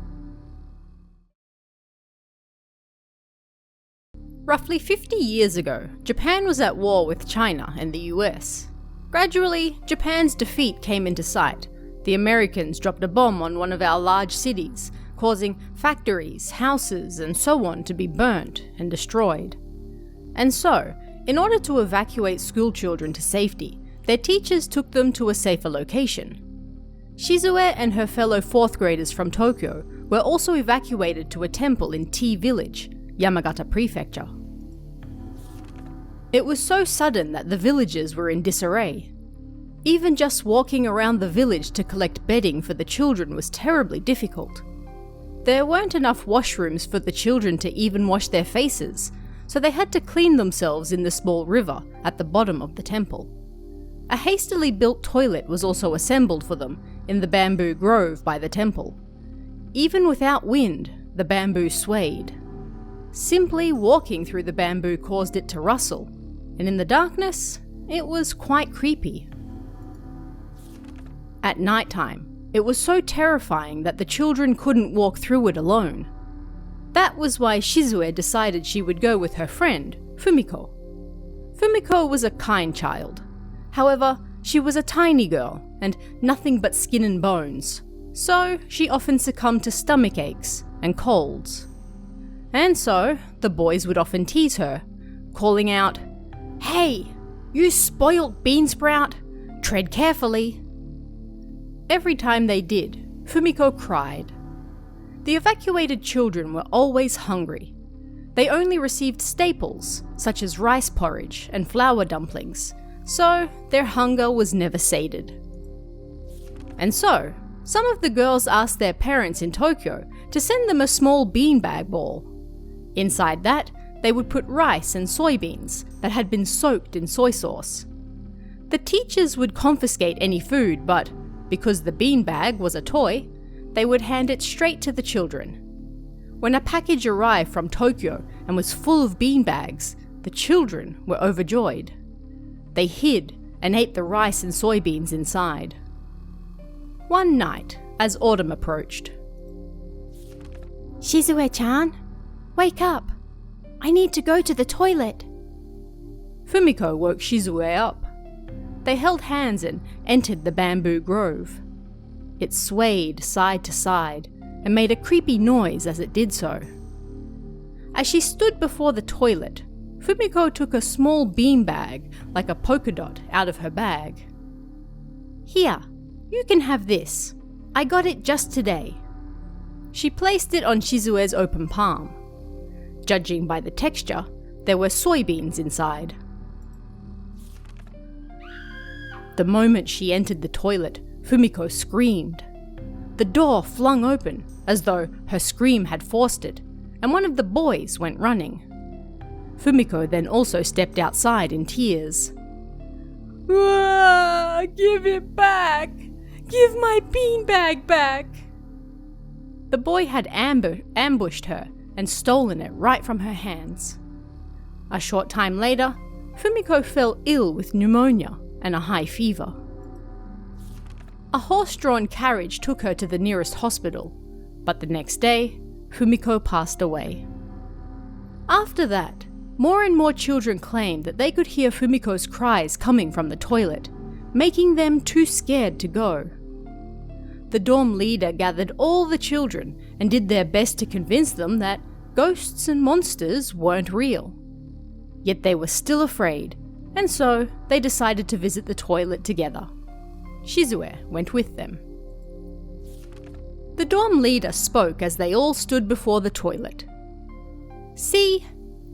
Roughly 50 years ago, Japan was at war with China and the US. Gradually, Japan's defeat came into sight. The Americans dropped a bomb on one of our large cities, causing factories, houses, and so on to be burnt and destroyed. And so, in order to evacuate school children to safety, their teachers took them to a safer location. Shizue and her fellow 4th graders from Tokyo were also evacuated to a temple in T Village, Yamagata Prefecture. It was so sudden that the villagers were in disarray. Even just walking around the village to collect bedding for the children was terribly difficult. There weren't enough washrooms for the children to even wash their faces, so they had to clean themselves in the small river at the bottom of the temple. A hastily built toilet was also assembled for them in the bamboo grove by the temple. Even without wind, the bamboo swayed. Simply walking through the bamboo caused it to rustle, and in the darkness, it was quite creepy. At nighttime, it was so terrifying that the children couldn't walk through it alone. That was why Shizue decided she would go with her friend, Fumiko. Fumiko was a kind child. However, she was a tiny girl and nothing but skin and bones, so she often succumbed to stomach aches and colds. And so, the boys would often tease her, calling out, "Hey, you spoilt beansprout, tread carefully." Every time they did, Fumiko cried. The evacuated children were always hungry. They only received staples, such as rice porridge and flour dumplings, so their hunger was never sated. And so, some of the girls asked their parents in Tokyo to send them a small beanbag ball. Inside that, they would put rice and soybeans that had been soaked in soy sauce. The teachers would confiscate any food, but because the beanbag was a toy, they would hand it straight to the children. When a package arrived from Tokyo and was full of beanbags, the children were overjoyed. They hid and ate the rice and soybeans inside. One night, as autumn approached, "Shizue-chan, wake up. I need to go to the toilet." Fumiko woke Shizue up. They held hands and entered the bamboo grove. It swayed side to side and made a creepy noise as it did so. As she stood before the toilet, Fumiko took a small beanbag like a polka dot out of her bag. "Here, you can have this. I got it just today." She placed it on Shizue's open palm. Judging by the texture, there were soybeans inside. The moment she entered the toilet, Fumiko screamed. The door flung open, as though her scream had forced it, and one of the boys went running. Fumiko then also stepped outside in tears. "Give it back! Give my beanbag back!" The boy had ambushed her and stolen it right from her hands. A short time later, Fumiko fell ill with pneumonia and a high fever. A horse-drawn carriage took her to the nearest hospital, but the next day, Fumiko passed away. After that, more and more children claimed that they could hear Fumiko's cries coming from the toilet, making them too scared to go. The dorm leader gathered all the children and did their best to convince them that ghosts and monsters weren't real. Yet they were still afraid, and so they decided to visit the toilet together. Shizue went with them. The dorm leader spoke as they all stood before the toilet. "See,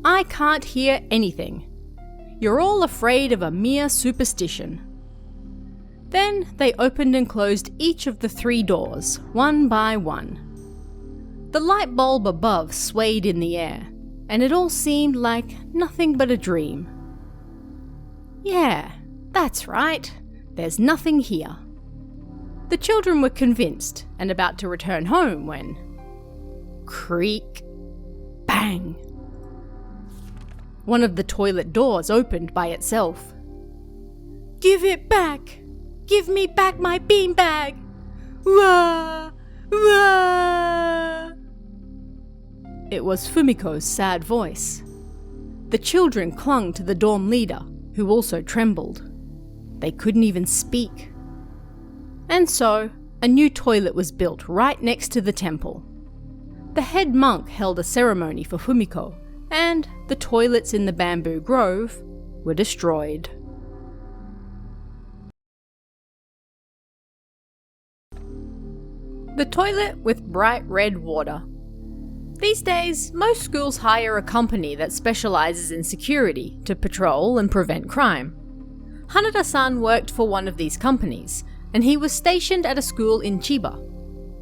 I can't hear anything. You're all afraid of a mere superstition." Then they opened and closed each of the 3 doors, one by one. The light bulb above swayed in the air, and it all seemed like nothing but a dream. "Yeah, that's right. There's nothing here." The children were convinced and about to return home when... creak, bang. One of the toilet doors opened by itself. "Give it back! Give me back my beanbag! Wah! Wah!" It was Fumiko's sad voice. The children clung to the dorm leader, who also trembled. They couldn't even speak. And so, a new toilet was built right next to the temple. The head monk held a ceremony for Fumiko, and the toilets in the bamboo grove were destroyed. The toilet with bright red water. These days, most schools hire a company that specializes in security to patrol and prevent crime. Hanako-san worked for one of these companies, and he was stationed at a school in Chiba.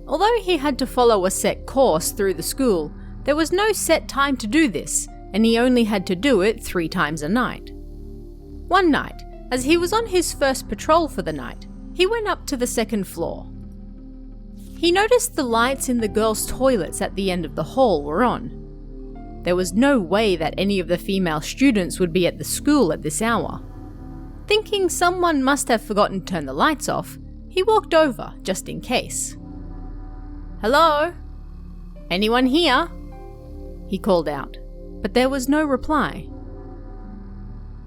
Although he had to follow a set course through the school, there was no set time to do this, and he only had to do it 3 times a night. One night, as he was on his first patrol for the night, he went up to the 2nd floor. He noticed the lights in the girls' toilets at the end of the hall were on. There was no way that any of the female students would be at the school at this hour. Thinking someone must have forgotten to turn the lights off, he walked over just in case. "Hello? Anyone here?" he called out, but there was no reply.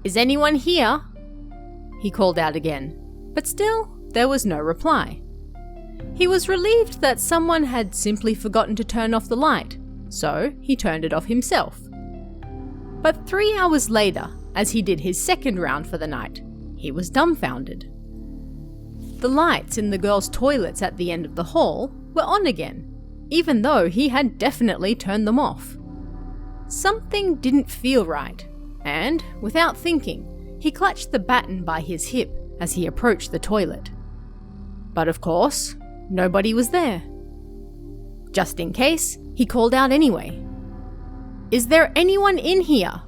"Is anyone here?" he called out again, but still there was no reply. He was relieved that someone had simply forgotten to turn off the light, so he turned it off himself. But 3 hours later, as he did his second round for the night, he was dumbfounded. The lights in the girls' toilets at the end of the hall were on again, even though he had definitely turned them off. Something didn't feel right, and, without thinking, he clutched the baton by his hip as he approached the toilet. But of course, nobody was there. Just in case, he called out anyway. "Is there anyone in here?"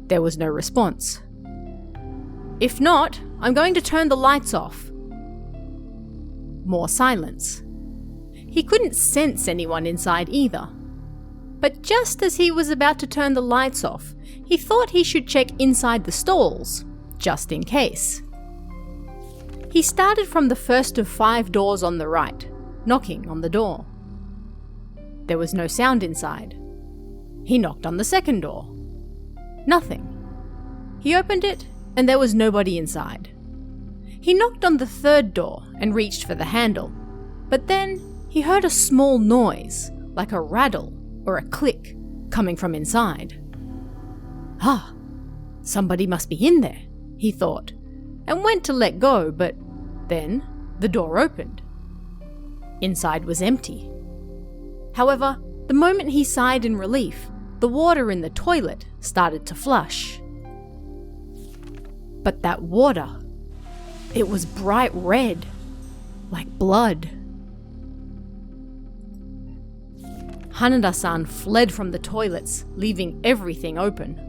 There was no response. "If not, I'm going to turn the lights off." More silence. He couldn't sense anyone inside either. But just as he was about to turn the lights off, he thought he should check inside the stalls, just in case. He started from the first of 5 doors on the right, knocking on the door. There was no sound inside. He knocked on the second door. Nothing. He opened it, and there was nobody inside. He knocked on the third door and reached for the handle, but then he heard a small noise, like a rattle or a click, coming from inside. "Ah, somebody must be in there," he thought, and went to let go, but then the door opened. Inside was empty. However, the moment he sighed in relief, the water in the toilet started to flush. But that water, it was bright red, like blood. Hanako-san fled from the toilets, leaving everything open.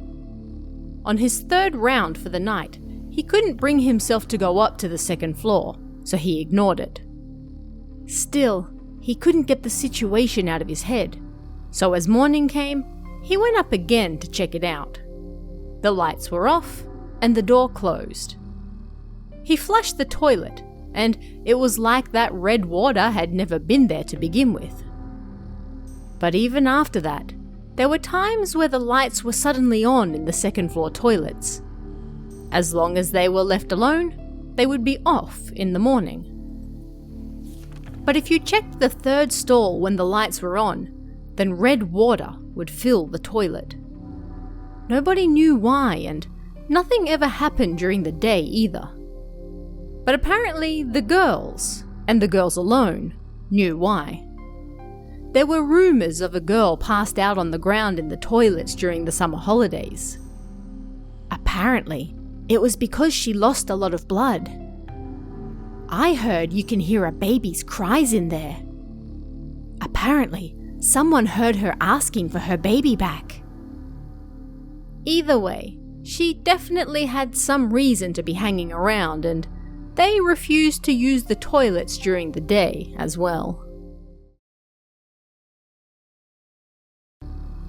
On his third round for the night, he couldn't bring himself to go up to the second floor, so he ignored it. Still, he couldn't get the situation out of his head, so as morning came, he went up again to check it out. The lights were off, and the door closed. He flushed the toilet, and it was like that red water had never been there to begin with. But even after that, there were times where the lights were suddenly on in the second floor toilets. As long as they were left alone, they would be off in the morning. But if you checked the third stall when the lights were on, then red water would fill the toilet. Nobody knew why, and nothing ever happened during the day either. But apparently the girls, and the girls alone, knew why. There were rumors of a girl passed out on the ground in the toilets during the summer holidays. Apparently, it was because she lost a lot of blood. "I heard you can hear a baby's cries in there." Apparently, someone heard her asking for her baby back. Either way, she definitely had some reason to be hanging around, and they refused to use the toilets during the day as well.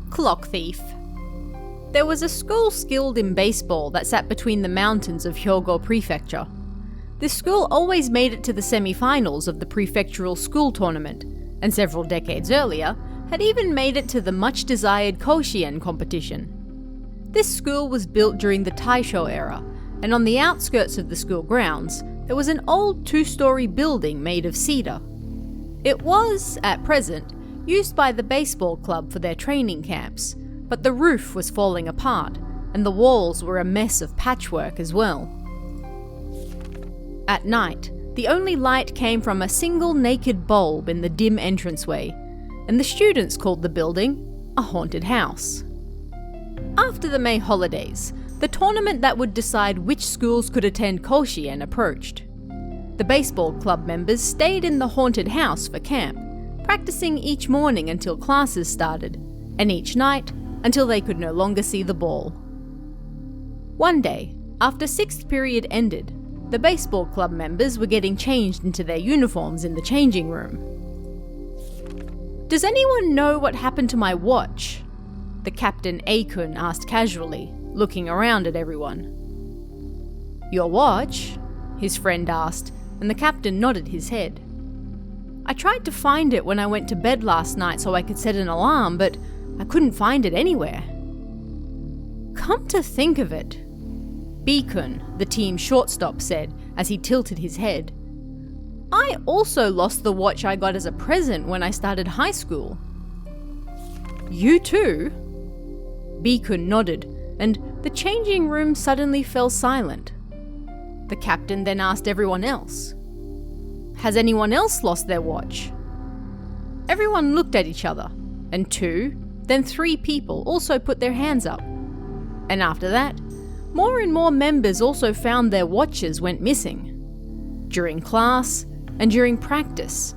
Clock thief. There was a school skilled in baseball that sat between the mountains of Hyogo Prefecture. This school always made it to the semi-finals of the prefectural school tournament, and several decades earlier had even made it to the much-desired Koshien competition. This school was built during the Taisho era, and on the outskirts of the school grounds, there was an old 2-story building made of cedar. It was, at present, used by the baseball club for their training camps, but the roof was falling apart, and the walls were a mess of patchwork as well. At night, the only light came from a single naked bulb in the dim entranceway, and the students called the building a haunted house. After the May holidays, the tournament that would decide which schools could attend Koshien approached. The baseball club members stayed in the haunted house for camp, practicing each morning until classes started, and each night until they could no longer see the ball. One day, after 6th period ended, the baseball club members were getting changed into their uniforms in the changing room. "Does anyone know what happened to my watch?" the captain Eikun asked casually, looking around at everyone. "Your watch?" his friend asked, and the captain nodded his head. "I tried to find it when I went to bed last night so I could set an alarm, but I couldn't find it anywhere." Come to think of it, B-kun, the team shortstop, said as he tilted his head, I also lost the watch I got as a present when I started high school. You too? B-kun nodded, and the changing room suddenly fell silent. The captain then asked everyone else, Has anyone else lost their watch? Everyone looked at each other, and 2, then 3 people also put their hands up. And after that, more and more members also found their watches went missing. During class and during practice.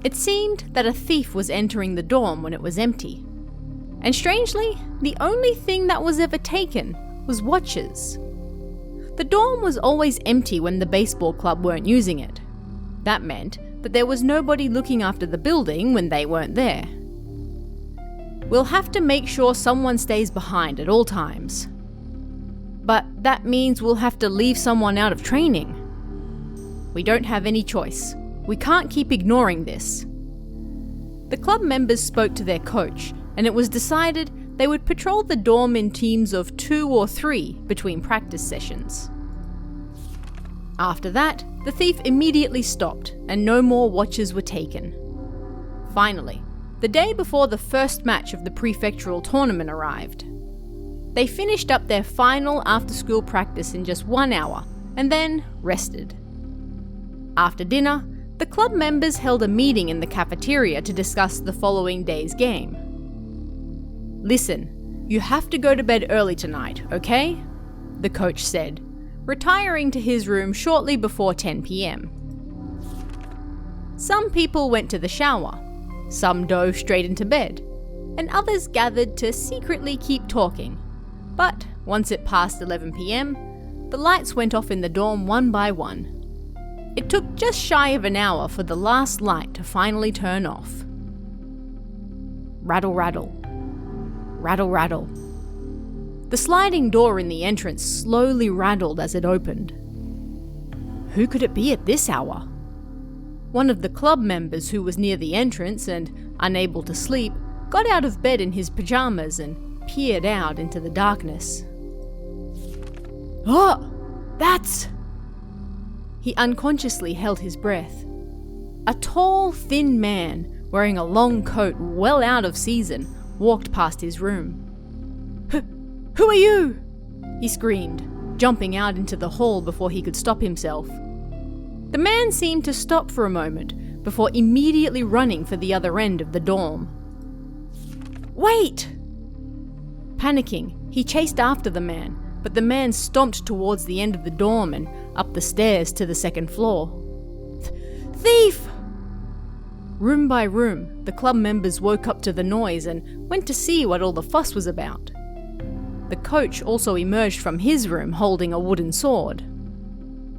It seemed that a thief was entering the dorm when it was empty. And strangely, the only thing that was ever taken was watches. The dorm was always empty when the baseball club weren't using it. That meant that there was nobody looking after the building when they weren't there. We'll have to make sure someone stays behind at all times. But that means we'll have to leave someone out of training. We don't have any choice. We can't keep ignoring this. The club members spoke to their coach, and it was decided they would patrol the dorm in teams of 2 or 3 between practice sessions. After that, the thief immediately stopped, and no more watches were taken. Finally, the day before the first match of the prefectural tournament arrived. They finished up their final after-school practice in just 1 hour, and then rested. After dinner, the club members held a meeting in the cafeteria to discuss the following day's game. Listen, you have to go to bed early tonight, okay? The coach said, retiring to his room shortly before 10 p.m. Some people went to the shower, some dove straight into bed, and others gathered to secretly keep talking. But once it passed 11 p.m, the lights went off in the dorm one by one. It took just shy of an hour for the last light to finally turn off. Rattle, rattle. Rattle, rattle. The sliding door in the entrance slowly rattled as it opened. Who could it be at this hour? One of the club members who was near the entrance and unable to sleep got out of bed in his pajamas and peered out into the darkness. Oh, that's... He unconsciously held his breath. A tall, thin man, wearing a long coat well out of season, walked past his room. Who are you? He screamed, jumping out into the hall before he could stop himself. The man seemed to stop for a moment before immediately running for the other end of the dorm. Wait! Panicking, he chased after the man, but the man stomped towards the end of the dorm and up the stairs to the second floor. Thief! Room by room, the club members woke up to the noise and went to see what all the fuss was about. The coach also emerged from his room holding a wooden sword.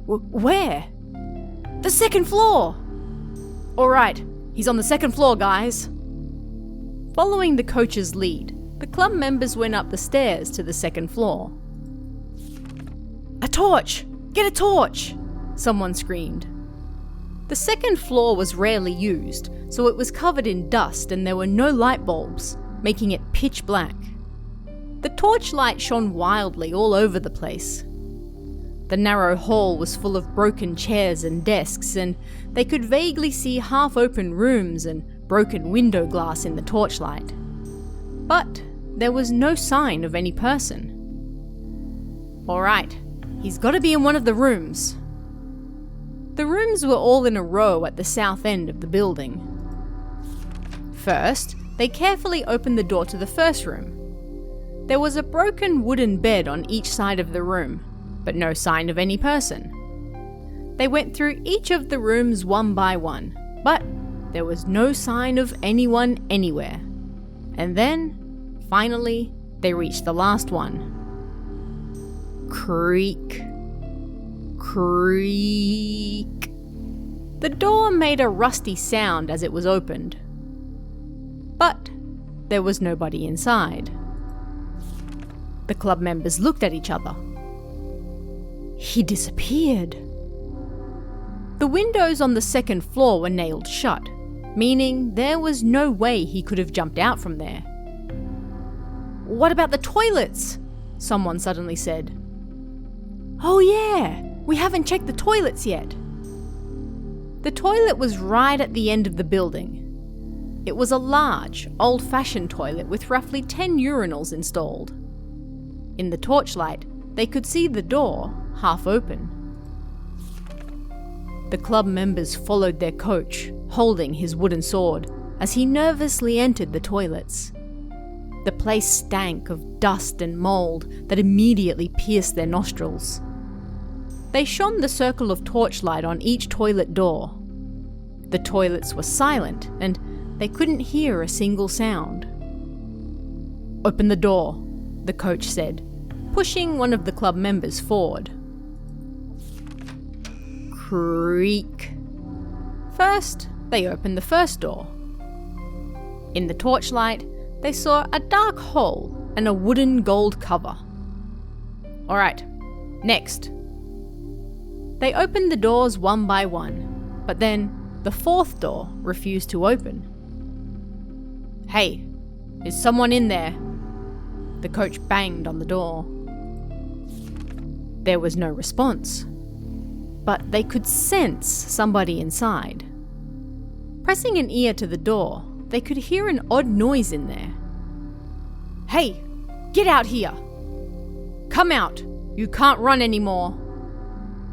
Where? The second floor! Alright, he's on the second floor, guys. Following the coach's lead, the club members went up the stairs to the second floor. A torch! Get a torch! Someone screamed. The second floor was rarely used, so it was covered in dust and there were no light bulbs, making it pitch black. The torchlight shone wildly all over the place. The narrow hall was full of broken chairs and desks, and they could vaguely see half-open rooms and broken window glass in the torchlight. But there was no sign of any person. Alright, he's got to be in one of the rooms. The rooms were all in a row at the south end of the building. First, they carefully opened the door to the first room. There was a broken wooden bed on each side of the room, but no sign of any person. They went through each of the rooms one by one, but there was no sign of anyone anywhere. And then, finally, they reached the last one. Creak. Creak. The door made a rusty sound as it was opened. But there was nobody inside. The club members looked at each other. He disappeared. The windows on the second floor were nailed shut, meaning there was no way he could have jumped out from there. What about the toilets? someone suddenly said. "Oh yeah, we haven't checked the toilets yet." The toilet was right at the end of the building. It was a large, old-fashioned toilet with roughly 10 urinals installed. In the torchlight, they could see the door half open. The club members followed their coach, holding his wooden sword, as he nervously entered the toilets. The place stank of dust and mold that immediately pierced their nostrils. They shone the circle of torchlight on each toilet door. The toilets were silent, and they couldn't hear a single sound. "Open the door," the coach said, pushing one of the club members forward. Creak. First, they opened the first door. In the torchlight, they saw a dark hole and a wooden gold cover. "Alright, next." They opened the doors one by one, but then the fourth door refused to open. "Hey, is someone in there?" The coach banged on the door. There was no response, but they could sense somebody inside. Pressing an ear to the door, they could hear an odd noise in there. "Hey, get out here! Come out! You can't run anymore!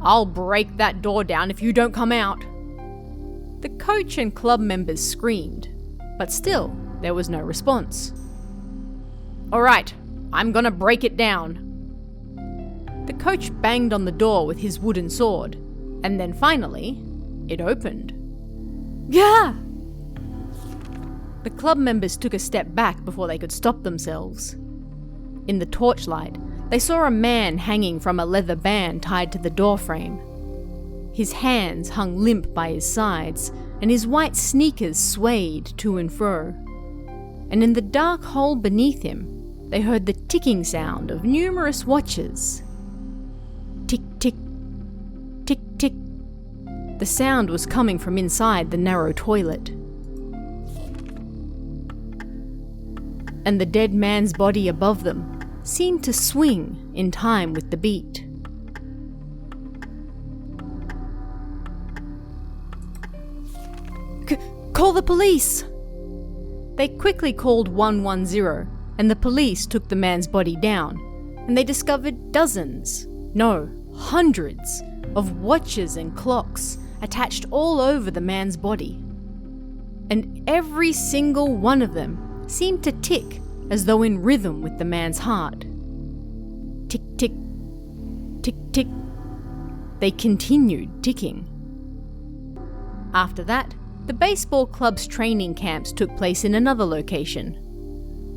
I'll break that door down if you don't come out!" The coach and club members screamed, but still there was no response. "Alright, I'm gonna break it down." The coach banged on the door with his wooden sword, and then finally, it opened. "Yeah!" The club members took a step back before they could stop themselves. In the torchlight, they saw a man hanging from a leather band tied to the doorframe. His hands hung limp by his sides, and his white sneakers swayed to and fro. And in the dark hole beneath him, they heard the ticking sound of numerous watches. Tick, tick, tick, tick. The sound was coming from inside the narrow toilet. And the dead man's body above them seemed to swing in time with the beat. "Call the police!" They quickly called 110, and the police took the man's body down, and they discovered dozens, no, hundreds, of watches and clocks attached all over the man's body. And every single one of them seemed to tick as though in rhythm with the man's heart. Tick, tick, tick, tick. They continued ticking. After that, the baseball club's training camps took place in another location.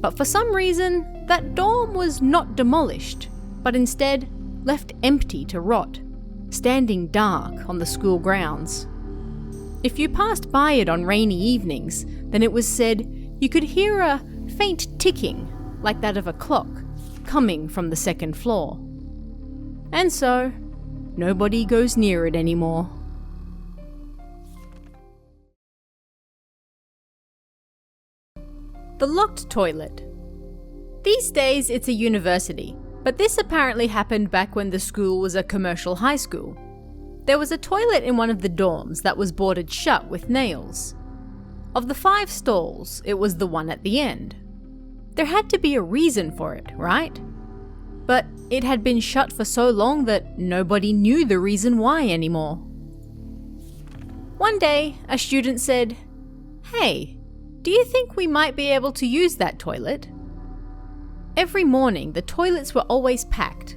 But for some reason, that dorm was not demolished, but instead left empty to rot, standing dark on the school grounds. If you passed by it on rainy evenings, then it was said you could hear a faint ticking, like that of a clock, coming from the second floor. And so, nobody goes near it anymore. The locked toilet. These days it's a university, but this apparently happened back when the school was a commercial high school. There was a toilet in one of the dorms that was boarded shut with nails. Of the 5 stalls, it was the one at the end. There had to be a reason for it, right? But it had been shut for so long that nobody knew the reason why anymore. One day, a student said, "Hey, do you think we might be able to use that toilet?" Every morning, the toilets were always packed.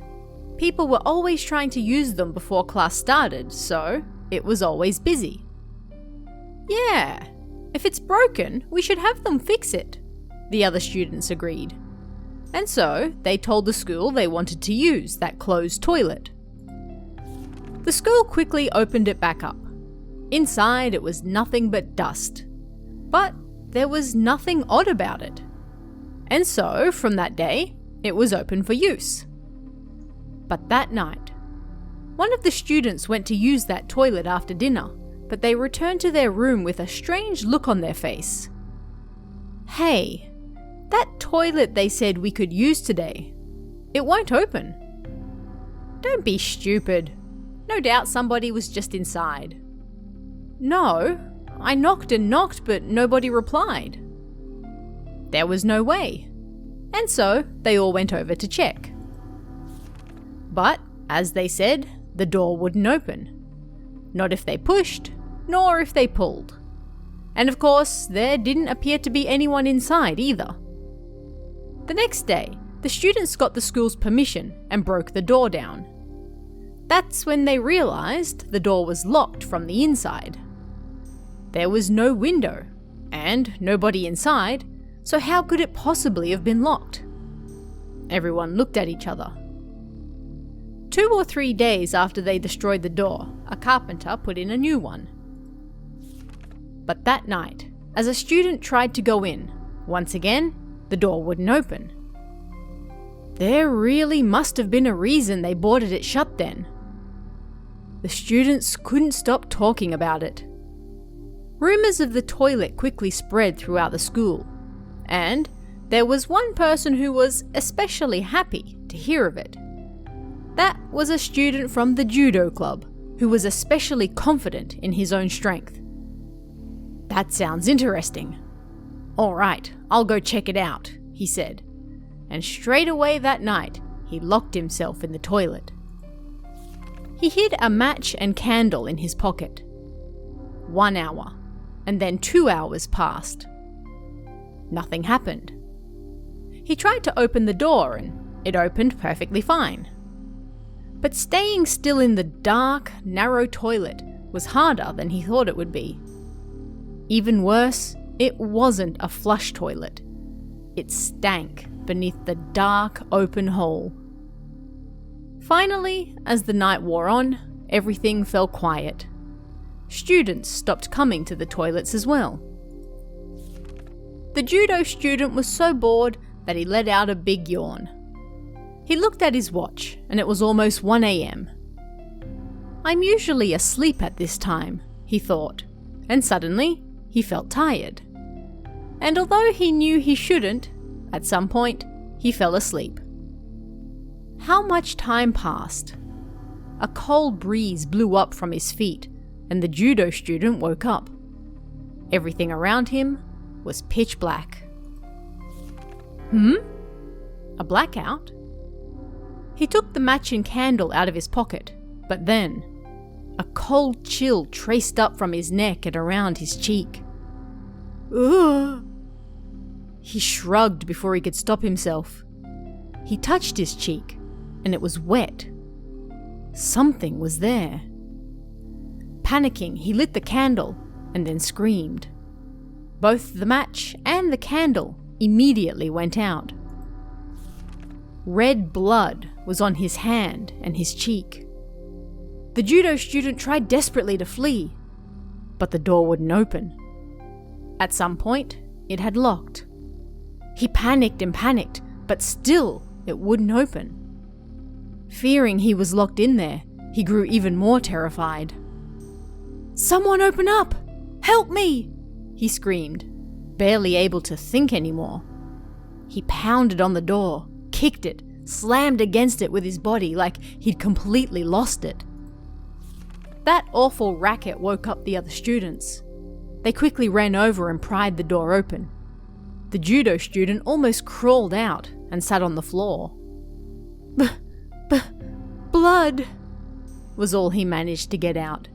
People were always trying to use them before class started, so it was always busy. "Yeah, if it's broken, we should have them fix it," the other students agreed. And so they told the school they wanted to use that closed toilet. The school quickly opened it back up. Inside, it was nothing but dust. But there was nothing odd about it. And so, from that day, it was open for use. But that night, one of the students went to use that toilet after dinner, but they returned to their room with a strange look on their face. "Hey, that toilet they said we could use today, It won't open. Don't be stupid. No doubt somebody was just inside. No, I knocked and knocked, but nobody replied. There was no way. And so they all went over to check. But, as they said, the door wouldn't open. Not if they pushed, nor if they pulled. And of course, there didn't appear to be anyone inside either. The next day, the students got the school's permission and broke the door down. That's when they realized the door was locked from the inside. There was no window, and nobody inside, so how could it possibly have been locked? Everyone looked at each other. 2 or 3 days after they destroyed the door, a carpenter put in a new one. But that night, as a student tried to go in, once again, the door wouldn't open. There really must have been a reason they boarded it shut then. The students couldn't stop talking about it. Rumors of the toilet quickly spread throughout the school, and there was one person who was especially happy to hear of it. That was a student from the judo club who was especially confident in his own strength. That sounds interesting. All right, I'll go check it out, he said. And straight away that night, he locked himself in the toilet. He hid a match and candle in his pocket. 1 hour, and then 2 hours passed. Nothing happened. He tried to open the door and it opened perfectly fine. But staying still in the dark, narrow toilet was harder than he thought it would be. Even worse, it wasn't a flush toilet. It stank beneath the dark, open hole. Finally, as the night wore on, everything fell quiet. Students stopped coming to the toilets as well. The judo student was so bored that he let out a big yawn. He looked at his watch, and it was almost 1 a.m. I'm usually asleep at this time, he thought, and suddenly he felt tired. And although he knew he shouldn't, at some point he fell asleep. How much time passed? A cold breeze blew up from his feet, and the judo student woke up. Everything around him was pitch black. A blackout? He took the match and candle out of his pocket, but then a cold chill traced up from his neck and around his cheek. Ugh! He shrugged before he could stop himself. He touched his cheek, and it was wet. Something was there. Panicking, he lit the candle and then screamed. Both the match and the candle immediately went out. Red blood was on his hand and his cheek. The judo student tried desperately to flee, but the door wouldn't open. At some point, it had locked. He panicked and panicked, but still it wouldn't open. Fearing he was locked in there, he grew even more terrified. "Someone open up! Help me!" he screamed, barely able to think anymore. He pounded on the door, kicked it, slammed against it with his body like he'd completely lost it. That awful racket woke up the other students. They quickly ran over and pried the door open. The judo student almost crawled out and sat on the floor. Blood, was all he managed to get out.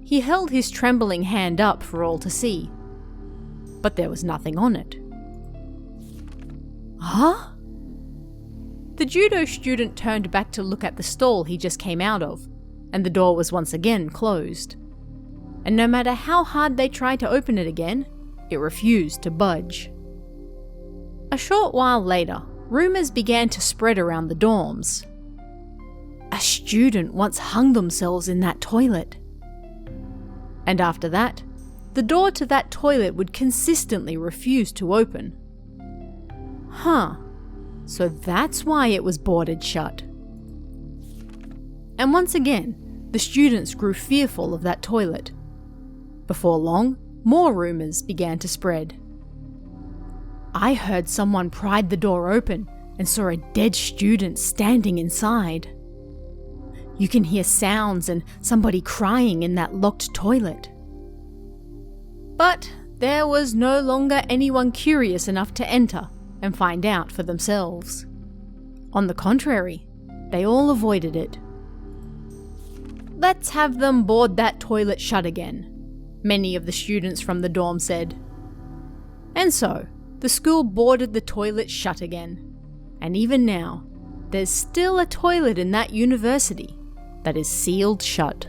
He held his trembling hand up for all to see, but there was nothing on it. Huh? The judo student turned back to look at the stall he just came out of, and the door was once again closed. And no matter how hard they tried to open it again, it refused to budge. A short while later, rumors began to spread around the dorms. A student once hung themselves in that toilet. And after that, the door to that toilet would consistently refuse to open. Huh, so that's why it was boarded shut. And once again, the students grew fearful of that toilet. Before long, more rumors began to spread. I heard someone pried the door open and saw a dead student standing inside. You can hear sounds and somebody crying in that locked toilet. But there was no longer anyone curious enough to enter and find out for themselves. On the contrary, they all avoided it. "Let's have them board that toilet shut again," many of the students from the dorm said. And so, the school boarded the toilet shut again. And even now, there's still a toilet in that university that is sealed shut.